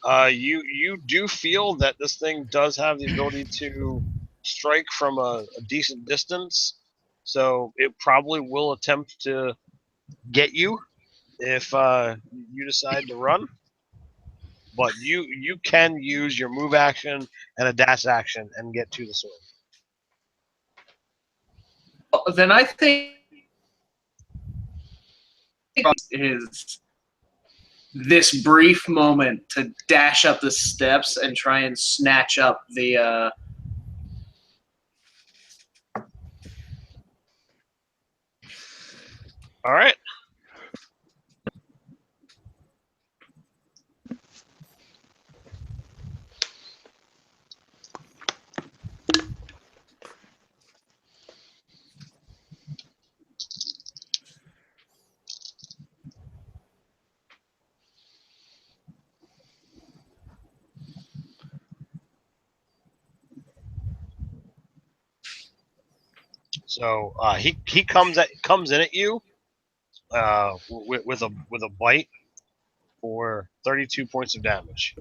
thing? You do feel that this thing does have the ability to strike from a decent distance, so it probably will attempt to get you if you decide to run. But you can use your move action and a dash action and get to the sword. Then I think is this brief moment to dash up the steps and try and snatch up the All right. So he comes in at you with a bite for 32 points of damage.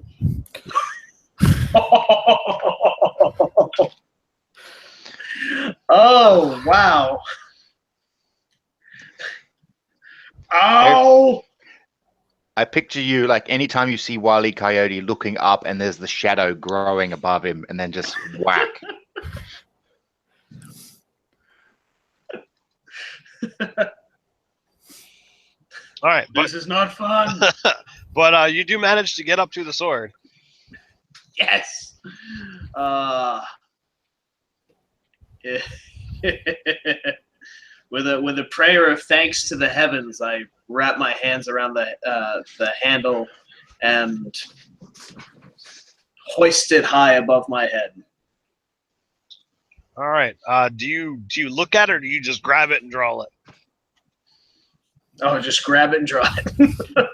Oh, wow. Ow! I picture you like anytime you see Wile E. Coyote looking up and there's the shadow growing above him and then just whack. All right, This is not fun. but you do manage to get up to the sword. Yes. With a prayer of thanks to the heavens, I wrap my hands around the handle and hoist it high above my head. All right. Do you look at it, or do you just grab it and draw it? Oh, just grab it and draw it.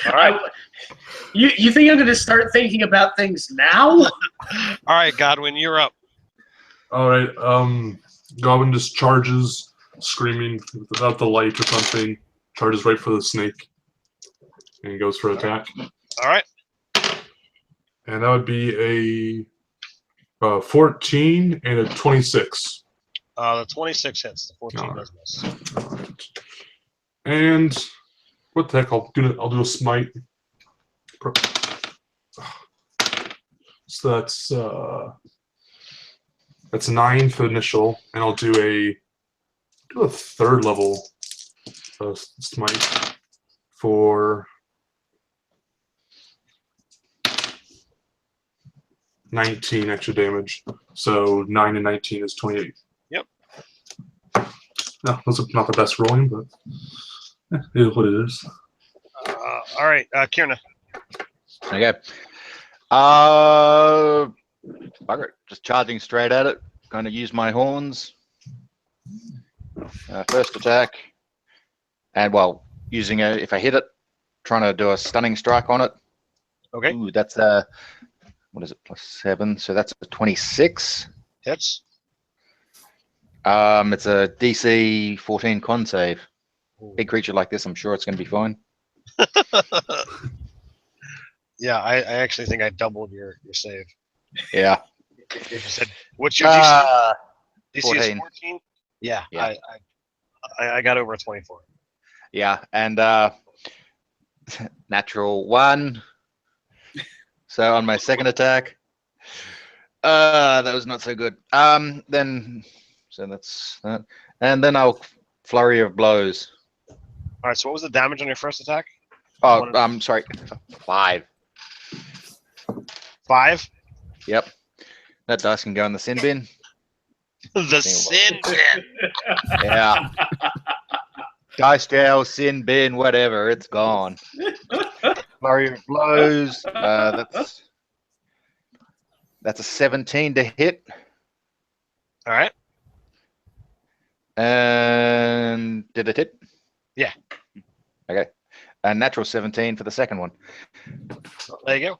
All right. You think I'm going to start thinking about things now? All right, Godwin, you're up. All right. Goblin just charges, screaming without the light or something. Charges right for the snake, and goes for attack. All right. And that would be a 14 and a 26. The 26 hits. The 14 All right. does miss. And what the heck? I'll do a smite. So that's 9 for initial, and I'll do a third level smite for 19 extra damage. So 9 and 19 is 28. Yep. No, those are not the best rolling, but it is what it is. All right, Kierna. Okay. Bugger it. Just charging straight at it. Going to use my horns. First attack. And, well, using if I hit it, trying to do a stunning strike on it. Okay. Ooh, that's what is it, +7? So that's a 26. Hits. It's a DC 14 con save. Big creature like this, I'm sure it's going to be fine. Yeah, I actually think I doubled your save. Yeah. If you said, what's your DC? DC 14. is 14? Yeah. Yeah. I got over a 24. Yeah, and natural 1. So on my second attack, that was not so good. Then so that's that, and then I'll flurry of blows. All right. So what was the damage on your first attack? Oh, I'm sorry, 5. 5. Yep, that dice can go in the sin bin. The sin bin. Yeah, dice jail, sin bin, whatever, it's gone. Flurry of blows. That's a 17 to hit. All right. And did it hit? Yeah. Okay. A natural 17 for the second one. There you go.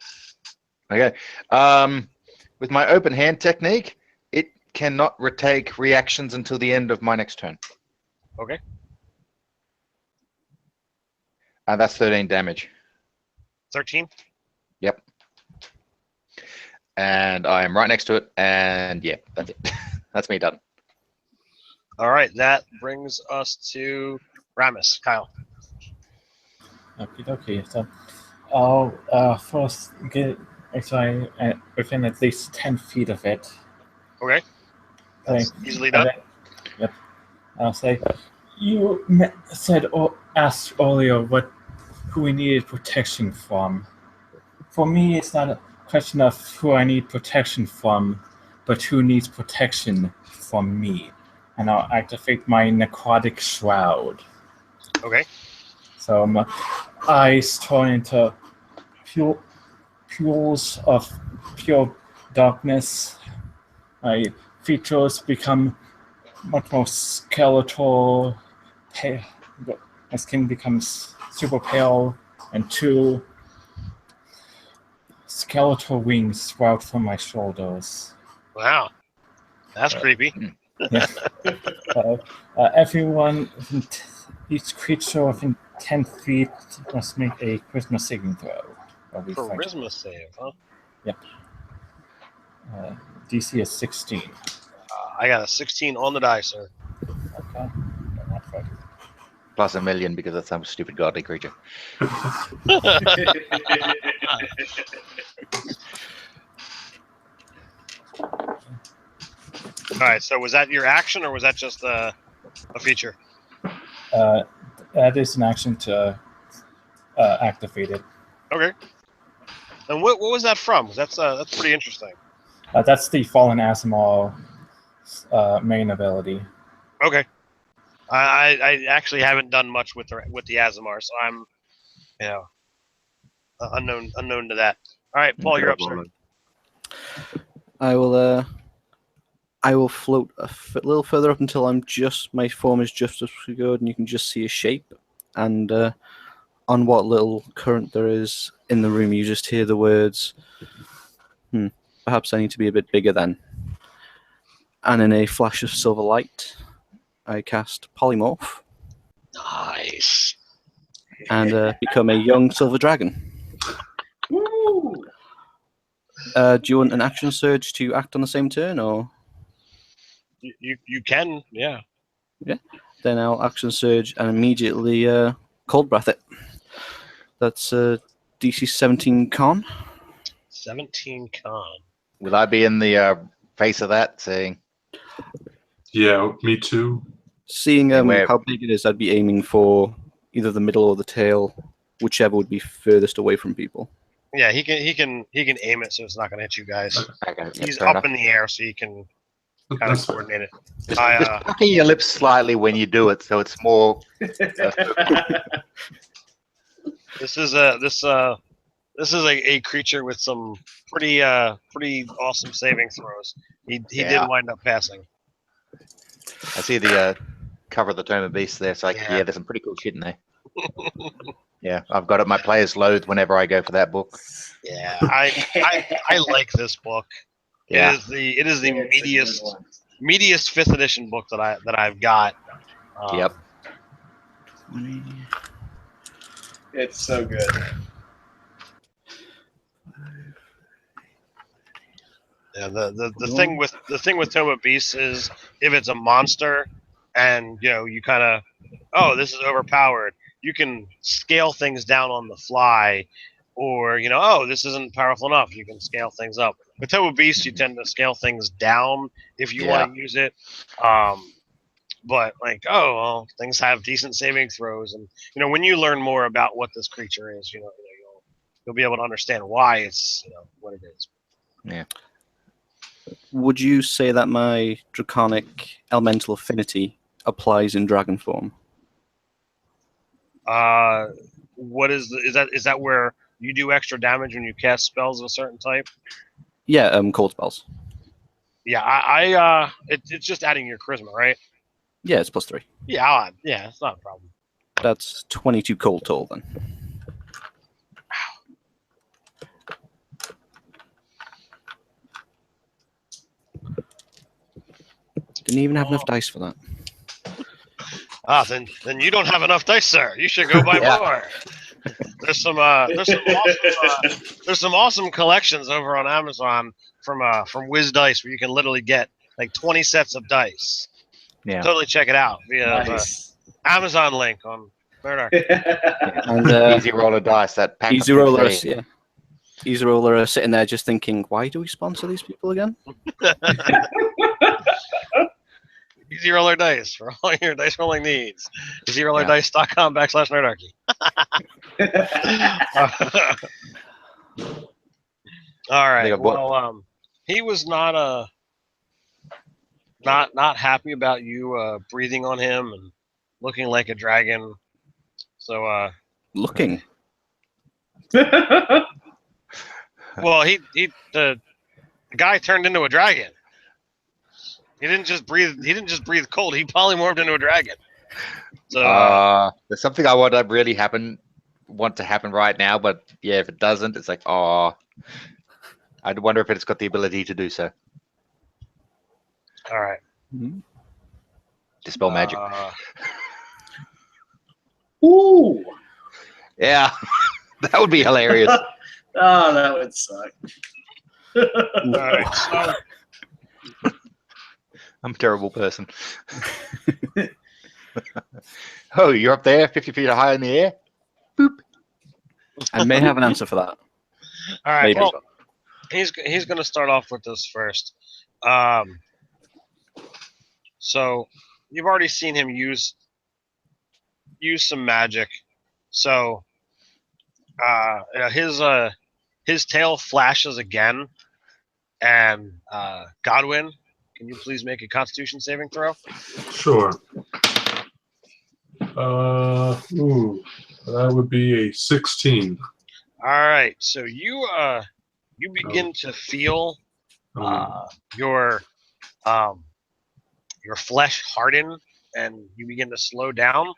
Okay. With my open hand technique, it cannot retake reactions until the end of my next turn. Okay. That's 13 damage. 13. Yep. And I am right next to it, and yeah, that's it. That's me done. All right. That brings us to Ramus. Kyle. Okay. So I'll first get within at least 10 feet of it. Okay. That's Okay. easily done. Yep. I'll say, you said or asked earlier who we needed protection from. For me, it's not a question of who I need protection from, but who needs protection from me. And I'll activate my necrotic shroud. Okay. So my eyes turn into pools of pure darkness. My features become much more skeletal. Pale. My skin becomes super pale, and 2 skeletal wings sprout from my shoulders. Wow. That's creepy. Yeah. Each creature within 10 feet must make a charisma saving throw. Or we fight. Charisma save, huh? Yep. DC is 16. I got a 16 on the die, sir. Okay. Not fight. Plus a million because of some stupid godly creature. All right. So was that your action, or was that just a feature? That is an action to activate it. Okay. And what was that from? That's pretty interesting. That's the Fallen Asimov main ability. Okay. I actually haven't done much with the Azamar, so I'm, unknown to that. All right, Paul, you're up, sir. I will float a little further up until my form is just as good, and you can just see a shape. And on what little current there is in the room, you just hear the words, perhaps I need to be a bit bigger then. And in a flash of silver light, I cast Polymorph. Nice. And become a young silver dragon. Woo! Do you want an action surge to act on the same turn, or? You can, yeah. Yeah. Then I'll action surge and immediately cold breath it. That's DC 17 con. 17 con. Will I be in the face of that saying? Yeah, me too. Seeing how big it is, I'd be aiming for either the middle or the tail, whichever would be furthest away from people. Yeah, he can aim it so it's not going to hit you guys. Okay, He's fair up enough. in the air, so you can kind of That's fair. coordinate it. Just pucking your lips slightly when you do it, so it's more. This is a creature with some pretty awesome saving throws. He did wind up passing. I see the cover of the Tome of Beasts there. It's like, Yeah. there's some pretty cool shit in there. Yeah, I've got it. My players loathe whenever I go for that book. Yeah, I like this book. Yeah. It is the meatiest 5th edition book that I've got. Yep. It's so good. Yeah, the thing with Tome of Beasts is if it's a monster and you kind of this is overpowered, you can scale things down on the fly, or this isn't powerful enough, you can scale things up. With Tome of Beasts, you tend to scale things down if you want to use it. But things have decent saving throws, and when you learn more about what this creature is, you'll be able to understand why it's what it is. Yeah. Would you say that my draconic elemental affinity applies in dragon form? What is that where you do extra damage when you cast spells of a certain type? Yeah, cold spells. Yeah, it's just adding your charisma, right? Yeah, it's +3. Yeah, it's not a problem. That's 22 cold total then. Didn't even have enough dice for that. Then you don't have enough dice, sir. You should go buy more. There's some awesome collections over on Amazon from Wiz Dice where you can literally get like 20 sets of dice. Yeah. Totally check it out via Nice. the Amazon link on Nerdarchy. And Easy roller dice. That pack. Easy Roller, yeah. Easy Roller sitting there just thinking, why do we sponsor these people again? Easy Roller Dice for all your dice rolling needs. EasyRollerDice.com/Nerdarchy. All right. Well, he was not happy about you breathing on him and looking like a dragon. So Looking. well, the guy turned into a dragon. He didn't just breathe cold. He polymorphed into a dragon. So there's something I want to really want to happen right now, but yeah, if it doesn't, it's like, I'd wonder if it's got the ability to do so. All right. Dispel magic. Ooh. Yeah, that would be hilarious. Oh, that would suck. All right, so I'm a terrible person. Oh, you're up there, 50 feet high in the air? Boop. I may have an answer for that. all right. Maybe. Well, he's going to start off with this first. So you've already seen him use some magic. So his tail flashes again, and Godwin, can you please make a Constitution saving throw? Sure. That would be a 16. All right. So you begin to feel your flesh harden, and you begin to slow down.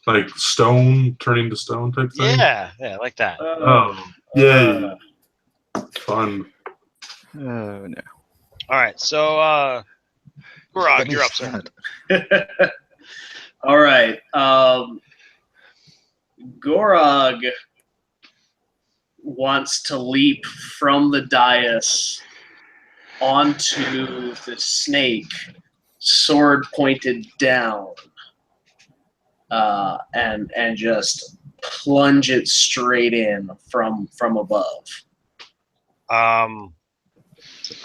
Like stone turning to stone type thing? Yeah, like that. Oh, yay. Fun. Oh no. All right, so Gurog, you're up, sir. All right. Gorog wants to leap from the dais onto the snake, sword pointed down, and just plunge it straight in from above. Are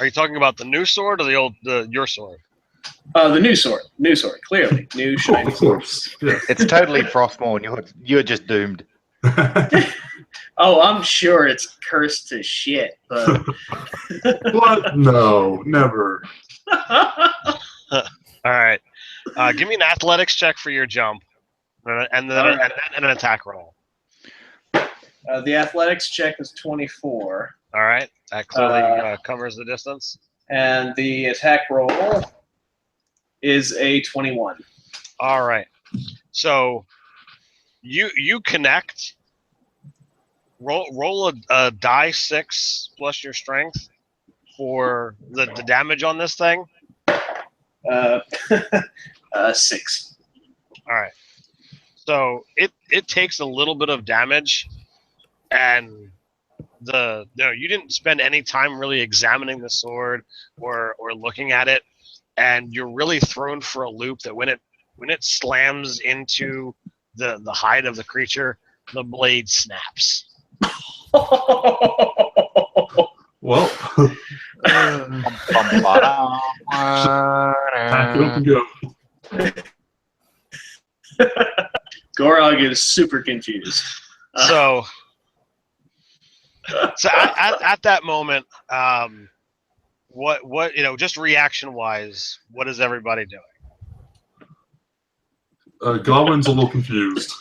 you talking about the new sword or your sword? The new sword, clearly new shiny Of course. Yeah. It's totally Frostmourne. You're just doomed. Oh, I'm sure it's cursed to shit, but What? No, never. All right, give me an athletics check for your jump, and then an attack roll. The athletics check is 24. All right, that clearly covers the distance. And the attack roll is a 21. All right, so you connect. Roll a die 6 plus your strength for the damage on this thing. 6. All right, so it takes a little bit of damage, and you didn't spend any time really examining the sword or looking at it, and you're really thrown for a loop that when it slams into the hide of the creature, the blade snaps. Well, pack it up and go. Gorog is super confused. So at that moment, what just reaction wise, what is everybody doing? Godwin's a little confused.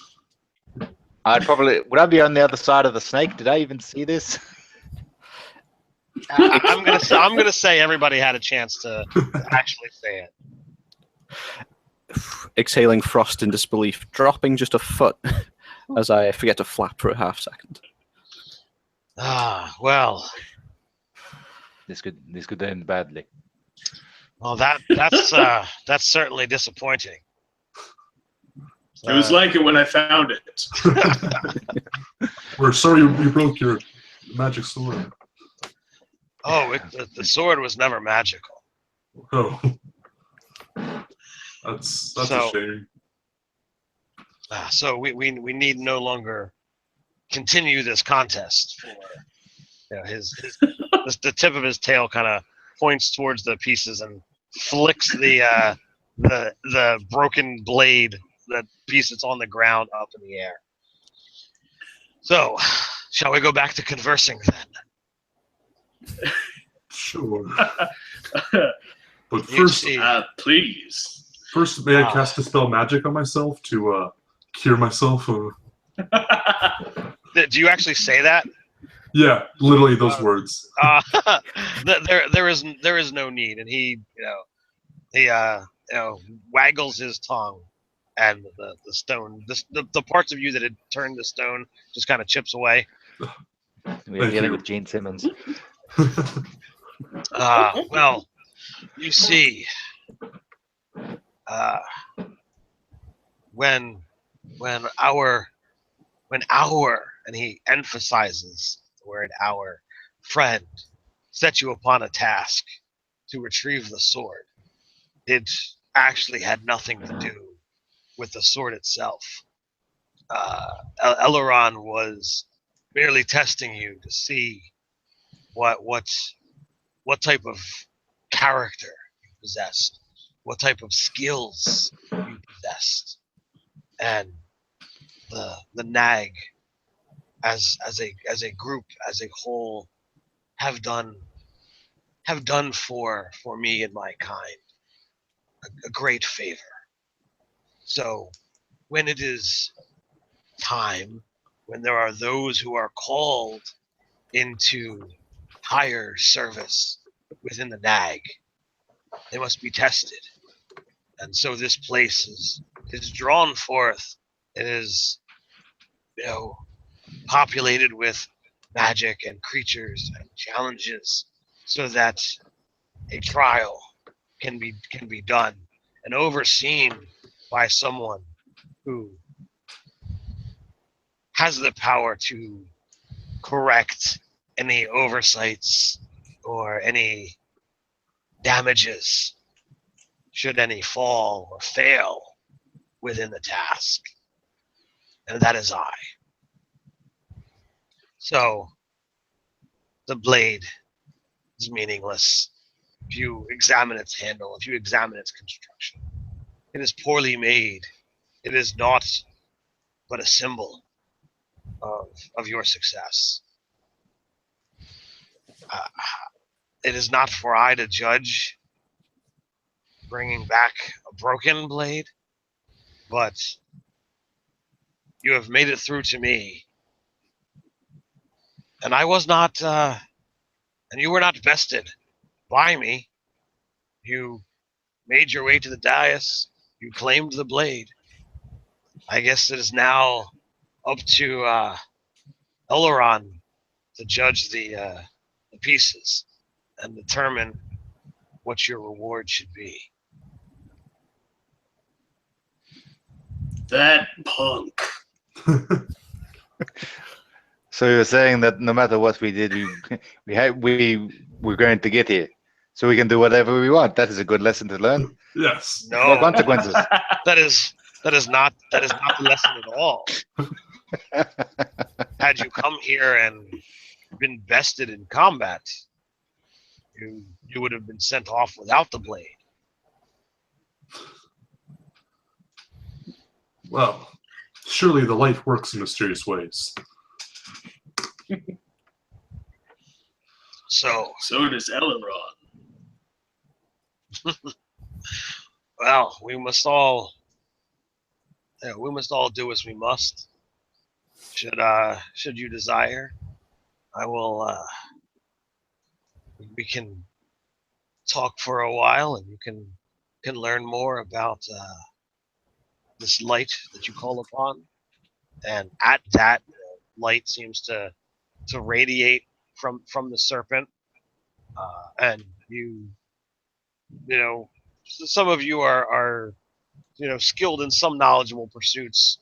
Would I be on the other side of the snake? Did I even see this? I'm gonna say everybody had a chance to actually say it. Exhaling frost in disbelief, dropping just a foot as I forget to flap for a half second. Well, This could end badly. well that's certainly disappointing. It was like it when I found it. We're sorry you broke your magic sword. Oh, the sword was never magical. Oh. That's a shame. So we need no longer continue this contest. For the tip of his tail kind of points towards the pieces and flicks the broken blade, that piece that's on the ground, up in the air. So, shall we go back to conversing then? Sure. But first, Please. First, may I cast Dispel Magic on myself to cure myself? Do you actually say that? Yeah, literally those words. There is no need, and he waggles his tongue, and the stone, the parts of you that had turned to stone, just kind of chips away. We're dealing with Gene Simmons. Well, you see, uh, when our, and he emphasizes the word our, friend set you upon a task to retrieve the sword, it actually had nothing to do with the sword itself. Elrond was merely testing you to see what type of character you possessed, what type of skills you possessed, and the nag as a group, as a whole, have done for me and my kind a great favor. So when it is time, when there are those who are called into higher service within the nag, they must be tested. And so this place is drawn forth. It is, populated with magic and creatures and challenges, so that a trial can be done and overseen by someone who has the power to correct any oversights or any damages should any fall or fail within the task. And that is I. So the blade is meaningless if you examine its handle, if you examine its construction. It is poorly made. It is naught but a symbol of your success. It is not for I to judge bringing back a broken blade, but you have made it through to me. And I was not, and you were not bested by me. You made your way to the dais. You claimed the blade. I guess it is now up to Elrond to judge the pieces and determine what your reward should be. That punk. So you're saying that no matter what we did, we're going to get here, so we can do whatever we want. That is a good lesson to learn. Yes. No No, consequences. that is not the lesson at all. Had you come here and been bested in combat, you would have been sent off without the blade. Well, surely the light works in mysterious ways. So does Elrond. well, we must all do as we must. Should you desire, I will. We can talk for a while, and you can learn more about this light that you call upon. And at that, light seems to radiate from the serpent, and some of you are skilled in some knowledgeable pursuits,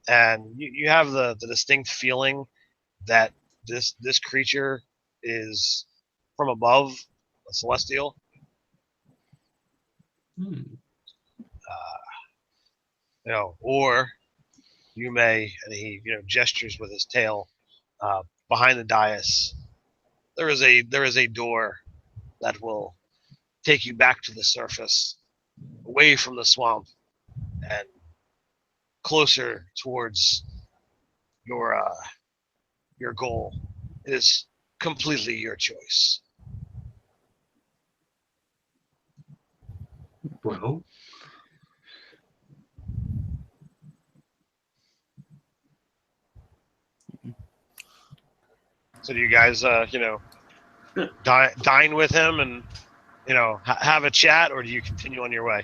and you have the distinct feeling that this creature is from above, a celestial. Or you may, and he gestures with his tail behind the dais. There is a door that will take you back to the surface, away from the swamp, and closer towards your goal. It is completely your choice. Well, So do you guys, dine with him and, have a chat, or do you continue on your way?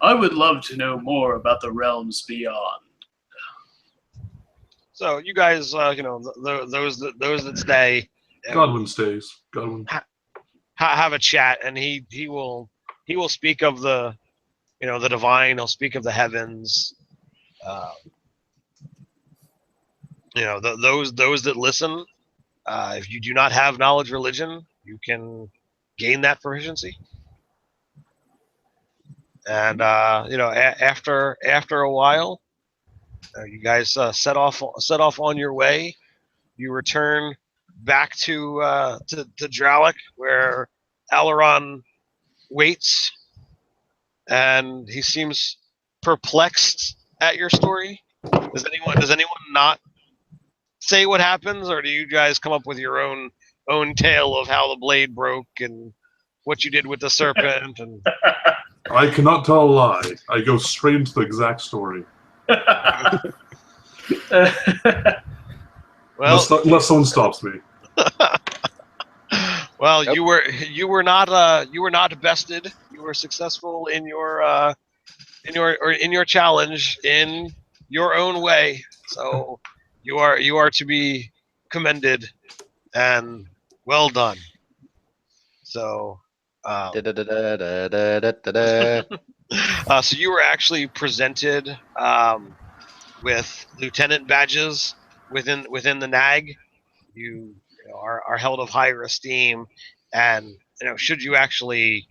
I would love to know more about the realms beyond. So you guys, those that stay, Godwin stays. Godwin. have a chat, and he will speak of the the divine. He'll speak of the heavens. Those that listen. If you do not have knowledge religion, you can gain that proficiency. And after a while, you guys set off on your way. You return back to Dralik, where Alaron waits, and he seems perplexed at your story. Does anyone not say what happens, or do you guys come up with your own tale of how the blade broke and what you did with the serpent? And I cannot tell a lie. I go straight into the exact story. well, unless someone stops me. Well, you were not bested. You were successful in your challenge in your own way. So you are to be commended and well done. So so you were actually presented with lieutenant badges within the NAG. You are held of higher esteem, and should you actually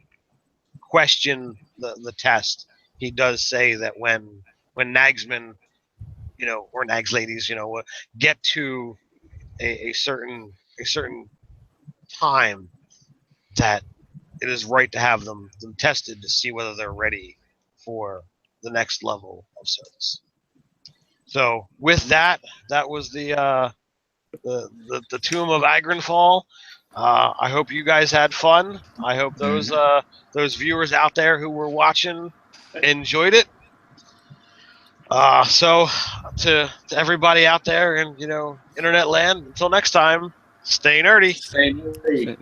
question the test, he does say that when nagsmen or nags ladies get to a certain time, that it is right to have them tested to see whether they're ready for the next level of service. So with that was the Tomb of Agranfol. I hope you guys had fun. I hope those viewers out there who were watching enjoyed it. So to everybody out there in internet land, until next time, stay nerdy. Stay nerdy.